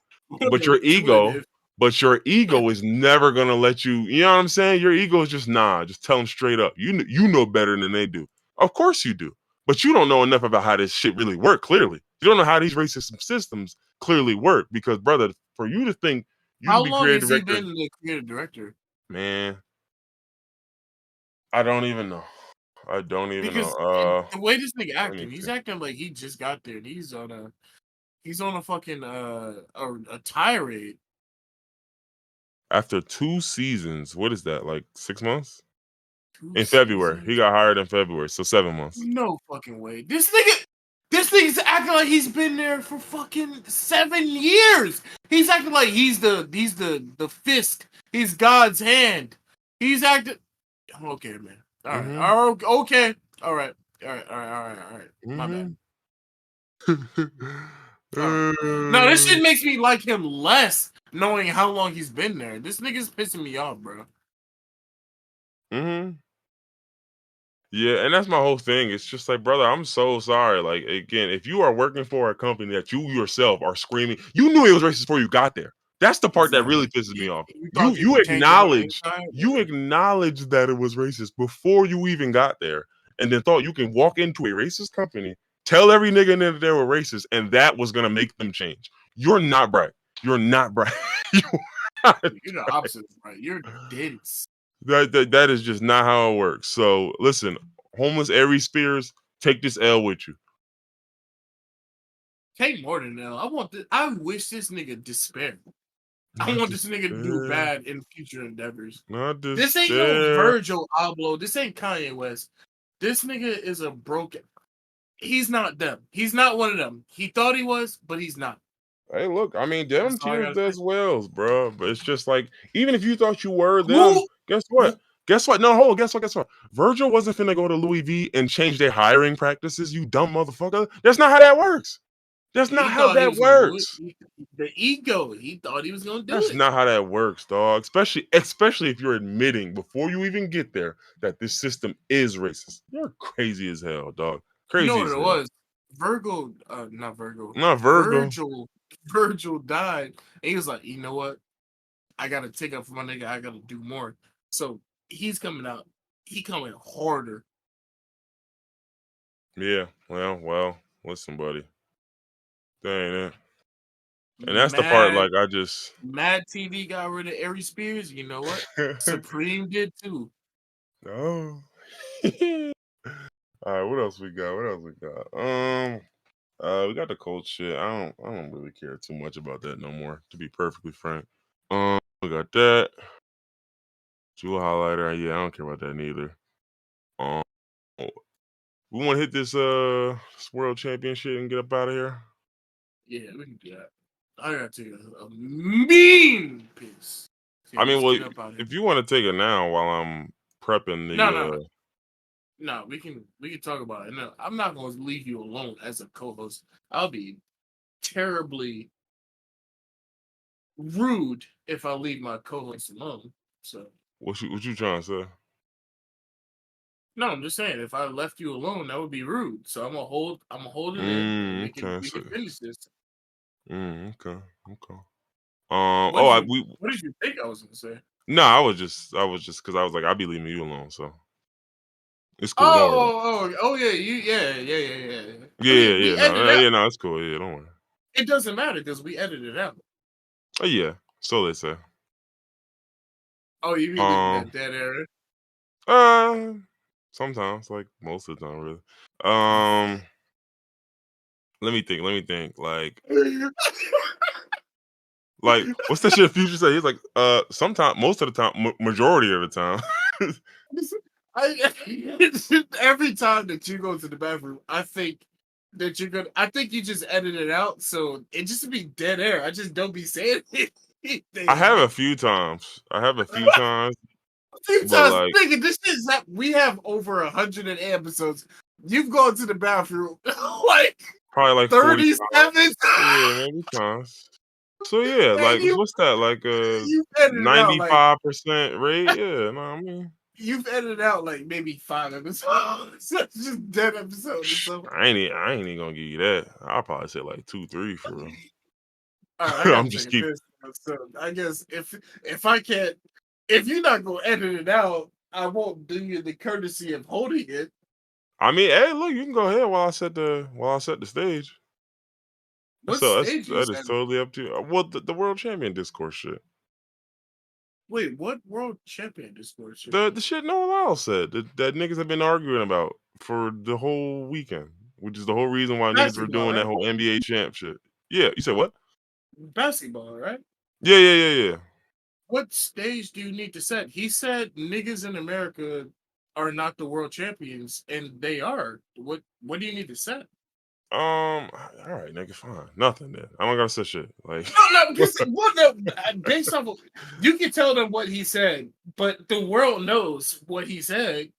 but your ego, your ego is never gonna let you. You know what I'm saying? Your ego is just just tell them straight up. You know better than they do. Of course you do. But you don't know enough about how this shit really work. Clearly, you don't know how these racist systems clearly work. Because brother, for you to think you How can be long creative has he director, been the creative director? man, I don't even know. I don't even Because know. the way this nigga Let me acting, he's see. acting like he just got there. He's on a fucking a tirade. After 2 seasons, what is that? Like 6 months? 2 In February, he seasons? got hired in February, so 7 months. No fucking way. This nigga's acting like he's been there for fucking 7 years. He's acting like he's the fist. He's God's hand. He's acting. Okay, man. All right. Mm-hmm. Okay. All right. All right. My bad. All right. No, this shit makes me like him less, knowing how long he's been there. This nigga's pissing me off, bro. Mm-hmm. Yeah, and that's my whole thing. It's just like, brother, I'm so sorry. Like, again, if you are working for a company that you yourself are screaming, you knew it was racist before you got there. That's the part that really Exactly. pisses me off. You thought you You could change it on the acknowledge, inside? you acknowledge that it was racist before you even got there, and then thought you can walk into a racist company, tell every nigga in there that they were racist, and that was gonna make them change. You're not bright. You're not bright. You're the opposite, right? You're dense. That is just not how it works. So listen, homeless Aries Spears, take this L with you. Take more than L. I wish this nigga despair. I want this nigga to do bad in future endeavors. Not This ain't no despair. Virgil Abloh. This ain't Kanye West. This nigga is a broken. He's not them. He's not one of them. He thought he was, but he's not. Hey, look, I mean, That's them all I tears gotta does say. wells, bro. But it's just like, even if you thought you were them, Who? guess what? Guess what? No, hold on. Guess what? Virgil wasn't finna go to Louis V and change their hiring practices, you dumb motherfucker. That's not how that works. That's not He how thought he that was gonna do it. works. The ego. He thought he was gonna do That's it. not how that works, dog. Especially if you're admitting before you even get there that this system is racist. You're crazy as hell, dog. You know Crazy what as it hell. was? Not Virgo. Not Virgo. Virgil died. And he was like, you know what? I gotta take up for my nigga. I gotta do more. So he's coming out. He coming harder. Yeah. Well. Listen, buddy. That ain't it. And that's the part. Like I just. Mad TV got rid of Aries Spears. You know what? Supreme did too. No. All right. What else we got? We got the cold shit. I don't really care too much about that no more. To be perfectly frank. We got that. Jewel highlighter. Yeah, I don't care about that neither. Um, we want to hit this world championship and get up out of here. Yeah, we can do that. I gotta take a mean piss. I mean, well, Get up out here. if you want to take it now while I'm prepping the, No, we can talk about it. No, I'm not gonna leave you alone as a co-host. I'll be terribly rude if I leave my co-host alone. So what you trying to say? no, I'm just saying if I left you alone, that would be rude. So I'm gonna hold it in, and we can finish this. Okay. What did you think I was gonna say? No, I was just because I was like, I'll be leaving you alone, so it's cool. Don't worry. We edited out. No, it's cool. Yeah, don't worry. It doesn't matter because we edited it out. Oh yeah, so they say. Oh, you be leaving that dead area? Sometimes, like most of the time, really. Let me think. Like what's that shit Future say? He's like, sometimes, most of the time, majority of the time. Every time that you go to the bathroom, I think that you're gonna. I think you just edit it out, so it just be dead air. I just don't be saying anything. I have a few times. Nigga, this is that we have over 100 episodes. You've gone to the bathroom like probably like 37 times. Yeah, maybe times. So yeah, Hey, like what's that? Like a you edited out like 95% rate? Yeah, no, I mean you've edited out like maybe 5 episodes. That's just dead episode or something. I ain't even gonna give you that. I'll probably say like 2, 3 for real. All right, I gotta I'm take just a keep piss. So I guess if I can't, if you're not gonna edit it out, I won't do you the courtesy of holding it. I mean, hey, look, you can go ahead while I set the stage. What So stage you that is setting? totally up to you. Well, the world champion discourse shit. Wait, what world champion discourse shit? The shit Noah Lyles said that niggas have been arguing about for the whole weekend, which is the whole reason why niggas were Basketball, doing that right? whole NBA champ shit. Yeah, you said what? Basketball, right? Yeah. What stage do you need to set? He said niggas in America are not the world champions, and they are. What do you need to set? All right, nigga, fine. Nothing then. I don't gotta say shit. Like, No, because what the based off of you can tell them what he said, but the world knows what he said.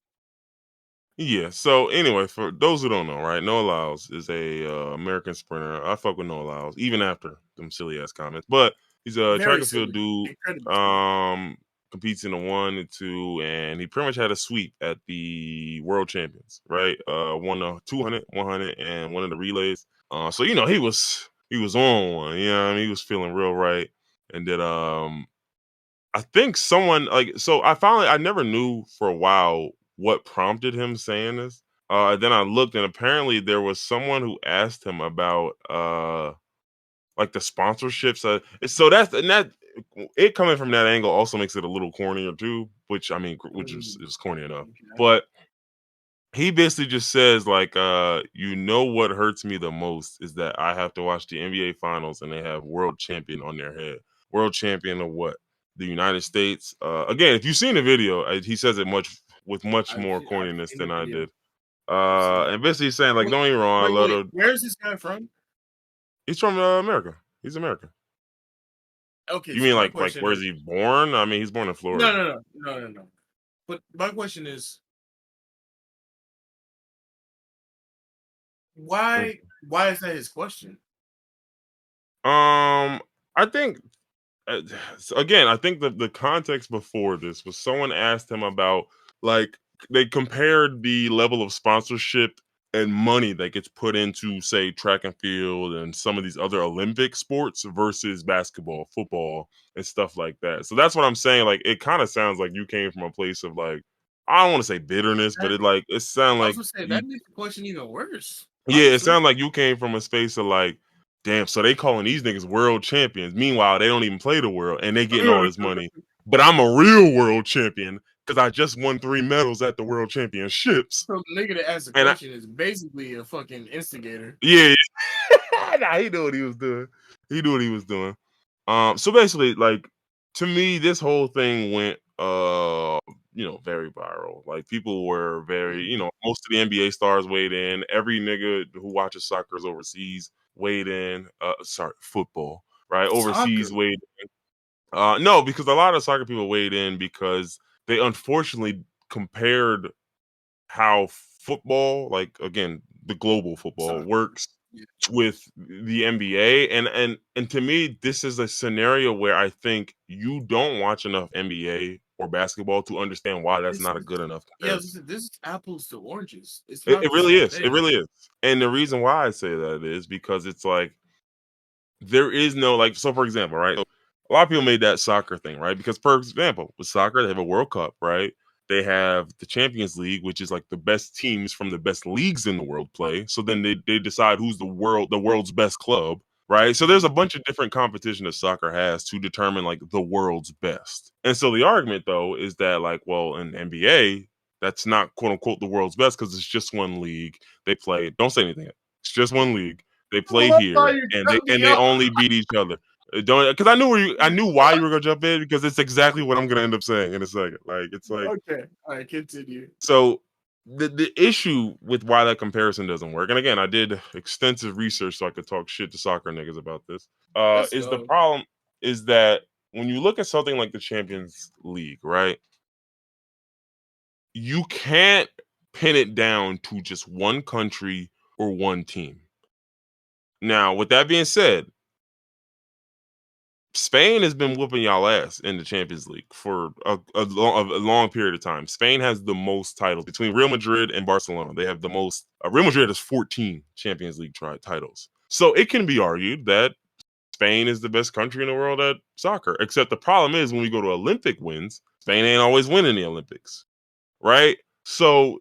yeah. So anyway, for those who don't know, right, Noah Lyles is a American sprinter. I fuck with Noah Lyles even after them silly ass comments, but he's a track Very and field silly, dude. incredibly silly. Um, competes in the 1 and 2, and he pretty much had a sweep at the World Champions, right? Won the 200, 100, and one of the relays. So you know he was on one. You know, what I mean, he was feeling real right, and then I think someone like so I never knew for a while what prompted him saying this. Then I looked and apparently there was someone who asked him about like the sponsorships. So that's and that it coming from that angle also makes it a little cornier too, which I mean which is corny enough. Okay. But he basically just says like you know what hurts me the most is that I have to watch the NBA finals and they have world champion on their head. World champion of what? The United States. Again, if you've seen the video, he says it much more I've corniness seen the than I video. did. I've seen it. And basically he's saying like Wait, don't get me wrong, I love wait. the Where is this guy from? he's from America. He's American. Okay, You so mean my like question where's is he born? I mean he's born in no, Florida. no, no, no, no, no. But my question is why is that his question? I think so again, I think the context before this was someone asked him about like they compared the level of sponsorship and money that gets put into say track and field and some of these other Olympic sports versus basketball, football, and stuff like that. So that's what I'm saying. Like it kind of sounds like you came from a place of like I don't want to say bitterness, but That, it sounds I was like gonna say you that makes the question even worse, yeah, it honestly. sounded like you came from a space of like, damn, so they calling these niggas world champions. Meanwhile, they don't even play the world and they getting all this money. But I'm a real world champion because I just won 3 medals at the world championships. So the nigga that asked the And I, question is basically a fucking instigator. yeah, nah, he knew what he was doing. He knew what he was doing. So basically, like to me, this whole thing went very viral. Like people were very, Mhm. most of the NBA stars weighed in. Every nigga who watches soccer overseas weighed in. Sorry, football, right? Soccer. Overseas weighed. No, because a lot of soccer people weighed in because they unfortunately compared how football, like again, the global football Soccer. works Yeah. with the NBA, and to me, this is a scenario where I think you don't watch enough NBA or basketball to understand why that's This not a is good enough yeah, comparison. this is apples to oranges. It's It, not it the really same is. It thing. really is. And the reason why I say that is because it's like there is no like so for example, right? So a lot of people made that soccer thing, right? Because for example, with soccer, they have a World Cup, right? They have the Champions League, which is like the best teams from the best leagues in the world play. So then they decide who's the world's best club, right? So there's Mhm. a bunch of different competition that soccer has to determine like the world's best. And so the argument though is that like, well, in NBA, that's not quote unquote the world's best because it's just one league. They play, don't say anything. It's just one league they I play love how here, you and cut me they off. only beat each other. Don't because I knew why you were gonna jump in because it's exactly what I'm gonna end up saying in a second. Like it's like Okay. All right, continue. so the issue with why that comparison doesn't work, and again, I did extensive research so I could talk shit to soccer niggas about this. Let's Is the go. problem is that when you look at something like the Champions League, right? You can't pin it down to just one country or one team. Now, with that being said, Spain has been whooping y'all ass in the Champions League for a long period of time. Spain has the most titles between Real Madrid and Barcelona. They have the most. Real Madrid has 14 Champions League titles. So it can be argued that Spain is the best country in the world at soccer. Except the problem is when we go to Olympic wins, Spain ain't always winning the Olympics, right? So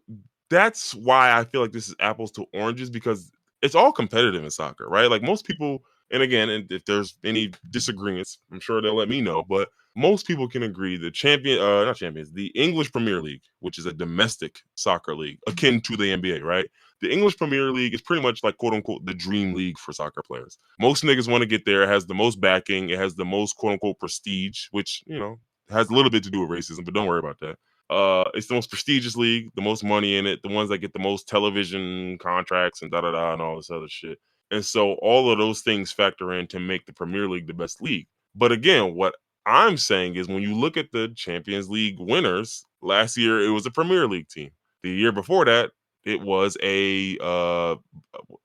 that's why I feel like this is apples to oranges because it's all competitive in soccer, right? Like most people, and again, and if there's any disagreements, I'm sure they'll let me know, but most people can agree the not champions, the English Premier League, which is a domestic soccer league akin to the NBA, right? The English Premier League is pretty much like quote unquote the dream league for soccer players. Most niggas want to get there. It has the most backing. It has the most quote unquote prestige, which, has a little bit to do with racism, but don't worry about that. It's the most prestigious league, the most money in it, the ones that get the most television contracts and da da da and all this other shit. And so all of those things factor in to make the Premier League the best league. But again, what I'm saying is when you look at the Champions League winners, last year it was a Premier League team. The year before that, it was a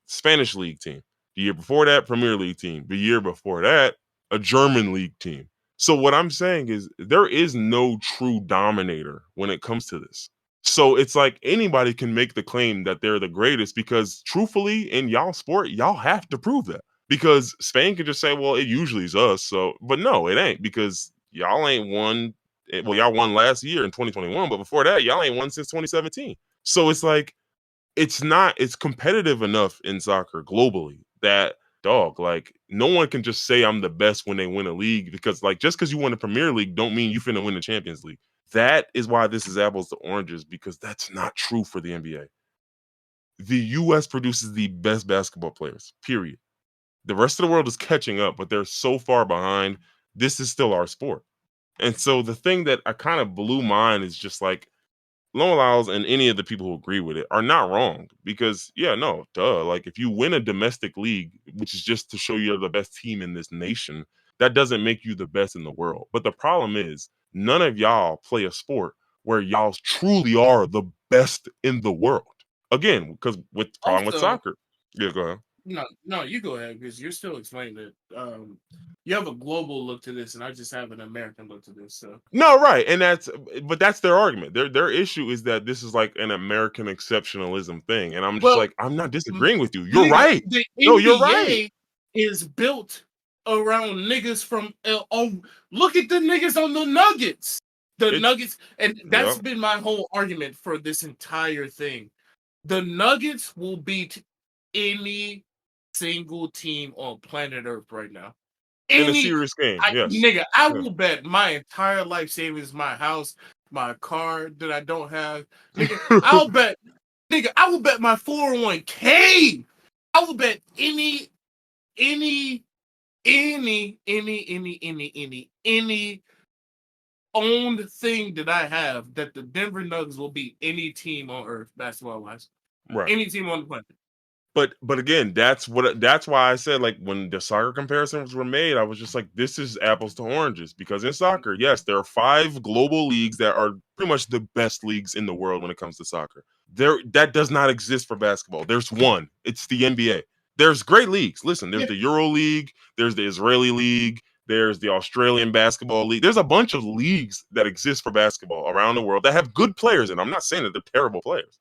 Spanish league team. The year before that, Premier League team. The year before that, a German league team. So what I'm saying is there is no true dominator when it comes to this. So it's like anybody can make the claim that they're the greatest because truthfully in y'all sport, y'all have to prove that. Because Spain could just say, well, it usually is us. So, but no, it ain't because y'all ain't won. Well, y'all won last year in 2021, but before that, y'all ain't won since 2017. So it's like it's competitive enough in soccer globally that dog, like no one can just say I'm the best when they win a league because like just because you win the Premier League don't mean you finna win the Champions League. That is why this is apples to oranges because that's not true for the NBA. The US produces the best basketball players, period. The rest of the world is catching up, but they're so far behind. This is still our sport. And so the thing that I kind of blew mine is just like Lone Lyles and any of the people who agree with it are not wrong because, yeah, no, duh. Like, if you win a domestic league, which is just to show you're the best team in this nation, that doesn't make you the best in the world. But the problem is, none of y'all play a sport where y'all truly are the best in the world. Again, because with the problem with Also, soccer. Yeah, go ahead. no, you go ahead because you're still explaining it. You have a global look to this, and I just have an American look to this. So No, right, and that's their argument. Their issue is that this is like an American exceptionalism thing, and I'm just well, like, I'm not disagreeing with you. You're nigga, right. the No, you're right. NBA is built around niggas from. Look at the niggas on the Nuggets. The It, Nuggets, and yeah, that's been my whole argument for this entire thing. The Nuggets will beat any single team on planet Earth right now. in a Any serious game, yes, nigga, I yeah. will bet my entire life savings, my house, my car that I don't have. Nigga, I will bet my 401k. I will bet any, any owned thing that I have that the Denver Nuggets will beat any team on earth, basketball wise. Right. Any team on the planet. But again, that's why I said like when the soccer comparisons were made, I was just like, this is apples to oranges because in soccer, yes, there are 5 global leagues that are pretty much the best leagues in the world when it comes to soccer. That does not exist for basketball. There's one. It's the NBA. There's great leagues. Listen, there's Yeah. the Euro League, there's the Israeli League, there's the Australian Basketball League. There's a bunch of leagues that exist for basketball around the world that have good players in. I'm not saying that they're terrible players.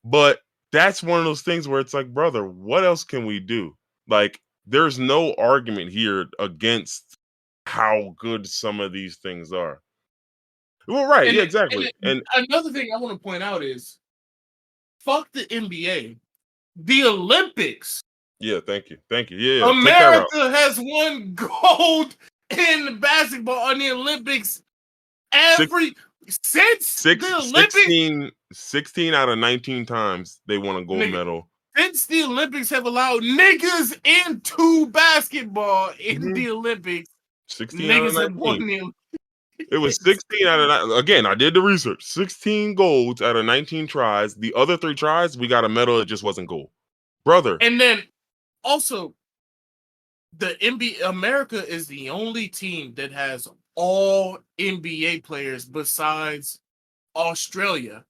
But that's one of those things where it's like, brother, what else can we do? Like, there's no argument here against how good some of these things are. Well, right, And, yeah, and exactly. And another thing I want to point out is fuck the NBA. The Olympics. yeah, thank you. Yeah, take that route. America has won gold in basketball on the Olympics Six, every since the Olympics. 16 out of 19 times they won a gold Nigga, medal. since the Olympics have allowed niggas into basketball in Mhm. the Olympics, 16 out of niggas have won 19. the It was Olympics. 16 out of again, I did the research. 16 golds out of 19 tries. The other 3 tries, we got a medal, it just wasn't gold. Brother, And then also the NBA America is the only team that has all NBA players besides Australia.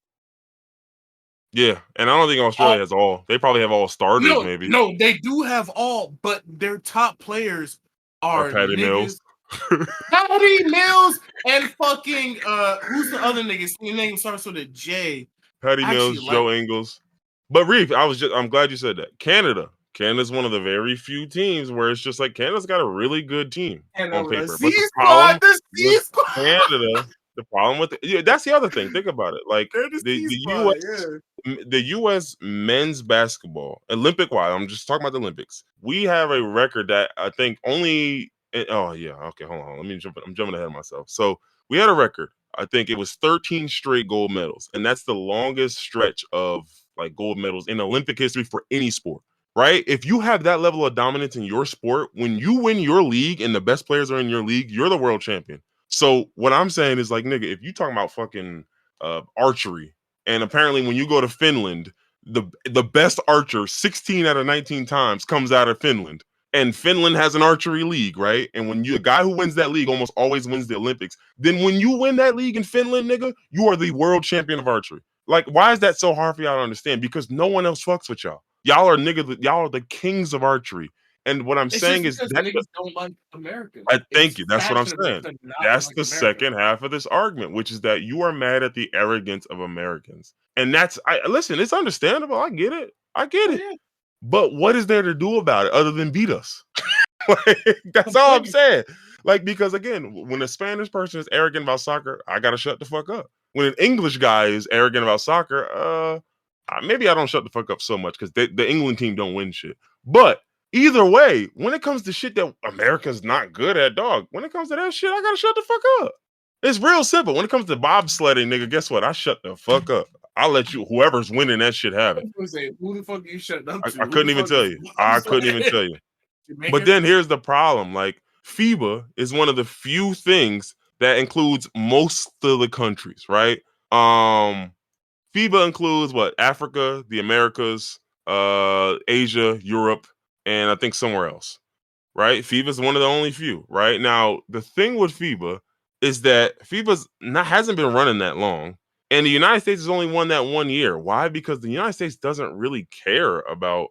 yeah, and I don't think All, Australia has all. They probably have all starters, no, maybe. no, they do have all, but their top players Or are Patty Mills. niggas. Patty Mills and fucking who's the other nigga? His name starts with a J. Patty Actually, Mills, Joe Ingles. But Reef, I'm glad you said that. Canada's one of the very few teams where it's just like Canada's got a really good team and on the paper. C But the squad, problem the with C squad, Canada, that's the other thing. Think about it. Like they're the the C the squad. US Yeah. the US men's basketball, Olympic wise, I'm just talking about the Olympics. We have a record that I think only oh yeah, okay, hold on. I'm jumping ahead of myself. So we had a record. I think it was 13 straight gold medals, and that's the longest stretch of like gold medals in Olympic history for any sport. Right? If you have that level of dominance in your sport, when you win your league and the best players are in your league, you're the world champion. So what I'm saying is like, nigga, if you talking about fucking archery, and apparently when you go to Finland, the best archer 16 out of 19 times comes out of Finland. And Finland has an archery league, right? And when the guy who wins that league almost always wins the Olympics, then when you win that league in Finland, nigga, you are the world champion of archery. Like, why is that so hard for y'all to understand? Because no one else fucks with y'all. Y'all are the kings of archery. And what I'm It's just saying is because that niggas don't like Americans. I thank It's you. That's what I'm fashionable saying. to not That's like the Americans. second half of this argument, which is that you are mad at the arrogance of Americans. And I listen, it's understandable. I get it. I get Oh it. yeah, But what is there to do about it other than beat us? Like, that's all I'm complain. saying. Like, because again, when a Spanish person is arrogant about soccer, I gotta shut the fuck up. When an English guy is arrogant about soccer, maybe I don't shut the fuck up so much because the England team don't win shit. But either way, when it comes to shit that America's not good at, dog, when it comes to that shit, I gotta shut the fuck up. It's real simple. When it comes to bobsledding, nigga, guess what? I shut the fuck up. I'll let you, whoever's winning that shit, have I it. was gonna say, who the fuck are you shutting up to? I Who the couldn't even fuck tell is you. I couldn't even tell you. But Jamaican? then here's the problem. Like FIBA is one of the few things that includes most of the countries, right? FIBA includes what? Africa, the Americas, Asia, Europe, and I think somewhere else, right? FIBA is one of the only few, right? Now, the thing with FIBA is that FIBA's not hasn't been running that long, and the United States has only won that 1 year. Why? Because the United States doesn't really care about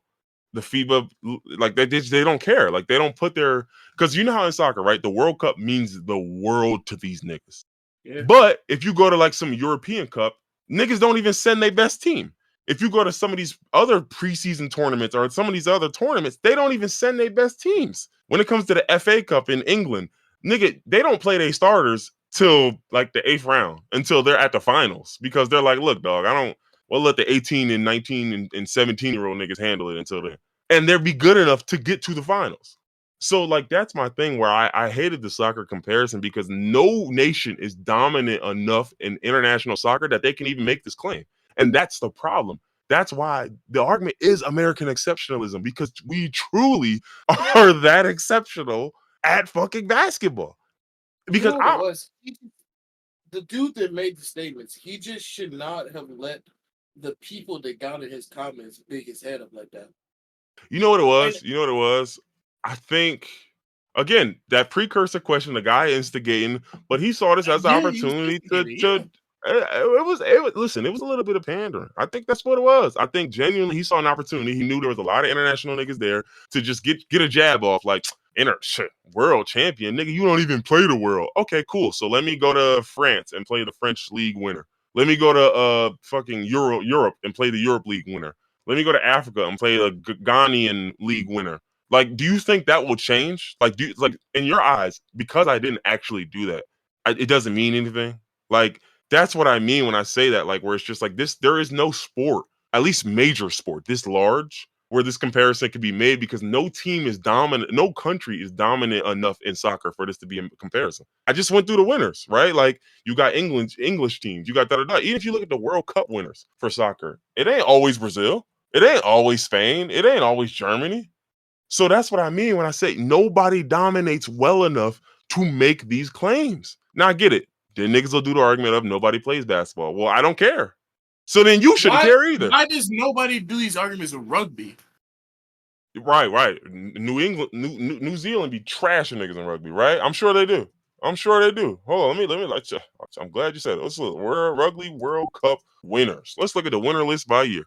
the FIBA, like they don't care. Like they don't put their because you know how in soccer, right? The World Cup means the world to these niggas. Yeah. But if you go to like some European Cup, niggas don't even send their best team. If you go to some of these other preseason tournaments or some of these other tournaments, they don't even send their best teams. When it comes to the FA Cup in England, nigga, they don't play their starters till like the 8th round until they're at the finals because they're like, look, dog, we'll let the 18 and 19 and 17-year-old niggas handle it until then. And they'll be good enough to get to the finals. So like that's my thing where I hated the soccer comparison because no nation is dominant enough in international soccer that they can even make this claim. And that's the problem. That's why the argument is American exceptionalism because we truly are that exceptional at fucking basketball. You Because know what it was? The dude that made the statements, he just should not have let the people that got in his comments big his head up like that. you know what it And was? You know what it was? I think again, that precursor question, the guy instigating, but he saw this as an yeah, he was opportunity to instigating. to Yeah. listen, it was a little bit of pandering. I think that's what it was. I think genuinely he saw an opportunity. He knew there was a lot of international niggas there to just get a jab off like shit, world champion, nigga, you don't even play the world. Okay, cool. So let me go to France and play the French league winner. Let me go to fucking Europe and play the Europe League winner. Let me go to Africa and play the Ghanaian league winner. Like, do you think that will change? Like, like in your eyes, because I didn't actually do that, it doesn't mean anything. Like, that's what I mean when I say that. Like, where it's just like this, there is no sport, at least major sport, this large, where this comparison could be made because no team is dominant, no country is dominant enough in soccer for this to be a comparison. I just went through the winners, right? Like, you got English teams, you got da da da. Even if you look at the World Cup winners for soccer, it ain't always Brazil, it ain't always Spain, it ain't always Germany. So that's what I mean when I say nobody dominates well enough to make these claims. Now I get it. Then niggas will do the argument of nobody plays basketball. Well, I don't care. So then you shouldn't Why? care either. Why does nobody do these arguments with rugby? Right, right. New England, New Zealand be trashing niggas in rugby, right? I'm sure they do. I'm sure they do. Hold on, let me like. I'm glad you said it. Let's look. Rugby World Cup winners. Let's look at the winner list by year.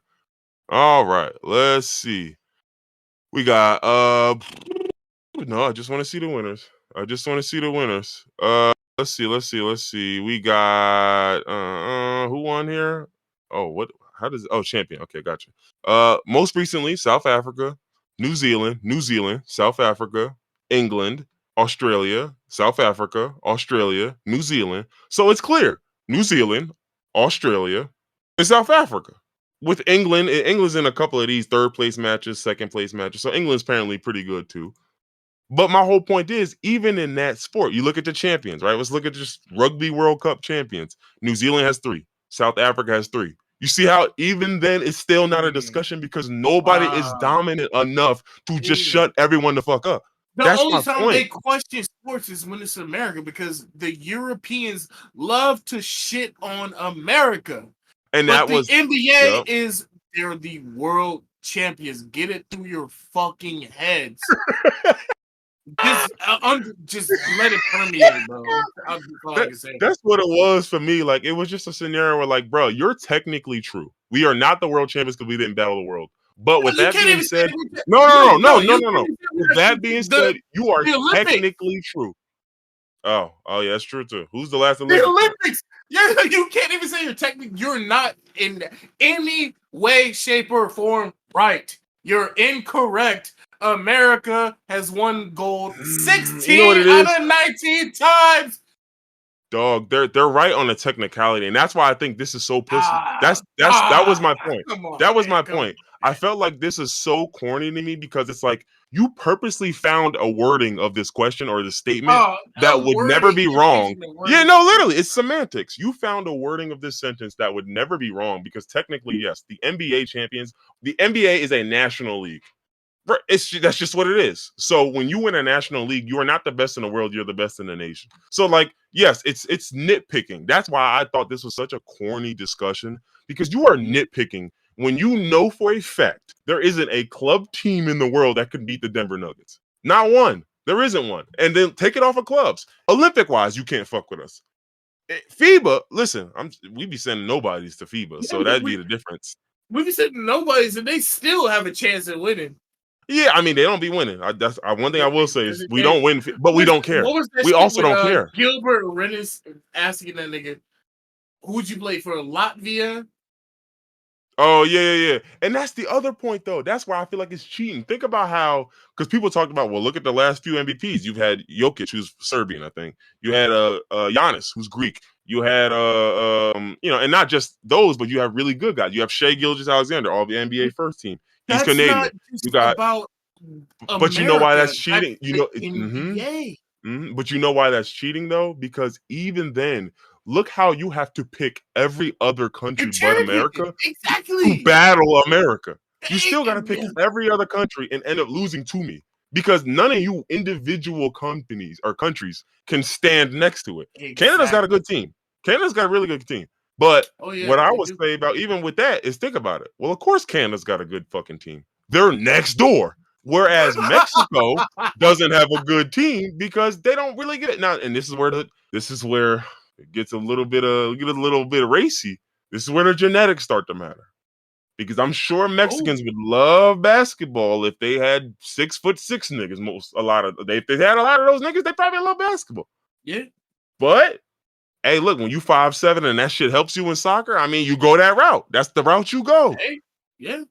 All right, let's see. We got No, I just want to see the winners. I just want to see the winners. Let's see. We got who won here? Oh, what? How does? Oh, champion. Okay, gotcha. Most recently, South Africa, New Zealand, South Africa, England, Australia, South Africa, Australia, New Zealand. So it's clear: New Zealand, Australia, and South Africa. With England's in a couple of these third place matches, second place matches. So England's apparently pretty good too. But my whole point is, even in that sport, you look at the champions, right? Let's look at just Rugby World Cup champions. New Zealand has 3. South Africa has 3. You see how even then it's still not a discussion because nobody is dominant enough to just shut everyone the fuck up. The only time they question sports is when it's America because the Europeans love to shit on America. And but that the was NBA is they're the world champions. Get it through your fucking heads. Just let it permeate, bro. That's what it was for me. Like, it was just a scenario where, like, bro, you're technically true. We are not the world champions because we didn't battle the world. But with that being said, no. With that being said, you are technically true. Oh, yeah, that's true too. Who's the last Olympics? The Olympics. Yeah, you can't even say you're technically. You're not in any way, shape, or form right. You're incorrect. America has won gold 16 out of 19 times. Dog, they're right on the technicality, and that's why I think this is so pussy. That was my point. That was my point. I felt like this is so corny to me because it's like you purposely found a wording of this question or the statement that would never be wrong. Yeah, no, literally, it's semantics. You found a wording of this sentence that would never be wrong because technically, yes, the NBA champions, the NBA is a national league. That's just what it is. So when you win a national league, you are not the best in the world. You're the best in the nation. So, like, yes, it's nitpicking. That's why I thought this was such a corny discussion because you are nitpicking when you know for a fact there isn't a club team in the world that could beat the Denver Nuggets. Not one. There isn't one. And then take it off of clubs. Olympic wise, you can't fuck with us. FIBA, listen, we be sending nobodies to FIBA, so that'd be the difference. We be sending nobodies, and they still have a chance at winning. Yeah, I mean, they don't be winning. That's one thing I will say is we don't win, but we don't care. We also don't care. Gilbert Arenas asking that nigga, who'd you play for, Latvia? Oh, yeah. And that's the other point, though. That's why I feel like it's cheating. Think about how, because people talked about, well, look at the last few MVPs. You've had Jokic, who's Serbian, I think. You had Giannis, who's Greek. You had, and not just those, but you have really good guys. You have Shai Gilgeous-Alexander, all the NBA first team. He's Canadian. Not just you got about America, but you know why that's cheating? NBA. But you know why that's cheating though? Because even then, look how you have to pick every other country but America to battle America. You still got to pick every other country and end up losing to me because none of you individual companies or countries can stand next to it. Canada's got a good team. Canada's got a really good team. But what I would say about even with that is think about it. Well, of course, Canada's got a good fucking team. They're next door. Whereas Mexico doesn't have a good team because they don't really get it. Now, and this is where it gets a little bit racy. This is where the genetics start to matter. Because I'm sure Mexicans would love basketball if they had 6'6" niggas. If they had a lot of those niggas, they probably love basketball. Yeah. But hey, look, when you 5'7" and that shit helps you in soccer, I mean, you go that route. That's the route you go. Hey, yeah.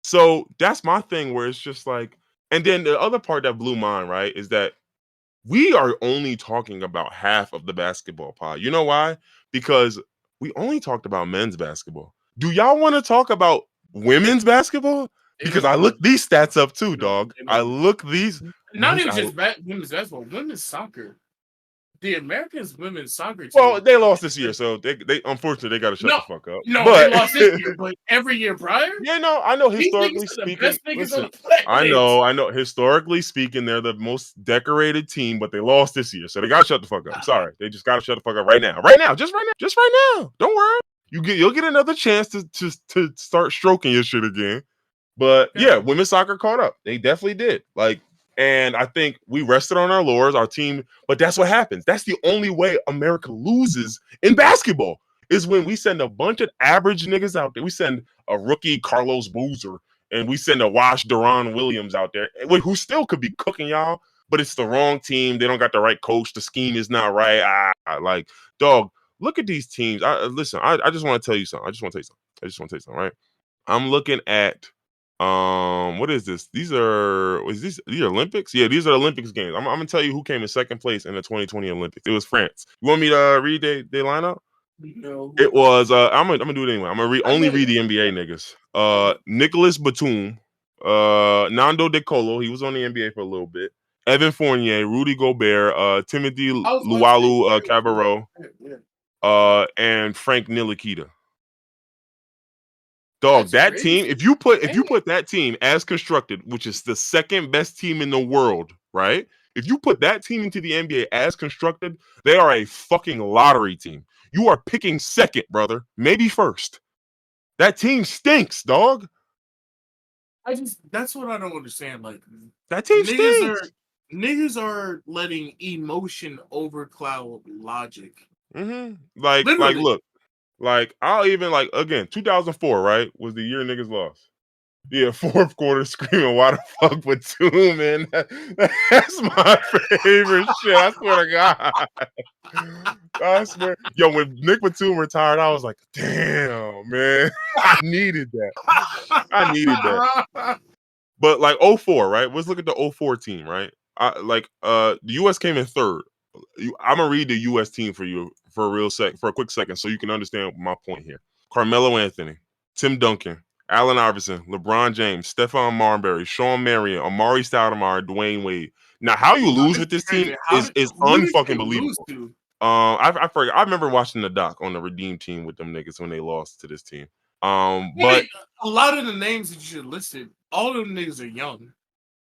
So that's my thing where it's just like, and then the other part that blew mine, right, is that we are only talking about half of the basketball pie. You know why? Because we only talked about men's basketball. Do y'all want to talk about women's basketball? Because I looked these stats up too, dog. I look these. Not even just women's basketball, women's soccer. The Americans women's soccer team. Well, they lost this year, so they unfortunately they got to shut the fuck up. No, they lost this year, but every year prior. Yeah, no, I know historically speaking. Listen, I know. Historically speaking, they're the most decorated team, but they lost this year, so they got to shut the fuck up. Sorry, they just got to shut the fuck up right now, just right now. Don't worry, you'll get another chance to start stroking your shit again. But yeah, women's soccer caught up. They definitely did. And I think we rested on our laurels, our team, but that's what happens. That's the only way America loses in basketball is when we send a bunch of average niggas out there. We send a rookie Carlos Boozer and we send a wash Deron Williams out there, who still could be cooking y'all, but it's the wrong team. They don't got the right coach. The scheme is not right. Like, dog, look at these teams. Listen, I just want to tell you something. I just want to tell you something, right? I'm looking at what is this? These are Olympics? Yeah, these are Olympics games. I'm gonna tell you who came in second place in the 2020 Olympics. It was France. You want me to read their lineup? No. It was I'm gonna do it anyway. I'm gonna only read the it. NBA niggas. Nicholas Batum, Nando De Colo, he was on the NBA for a little bit. Evan Fournier, Rudy Gobert, Timothy Luwalu Cabarro, and Frank Ntilikina. Dog, that team, if you put that team as constructed, which is the second best team in the world, right? If you put that team into the NBA as constructed, they are a fucking lottery team. You are picking second, brother, maybe first. That team stinks, dog. That's what I don't understand. Like, that team stinks. Niggas are letting emotion overcloud logic. Mm-hmm. Like, literally. Look, like, I'll even, like, again, 2004, right, was the year niggas lost. Yeah, fourth quarter screaming, why the fuck Batum, man? That's my favorite shit. I swear to God. I swear. Yo, when Nick Batum retired, I was like, damn, man. I needed that. But like 04, right? Let's look at the 04 team, right? The US came in third. I'm gonna read the US team for you for a quick second so you can understand my point here. Carmelo Anthony, Tim Duncan, Allen Iverson, LeBron James, Stephon Marbury, Sean Marion, Amari Stoudemire, Dwayne Wade. Now, how you lose with this team is unfucking believable. I forgot. I remember watching the doc on the Redeem team with them niggas when they lost to this team. But a lot of the names that you listed, all of them niggas are young.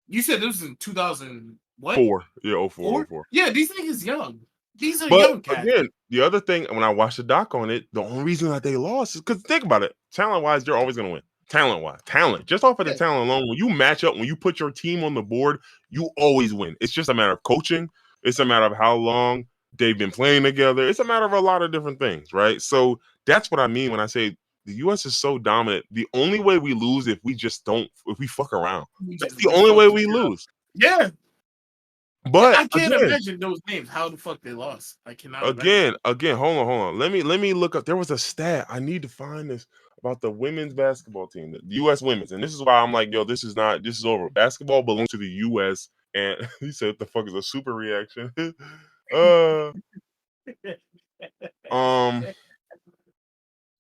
You said this was in 2000 what? 4. Yeah, 04. Yeah, these niggas young. These are young cats. Again, the other thing, when I watched the doc on it, the only reason that they lost is because, think about it, talent-wise, they're always going to win. Talent. Just off of the talent alone, when you match up, when you put your team on the board, you always win. It's just a matter of coaching. It's a matter of how long they've been playing together. It's a matter of a lot of different things, right? So that's what I mean when I say the U.S. is so dominant. The only way we lose if we fuck around. That's the only way we lose. Yeah. But I can't imagine those names. How the fuck they lost? I cannot. Again, hold on. Let me look up. There was a stat. I need to find this about the women's basketball team, the U.S. women's, and this is why I'm like, yo, this is over. Basketball belongs to the U.S. And he said, "What the fuck is a super reaction?" Oh,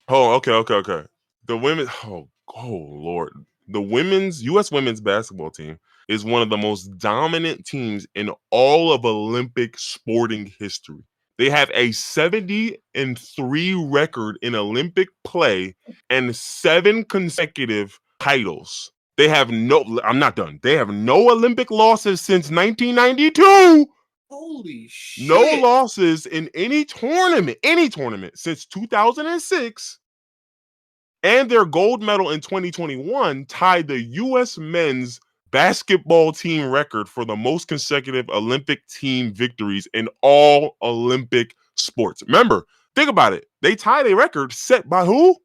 okay. The women. Oh Lord. The U.S. women's basketball team is one of the most dominant teams in all of Olympic sporting history. They have a 70-3 record in Olympic play and 7 consecutive titles. They have I'm not done. They have no Olympic losses since 1992. Holy shit. No losses in any tournament since 2006. And their gold medal in 2021 tied the U.S. men's basketball team record for the most consecutive Olympic team victories in all Olympic sports. Remember, think about it. They tied a record set by who?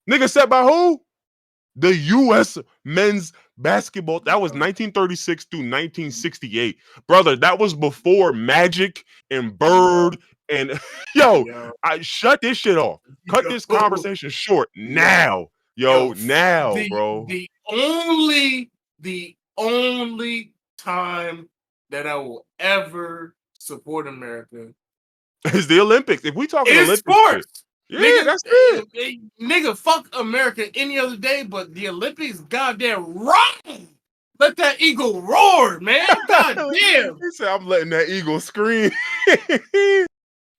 Nigga, set by who? The U.S. men's basketball. That was 1936 through 1968. Brother, that was before Magic and Bird and I shut this shit off. Cut this conversation short now. Bro. The only time that I will ever support America is the Olympics. If we talk Olympics, sports. Yeah, nigga, that's it. Nigga, fuck America any other day, but the Olympics, goddamn right. Let that eagle roar, man. Goddamn. He said, I'm letting that eagle scream.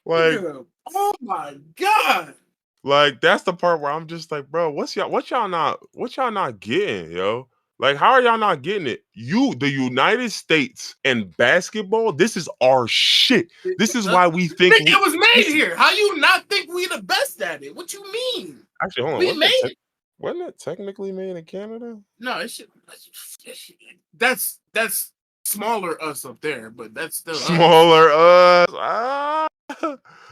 Like, nigga, oh my God. Like, that's the part where I'm just like, bro, what y'all not getting, yo? Like, how are y'all not getting it? The United States and basketball, this is our shit. This is why we think it was made here. How you not think we the best at it? What you mean? Actually, hold on. We made it. Wasn't it technically made in Canada? No, that's smaller us up there, but that's still smaller us.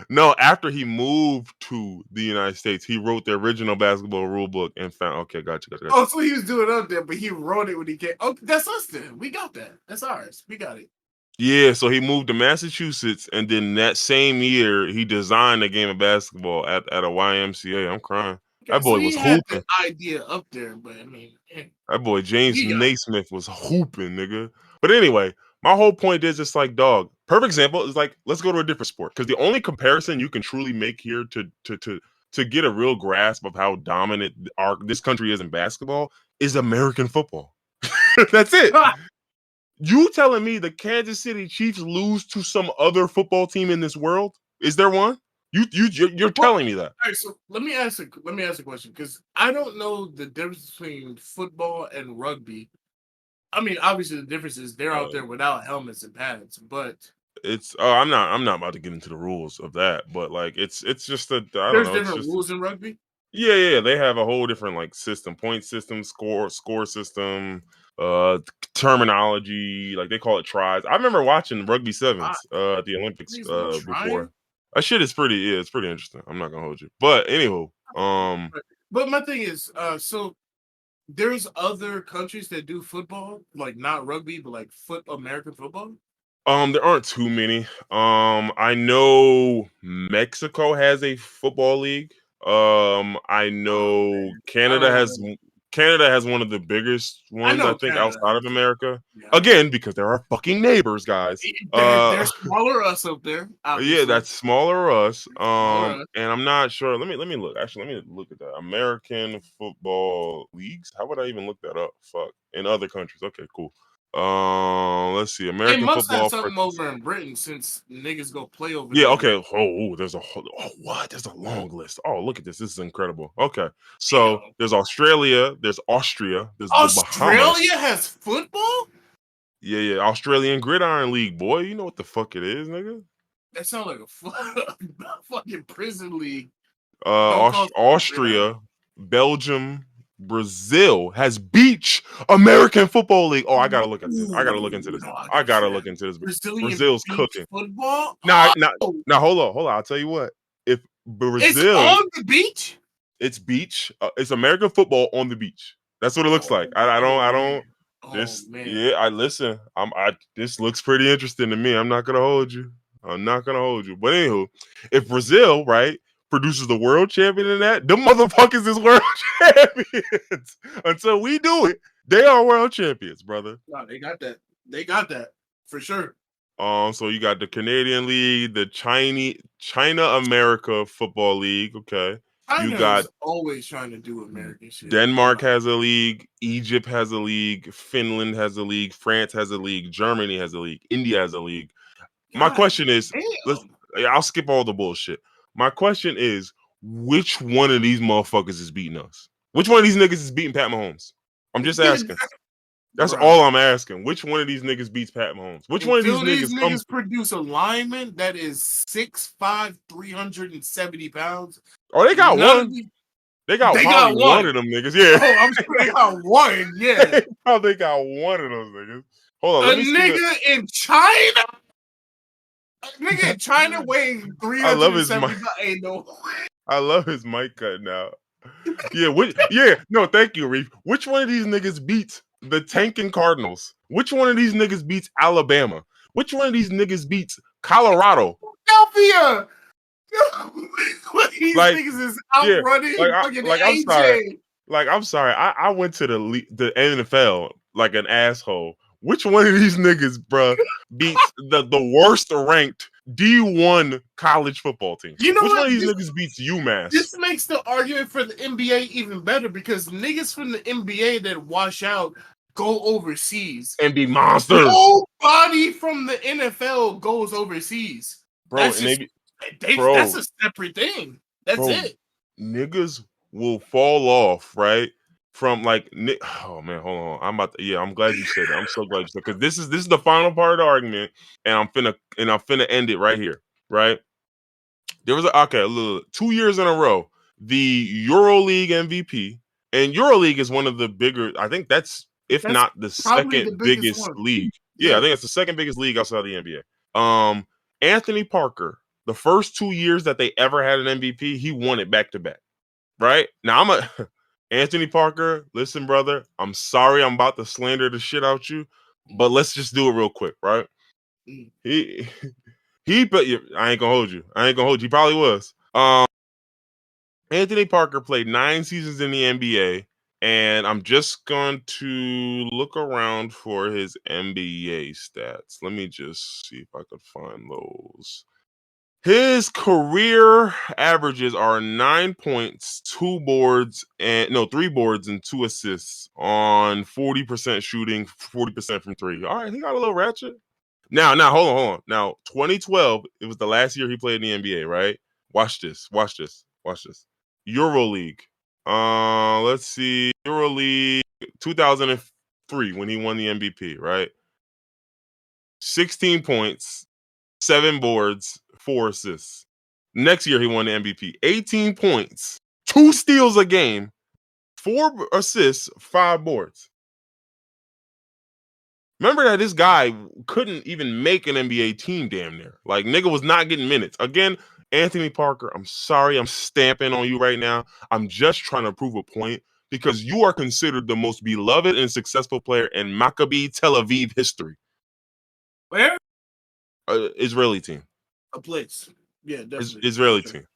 No, after he moved to the United States, he wrote the original basketball rule book and found. Okay, gotcha. Oh, so he was doing it up there, but he wrote it when he came. Oh, that's us then. We got that. That's ours. We got it. Yeah, so he moved to Massachusetts, and then that same year, he designed a game of basketball at a YMCA. I'm crying. Okay, That so boy he was had the hooping. idea up there, but I mean, That boy James he got it. Naismith was hooping, nigga. But anyway, my whole point is, it's like, dog. Perfect example is like, let's go to a different sport, because the only comparison you can truly make here to get a real grasp of how dominant this country is in basketball is American football. That's it. You telling me the Kansas City Chiefs lose to some other football team in this world? Is there one? You're Well, telling me that. all right, so let me ask a question, because I don't know the difference between football and rugby. I mean, obviously the difference is they're out there without helmets and pads, but It's I'm not about to get into the rules of that, but like it's just a I don't there's know, it's different just rules in rugby. yeah, they have a whole different like system, point system, score system, uh terminology, like they call it tries. I remember watching rugby Wow, sevens at the Olympics these no before. trying. That shit is pretty yeah, it's pretty interesting. I'm not gonna hold you. But anywho, But my thing is, so there's other countries that do football, like not rugby, but like American football. there aren't too many. I know Mexico has a football league. I Oh know man, I Canada don't want has to. Canada has one of the biggest I ones, I know think, Canada outside of has it. America. Yeah, Again, because there are fucking neighbors, guys. they're smaller us up there, Yeah, obviously. that's smaller us. Smaller us. And I'm not sure. Let me look. Actually, let me look at that. American football leagues. How would I even look that up? Fuck. In other countries. Okay, cool. Let's see. They American must have football. something over in Britain since niggas go play over Yeah, there. okay. There's what? There's a long list. Oh, look at this. This is incredible. Okay. So Damn. there's Australia, there's Austria, there's the Bahamas. Australia has football? Yeah. Australian Gridiron League, boy. You know what the fuck it is, nigga. That sounds like a fucking prison league. Don't call it Austria, Belgium, Brazil has beach American Football League. Oh, I gotta look at this. I gotta look into Ooh, this. no, I I can see gotta that. look into this. Brazilian Brazil's beach cooking. football? Now, now, Oh, now, hold on. I'll tell you what. If it's Brazil on the beach? It's beach. It's American football on the beach. That's what it looks like. Oh, I don't. oh I man. don't. Oh This. man. Yeah. I listen. This looks pretty interesting to me. I'm not gonna hold you. I'm not gonna hold you. But anywho, if Brazil right produces the world champion in that, them motherfuckers is world champions. Until we do it, they are world champions, brother. No, they got that. They got that for sure. So you got the Canadian League, the China America Football League. Okay. You China got is always trying to do American shit. Denmark has a league, Egypt has a league, Finland has a league, France has a league, Germany has a league, India has a league. My God question is, let's damn. I'll skip all the bullshit. My question is, which one of these motherfuckers is beating us? Which one of these niggas is beating Pat Mahomes? I'm just asking. That's all Bro. I'm asking. Which one of these niggas beats Pat Mahomes? Which one of these Until these niggas comes? niggas produce a lineman that is 6'5", 370 pounds, Oh, they got none of one. these. They got They probably got one one. of them niggas. Yeah. Oh, I'm sure they got one. Yeah. They probably got one of those niggas. Hold on, A let me see the nigga in China? A nigga in China weighing I love his mic. 370 pounds? Ain't no way. I love his mic cutting out. No, thank you, Reef. Which one of these niggas beats the Tanking Cardinals? Which one of these niggas beats Alabama? Which one of these niggas beats Colorado? Philadelphia! These Like, niggas is yeah, outrunning fucking I'm sorry. AJ. Like, I'm sorry. I went to the NFL like an asshole. Which one of these niggas, bruh, beats the worst ranked D1 college football teams? You know Which one what? of these niggas beats UMass This makes the argument for the NBA even better, because niggas from the NBA that wash out go overseas. and be monsters, Nobody from the NFL goes overseas. bro? That's And just that's bro, a separate thing. That's bro, it. niggas will fall off, right? From like, oh man, hold on. I'm glad you said that. I'm so glad you said, because this is the final part of the argument, and I'm finna end it right here, right? There was a 2 years in a row, the EuroLeague MVP, and EuroLeague is one of the bigger. I think that's, if That's not the probably the second biggest biggest one. league. Yeah, I Yeah. think it's the second biggest league outside of the NBA. Anthony Parker, the first 2 years that they ever had an MVP, he won it back to back. Right? Now Anthony Parker, listen, brother, I'm sorry I'm about to slander the shit out you, but let's just do it real quick, right? He but I ain't gonna hold you. He probably was. Anthony Parker played 9 seasons in the NBA, and I'm just going to look around for his NBA stats. Let me just see if I could find those. His career averages are 9 points, 2 boards, and 3 boards and 2 assists on 40% shooting, 40% from 3. All right, he got a little ratchet. Now, hold on. Now, 2012, it was the last year he played in the NBA, right? Watch this. EuroLeague. Let's see. EuroLeague 2003 when he won the MVP, right? 16 points, 7 boards, 4 assists. Next year he won the MVP. 18 points, 2 steals a game, 4 assists, 5 boards. Remember that this guy couldn't even make an NBA team damn near. Like, nigga was not getting minutes. Again, Anthony Parker, I'm sorry I'm stamping on you right now. I'm just trying to prove a point because you are considered the most beloved and successful player in Maccabi Tel Aviv history. Where? Israeli team. A place. Yeah, definitely. Israeli team.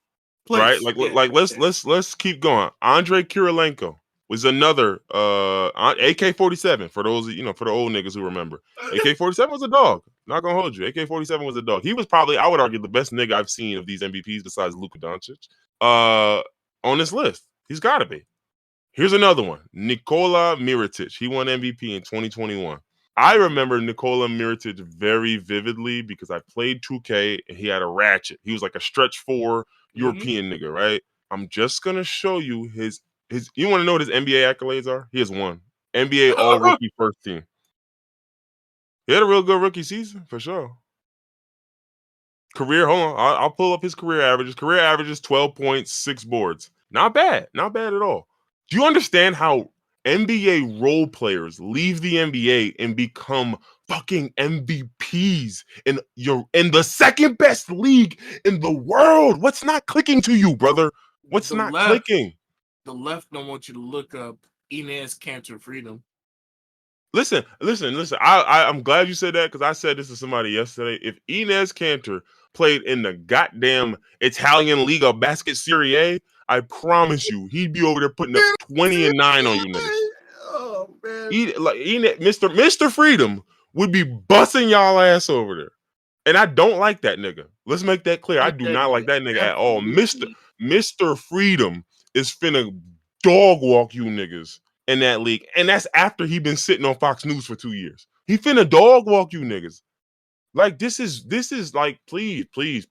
Place. Right? Let's keep going. Andrei Kirilenko was another AK-47 for those, for the old niggas who remember. AK-47 was a dog. Not gonna hold you. AK-47 was a dog. He was probably, I would argue, the best nigga I've seen of these MVPs besides Luka Doncic. On this list, he's got to be. Here's another one, Nikola Mirotic. He won MVP in 2021. I remember Nikola Mirotic very vividly because I played 2K and he had a ratchet. He was like a stretch 4 European nigga, right? I'm just gonna show you his. You want to know what his NBA accolades are? He has one NBA All Rookie First Team. He had a real good rookie season for sure. Career, hold on, I'll pull up his career averages. Career averages 12 points, 6 boards. Not bad at all. Do you understand how NBA role players leave the NBA and become fucking MVPs in the second best league in the world? What's not clicking to you, brother? What's not clicking? The left don't want you to look up Enes Kanter Freedom. Listen. I'm glad you said that because I said this to somebody yesterday. If Enes Kanter played in the goddamn Italian League of Basket Serie A, I promise you, he'd be over there putting up 20 and 9 on you niggas. Oh man, Mr. Freedom would be busting y'all ass over there, and I don't like that nigga. Let's make that clear. I do not like that nigga at all. Mr. Freedom is finna dog walk you niggas in that league, and that's after he been sitting on Fox News for 2 years. He finna dog walk you niggas. Like this is like please.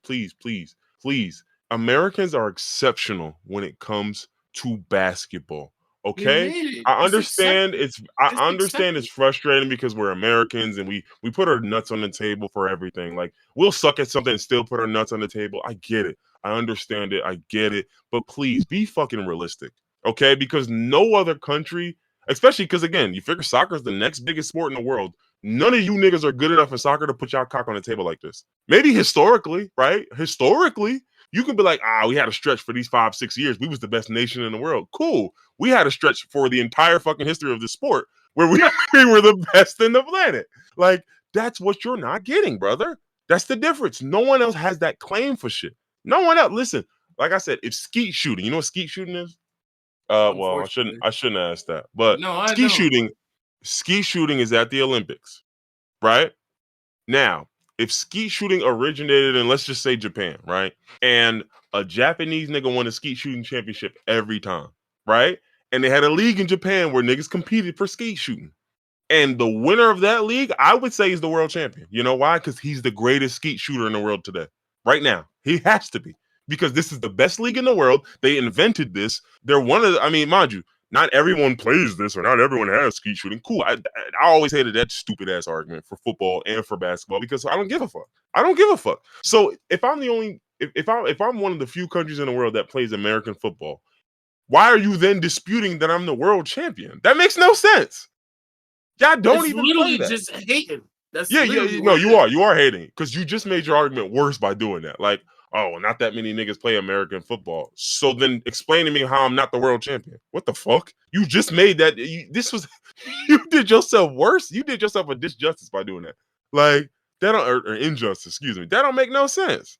Americans are exceptional when it comes to basketball. Okay, I understand it's frustrating because we're Americans and we put our nuts on the table for everything. Like we'll suck at something and still put our nuts on the table. I get it. I understand it. I get it. But please be fucking realistic. Okay, because no other country, especially because again, you figure soccer is the next biggest sport in the world. None of you niggas are good enough in soccer to put y'all cock on the table like this. Maybe historically, right? Historically, you could be like, we had a stretch for these 5-6 years. We was the best nation in the world. Cool. We had a stretch for the entire fucking history of the sport where we were the best in the planet. Like, that's what you're not getting, brother. That's the difference. No one else has that claim for shit. No one else. Listen, like I said, if skeet shooting, you know what skeet shooting is? Well, I shouldn't ask that. But no, skeet shooting is at the Olympics, right? Now, if skeet shooting originated in, let's just say, Japan, right? And a Japanese nigga won a skeet shooting championship every time, right? And they had a league in Japan where niggas competed for skeet shooting. And the winner of that league, I would say, is the world champion. You know why? Because he's the greatest skeet shooter in the world today. Right now. He has to be. Because this is the best league in the world. They invented this. They're one of the, I mean, mind you, not everyone plays this or not everyone has skeet shooting. Cool. I always hated that stupid ass argument for football and for basketball because I don't give a fuck. I don't give a fuck. So if I'm the only, if I'm one of the few countries in the world that plays American football, why are you then disputing that I'm the world champion? That makes no sense. Y'all don't even play that. Just hating. No, you are hating because you just made your argument worse by doing that. Like, Oh, not that many niggas play American football. So then explain to me how I'm not the world champion. What the fuck? You just made that. This was you did yourself worse. You did yourself a disjustice by doing that. Like that don't or injustice. Excuse me. That don't make no sense.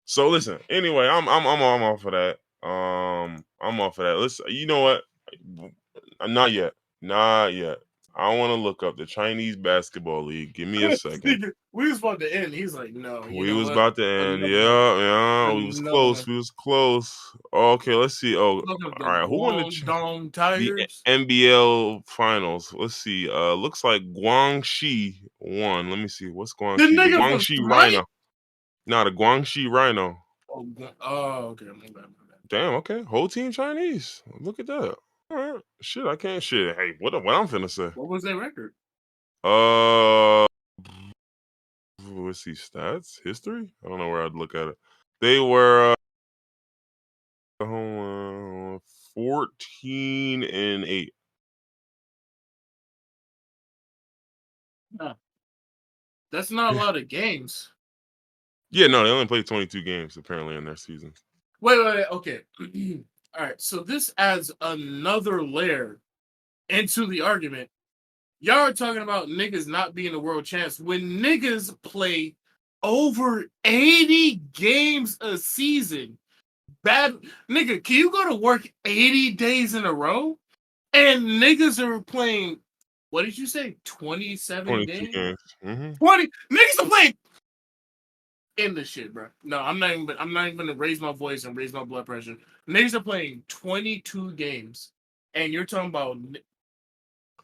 So listen. Anyway, I'm off of that. I'm off of that. Listen. You know what? Not yet. Not yet. I want to look up the Chinese basketball league. Give me a second. We was about to end. He's like, no, you We know was what? about to end. Yeah. We was Another close. one. We was close. Okay, let's see. Oh, all Look up the right. Who won Guangdong the Tigers. NBL finals? Let's see. Looks like Guangxi won. Let me see. What's The Guangxi? The nigga from Guangxi Sprite. Rhino. No, the Guangxi Rhino. Oh, okay. My bad. Damn. Okay. Whole team Chinese. Look at that. All right. Shit. I can't. Shit. Hey, what I'm finna say? What was their record? Let's see. Stats. History. I don't know where I'd look at it. They were 14-8. Nah, that's not a lot of games. Yeah, no, they only played 22 games apparently in their season. Wait. Okay. All right. So this adds another layer into the argument. Y'all are talking about niggas not being the world champs when niggas play over 80 games a season. Bad nigga, can you go to work 80 days in a row? And niggas are playing, what did you say? 27 22 games? games. Mm-hmm. 20 niggas are playing in this shit, bro. No, I'm not even gonna raise my voice and raise my blood pressure. Niggas are playing 22 games, and you're talking about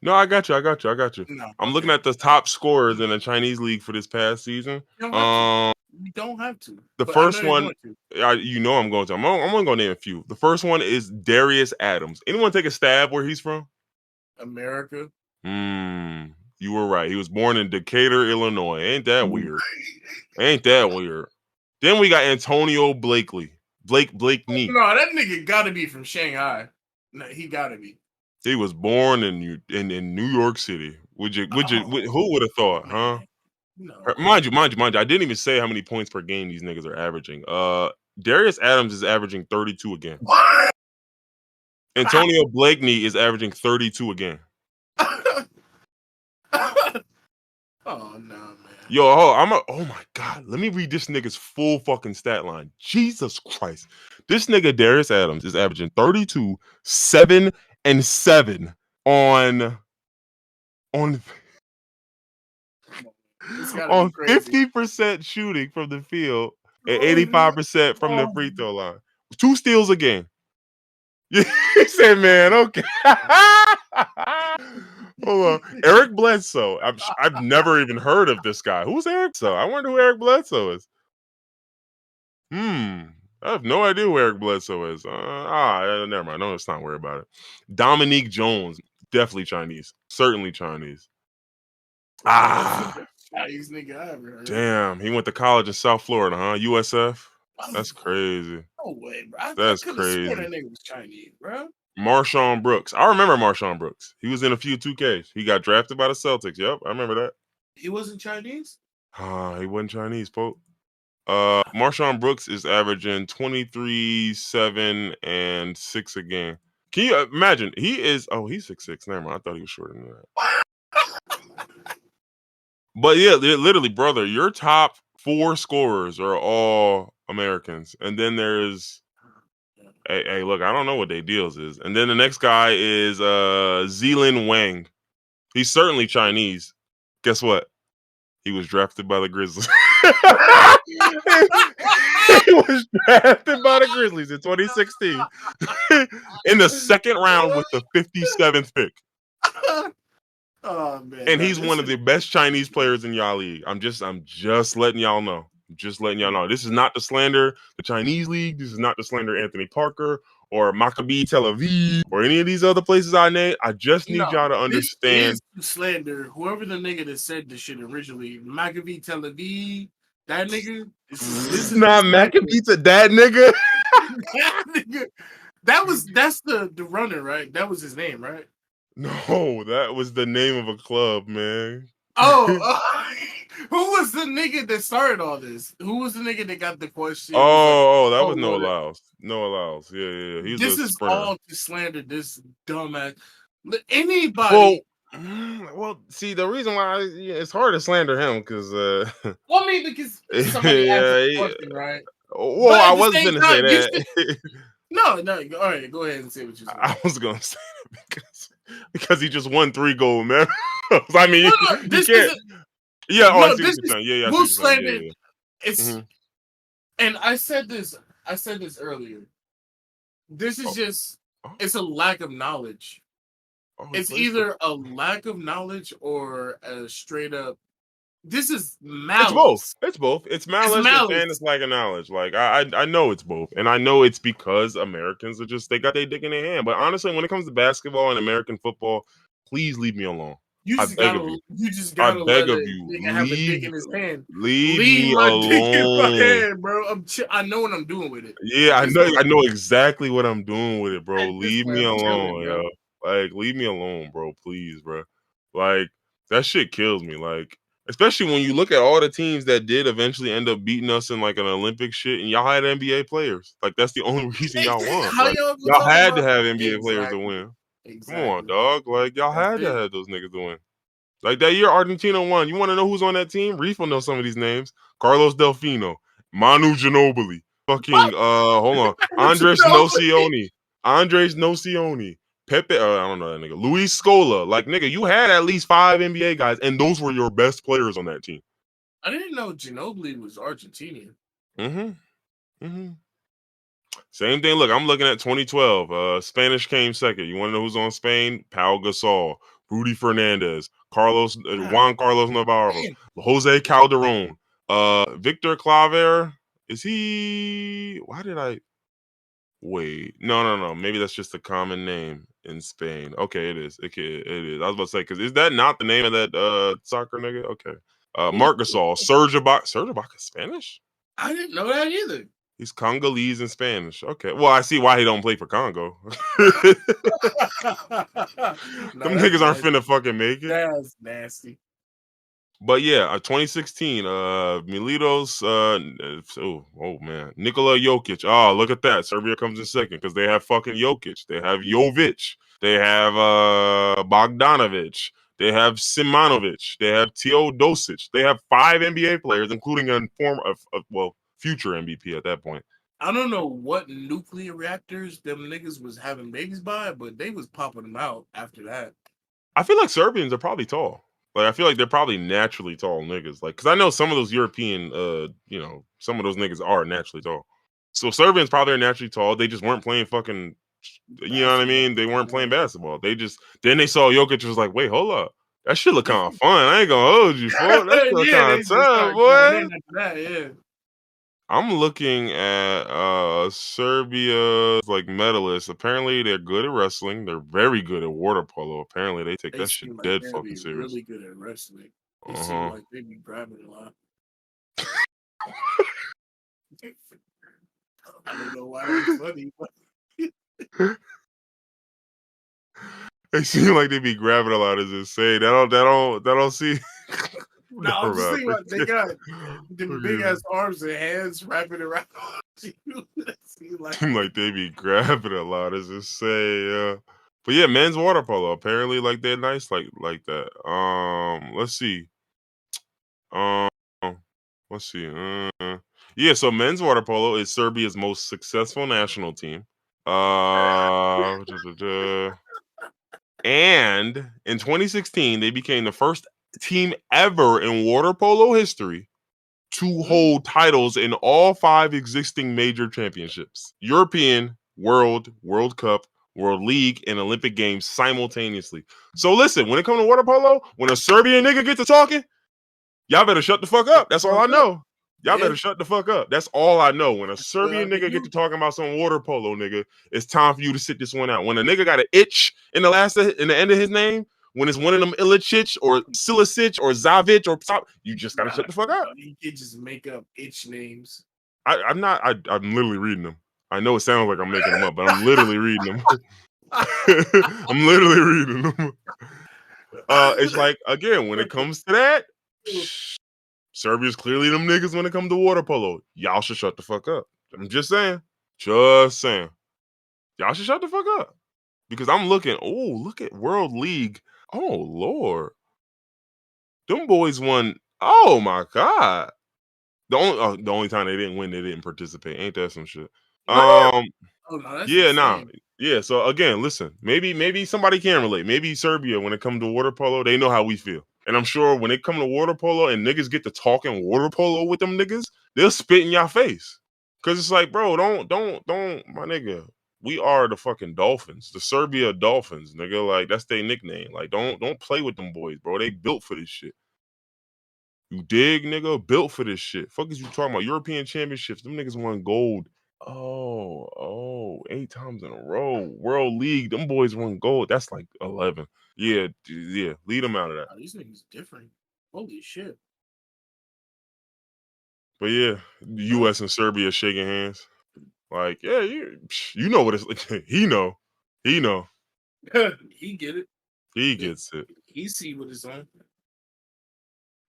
No, I got you. no. I'm looking at the top scorers in the Chinese league for this past season. You don't have to. The But I know first you're one, going to. I'm going to. I'm only going to name a few. The first one is Darius Adams. Anyone take a stab where he's from? America. You were right. He was born in Decatur, Illinois. Ain't that weird? Ain't that weird? Then we got Antonio Blakely. Blakeney. No, that nigga gotta be from Shanghai. No, he gotta be. He was born in New York City. Who would have thought, huh? No. Mind you, I didn't even say how many points per game these niggas are averaging. Darius Adams is averaging 32 a game. What? Antonio Blakeney is averaging 32 a game. Oh no, man. Yo, oh my god. Let me read this nigga's full fucking stat line. Jesus Christ. This nigga Darius Adams is averaging 32, 7, and 7 on 50% shooting from the field and 85% from the free throw line. 2 steals a game. He said, man, okay. Hold on. Eric Bledsoe. I've never even heard of this guy. Who's Eric Bledsoe? I wonder who Eric Bledsoe is. I have no idea who Eric Bledsoe is. Never mind. No, let's not worry about it. Dominique Jones. Definitely Chinese. Certainly Chinese. Chinese nigga I ever heard. Damn, he went to college in South Florida, huh? USF. That's crazy. No way, bro. That's I crazy. sworn that nigga was Chinese, bro. Marshawn Brooks. I remember Marshawn Brooks. He was in a few 2Ks. He got drafted by the Celtics. Yep, I remember that. He wasn't Chinese? He wasn't Chinese, Pope. Marshawn Brooks is averaging 23, 7, and 6 a game. Can you imagine? He's 6'6". Never mind. I thought he was shorter than that. But yeah, literally, brother, your top 4 scorers are all Americans. And then there's hey, look, I don't know what their deals is. And then the next guy is Zealand Wang. He's certainly Chinese. Guess what? He was drafted by the Grizzlies. He was drafted by the Grizzlies in 2016 in the second round with the 57th pick. Oh man! And he's one of the best Chinese players in y'all league. I'm just letting y'all know. Just letting y'all know. This is not to slander the Chinese league. This is not to slander Anthony Parker or Maccabi Tel Aviv or any of these other places I named. I just need y'all to understand. This is slander. Whoever the nigga that said this shit originally, Maccabi Tel Aviv, that nigga. This is not Maccabi to that nigga. That nigga. That's the runner, right? That was his name, right? No, that was the name of a club, man. Oh, Who was the nigga that started all this? Who was the nigga that got the question? Was like, That oh, was Noah well, Lyles. Noah Lyles. Yeah. He's this a is sprinter. all to slander this dumbass. Well, Anybody. see, the reason why it's hard to slander him because, Well, I mean, because somebody asked a yeah, question, right? well, But I at the was same gonna say time, you should. that. No. All right, go ahead and say what you're saying. I was gonna say that because he just won 3 gold medals. I mean, No, you this can't. isn't. Yeah. Oh, I No, see what this you're is saying. Yeah. I see what Moose you're saying. slander. Yeah. It's Hmm. and I said this. I said this earlier. This is Oh, just. oh, It's a lack of knowledge. he It's plays for. either a lack of knowledge or a straight up. This is It's both. malice. It's both. It's It's malice and malice. it's lack of knowledge. Like I know it's both, and I know it's because Americans are just they got their dick in their hand. But honestly, when it comes to basketball and American football, please leave me alone. You I just beg of gotta. you. You just I gotta beg let of a you. nigga have a dick in his hand. Leave Leave me my dick in my alone. hand, bro. I know what I'm doing with it. Yeah, At I this know. point. I know exactly what I'm doing with it, bro. At this Leave point, me I'm chilling, alone, bro. yo. Like, leave me alone, bro. Please, bro. Like, that shit kills me. Like, especially when you look at all the teams that did eventually end up beating us in like an Olympic shit, and y'all had NBA players. Like, that's the only reason y'all won. How Like, y'all gonna y'all talk had to about have NBA players to exactly? win. Come on, Exactly. dog. Like, y'all That's had to it. have those niggas to win. Like that year, Argentina won. You want to know who's on that team? Reef will know some of these names. Carlos Delfino, Manu Ginobili, fucking hold on, Andres Nocioni, Pepe. I don't know that nigga. Luis Scola. Like nigga, you had at least 5 NBA guys, and those were your best players on that team. I didn't know Ginobili was Argentinian. Mm-hmm. Mm-hmm. Same thing. Look, I'm looking at 2012. Spanish came second. You want to know who's on Spain? Pau Gasol, Rudy Fernandez, God Juan Carlos Navarro, damn. Jose Calderon, Victor Claver. Is he? Why did I wait? No. Maybe that's just a common name in Spain. Okay, it is. Okay, it is. I was about to say because is that not the name of that soccer nigga? Okay. Marc Gasol, Serge Ibaka, Spanish. I didn't know that either. He's Congolese and Spanish. Okay. Well, I see why he don't play for Congo. No, Them that's niggas aren't nasty. finna fucking make it. That's nasty. But yeah, 2016, Militos, oh man, Nikola Jokic. Oh, look at that. Serbia comes in second because they have fucking Jokic. They have Jovic. They have Bogdanovic. They have Simonovic. They have Teodosic. They have 5 NBA players, including a future MVP at that point. I don't know what nuclear reactors them niggas was having babies by, but they was popping them out after that. I feel like Serbians are probably tall. Like I feel like they're probably naturally tall niggas. Like, cause I know some of those European, some of those niggas are naturally tall. So Serbians probably are naturally tall. They just weren't playing fucking, you know what I Basketball. mean? They weren't Yeah. playing basketball. They just then they saw Jokic was like, wait, hold up, that shit look kind of fun. I ain't gonna hold you for that shit look Yeah, kind they of just tough, started going in boy. after that, yeah. I'm looking at Serbia's like medalists. Apparently they're good at wrestling. They're very good at water polo. Apparently they take They that shit seem like dead they'll fucking be serious. really good at wrestling. They seem Uh-huh. like they be grabbing a lot. I don't know why that's funny, but They seem like they be grabbing a lot as it say. That don't see. no, I'm Never just mind. thinking about they got them big Forget ass arms and hands wrapping around you. That seem like Seem like they be grabbing a lot as it say. But yeah, men's water polo. Apparently, like they're nice like that. Let's see. Um, let's see. Yeah, so men's water polo is Serbia's most successful national team. Uh, And in 2016, they became the first team ever in water polo history to mm, hold titles in all 5 existing major championships: European, World Cup, World League, and Olympic Games simultaneously. So listen, when it comes to water polo, when a Serbian nigga gets to talking, y'all better shut the fuck up. That's all I fuck up. know. Y'all Yeah, better shut the fuck up. That's all I know. When a that's what I Serbian can nigga get to do. talking about some water polo, nigga, it's time for you to sit this one out. When a nigga got an itch in the end of his name, when it's one of them Ilicic or Silicic or Zavic or you just gotta Nah, shut the fuck up. you can just make up itch names. I'm not. I'm literally reading them. I know it sounds like I'm making them up, but I'm literally reading them. I'm literally reading them. It's like again when it comes to that. Serbia's clearly them niggas when it comes to water polo. Y'all should shut the fuck up. I'm just saying. Just saying. Y'all should shut the fuck up. Because I'm looking, look at World League. Oh, Lord. Them boys won. Oh, my God. The only time they didn't win, they didn't participate. Ain't that some shit? Oh no, that's Yeah, nah. insane. Yeah, so again, listen, maybe somebody can relate. Maybe Serbia, when it comes to water polo, they know how we feel. And I'm sure when it come to water polo and niggas get to talking water polo with them niggas, they'll spit in your face. Cause it's like, bro, don't, my nigga. We are the fucking Dolphins, the Serbia Dolphins, nigga. Like, that's their nickname. Like, don't play with them boys, bro. They built for this shit. You dig, nigga? Built for this shit. Fuck is you talking about? European championships. Them niggas won gold. Oh, 8 times in a row. World League. Them boys won gold. That's like 11. Yeah. Lead them out of that. Oh, these niggas different. Holy shit. But yeah, the U.S. and Serbia shaking hands. Like, yeah, you know what it's like. He know. He get it. He gets it. He see what it's on.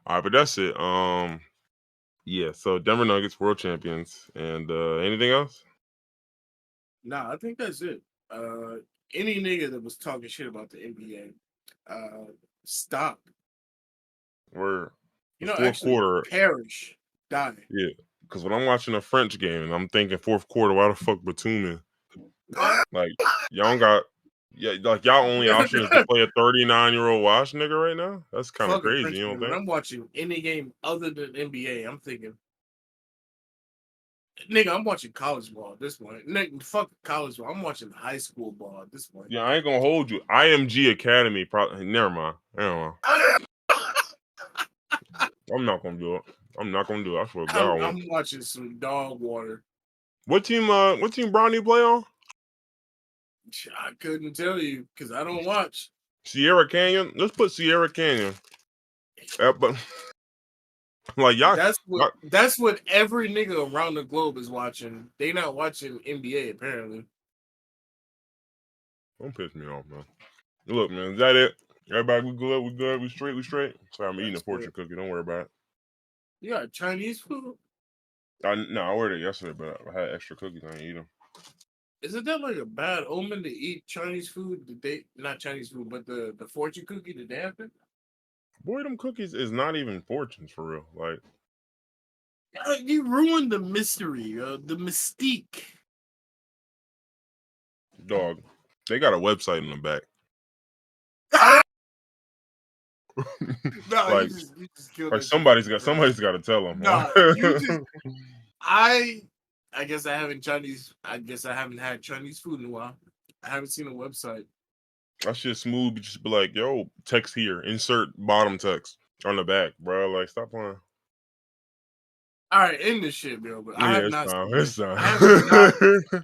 All right, but that's it. Yeah, so Denver Nuggets world champions. And anything else? Nah, I think that's it. Any nigga that was talking shit about the NBA, stop. We're You the know, fourth actually quarter. perish, die. Yeah, because when I'm watching a French game and I'm thinking fourth quarter, why the fuck Batum in? Like, y'all don't got, yeah, like y'all only option is to play a 39-year-old wash nigga right now. That's kind of Fucking crazy, French you don't man. When think? I'm watching any game other than NBA, I'm thinking, nigga, I'm watching college ball at this point. Nigga, fuck college ball. I'm watching high school ball at this point. Yeah, I ain't gonna hold you. IMG Academy, probably. Never mind. I'm not gonna do it. I'm not gonna do it. I swear to God, I won't. I'm watching some dog water. What team Bronny play on? I couldn't tell you because I don't watch. Sierra Canyon. Let's put Sierra Canyon. But like y'all, That's what every nigga around the globe is watching. They not watching NBA apparently. don't piss me off, man. Look, man, is that it? Everybody, we good? We good? We straight? We straight? Sorry, I'm eating a fortune cookie. Don't worry about it. You got Chinese food? I ordered it yesterday, but I had extra cookies. I didn't eat them. Isn't that like a bad omen to eat Chinese food? Not Chinese food, but the fortune cookie the day after? Boy, them cookies is not even fortunes for real. Like, you ruined the mystery, the mystique. dog, they got a website in the back. No, like, you just killed like that somebody's shit. got to tell them. Nah, you just. I guess I haven't had Chinese food in a while. I haven't seen a website. That shit smooth. But just be like, yo, text here, insert bottom text on the back, bro. Like, stop playing. All right, end this shit, bro. But I have Yeah, not. it's time. I have not.